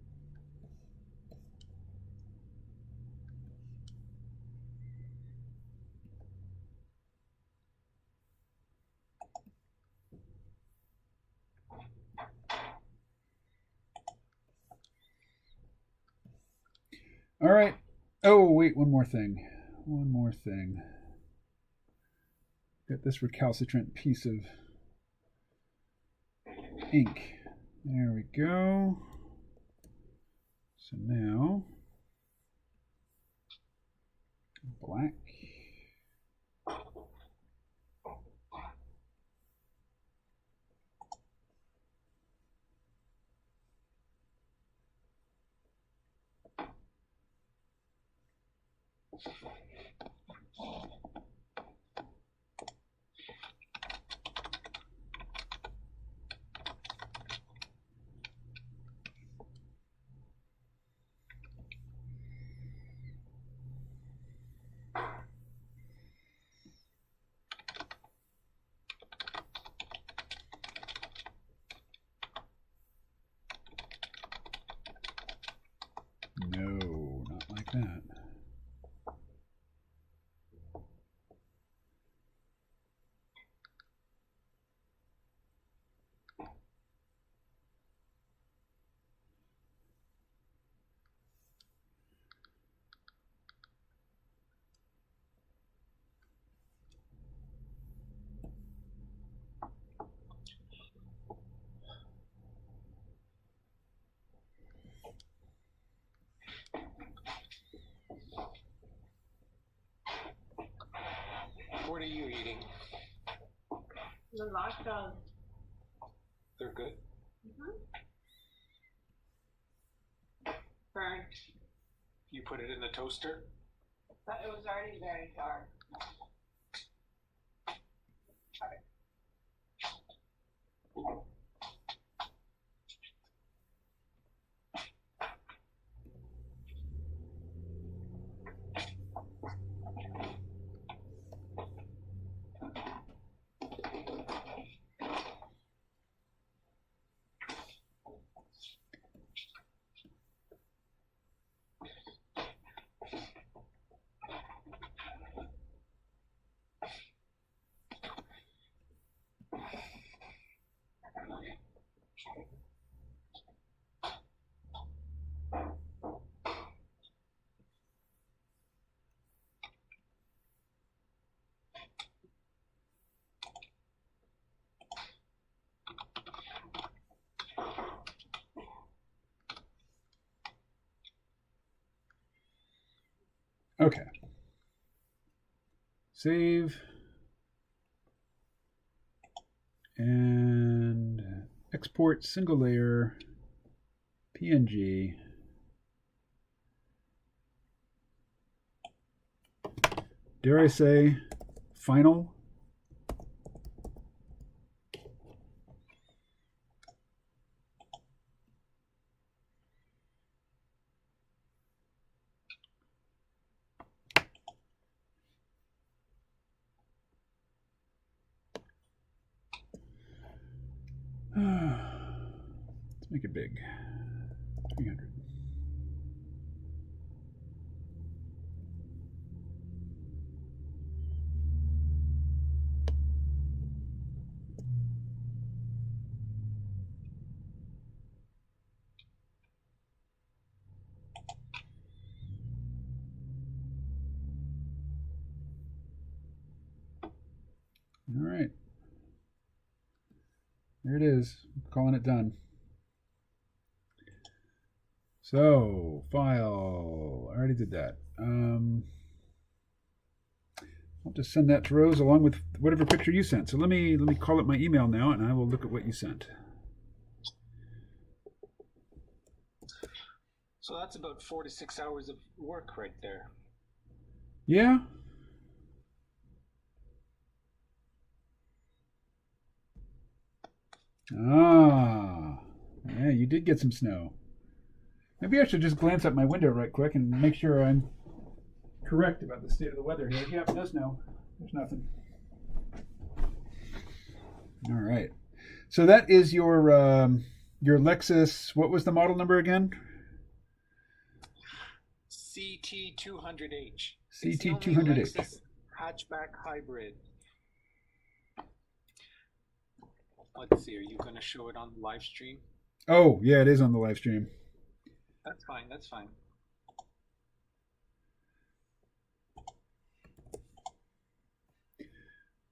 All right. Oh, wait, one more thing. One more thing. Got this recalcitrant piece of ink. There we go. So now, black. No, not like that. What are you eating? The nachos. They're good? Burnt. You put it in the toaster? But it was already very dark. Okay. Save. And export single layer PNG. Dare I say final? Let's make it big. 300. All right. There it is. I'm calling it done. So, file. I already did that. I'll just send that to Rose along with whatever picture you sent. So let me call it my email now, and I will look at what you sent. So that's about 4 to 6 hours of work right there. Yeah. Ah, yeah, you did get some snow. Maybe I should just glance out my window right quick and make sure I'm correct about the state of the weather here. Yeah, no snow. There's nothing. All right. So that is your Lexus. What was the model number again? CT200H. CT200H. Hatchback hybrid. Let's see, are you going to show it on the live stream? Oh, yeah, it is on the live stream. That's fine, that's fine.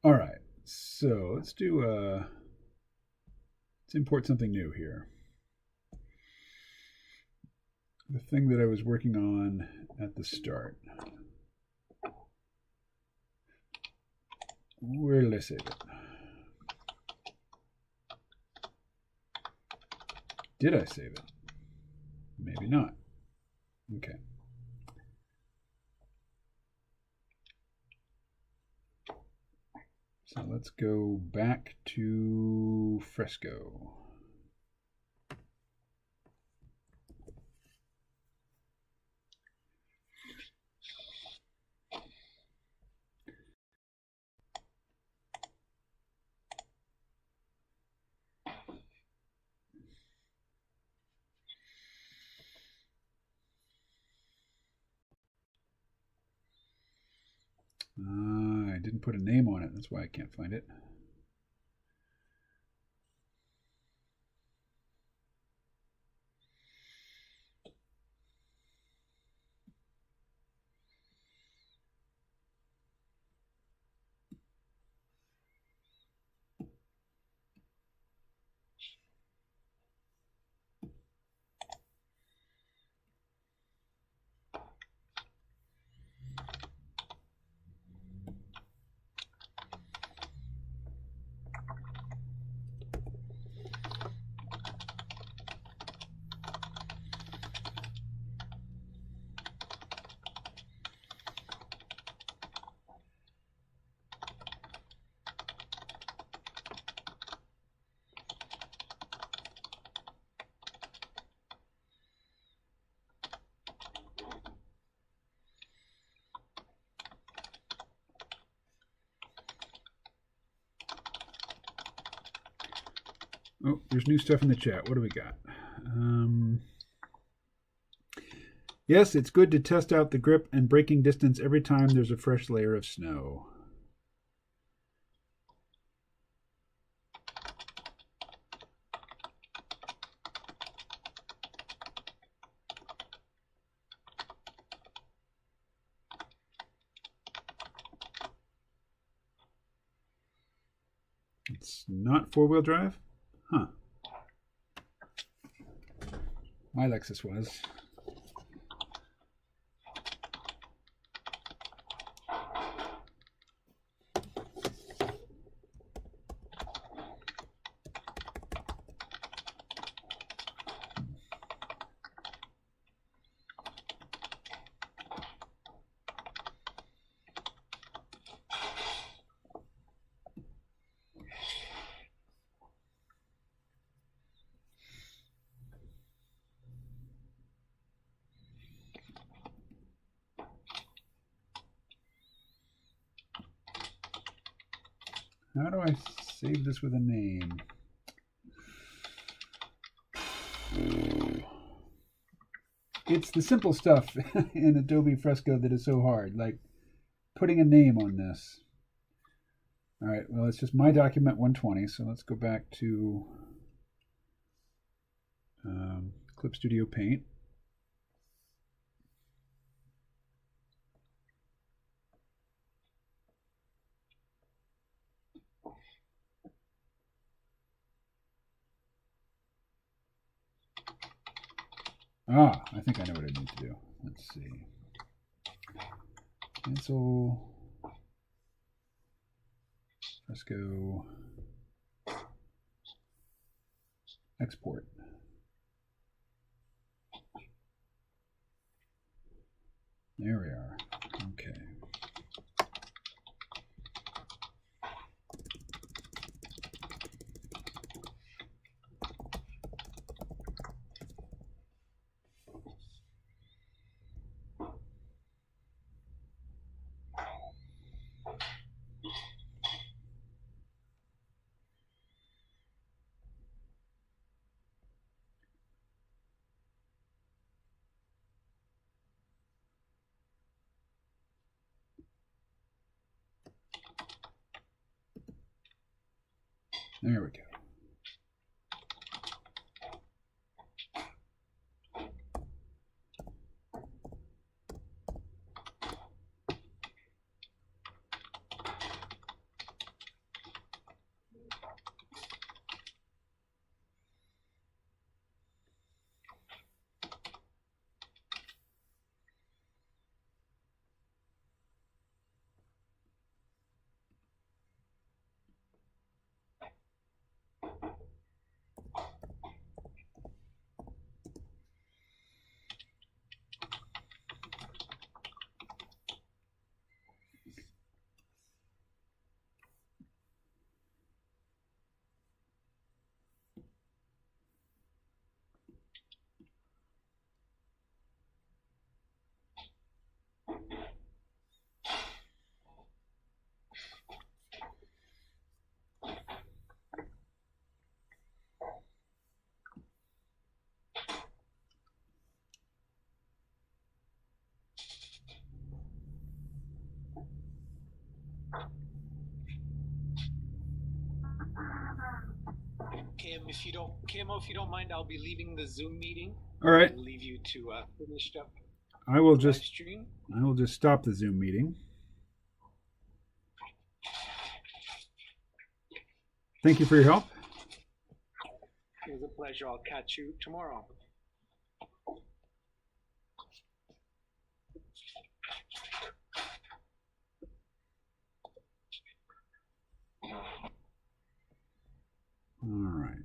All right. So let's do Let's import something new here. The thing that I was working on at the start. Where did I save it? Did I save it? Maybe not. Okay. So let's go back to Fresco. I didn't put a name on it. That's why I can't find it. Oh, there's new stuff in the chat. What do we got? Yes, it's good to test out the grip and braking distance every time there's a fresh layer of snow. It's not four-wheel drive? Huh. My Lexus was. How do I save this with a name? It's the simple stuff in Adobe Fresco that is so hard, like putting a name on this. All right, well, it's just my document 120, so let's go back to Clip Studio Paint. I think I know what I need to do. Let's see. Cancel. Fresco. Export. There we are. Okay. There we go. if you don't, Camo, if you don't mind, I'll be leaving the Zoom meeting. All right. I'll leave you to finish up I will the live stream. just stop the Zoom meeting. Thank you for your help. It was a pleasure. I'll catch you tomorrow. All right.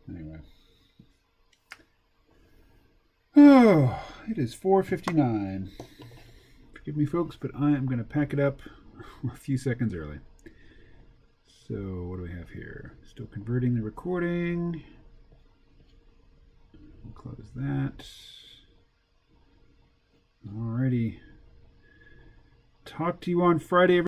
Anyway. Oh, it is 4:59. Forgive me, folks, but I am going to pack it up a few seconds early. So what do we have here? Still converting the recording. We'll close that. Alrighty. Talk to you on Friday.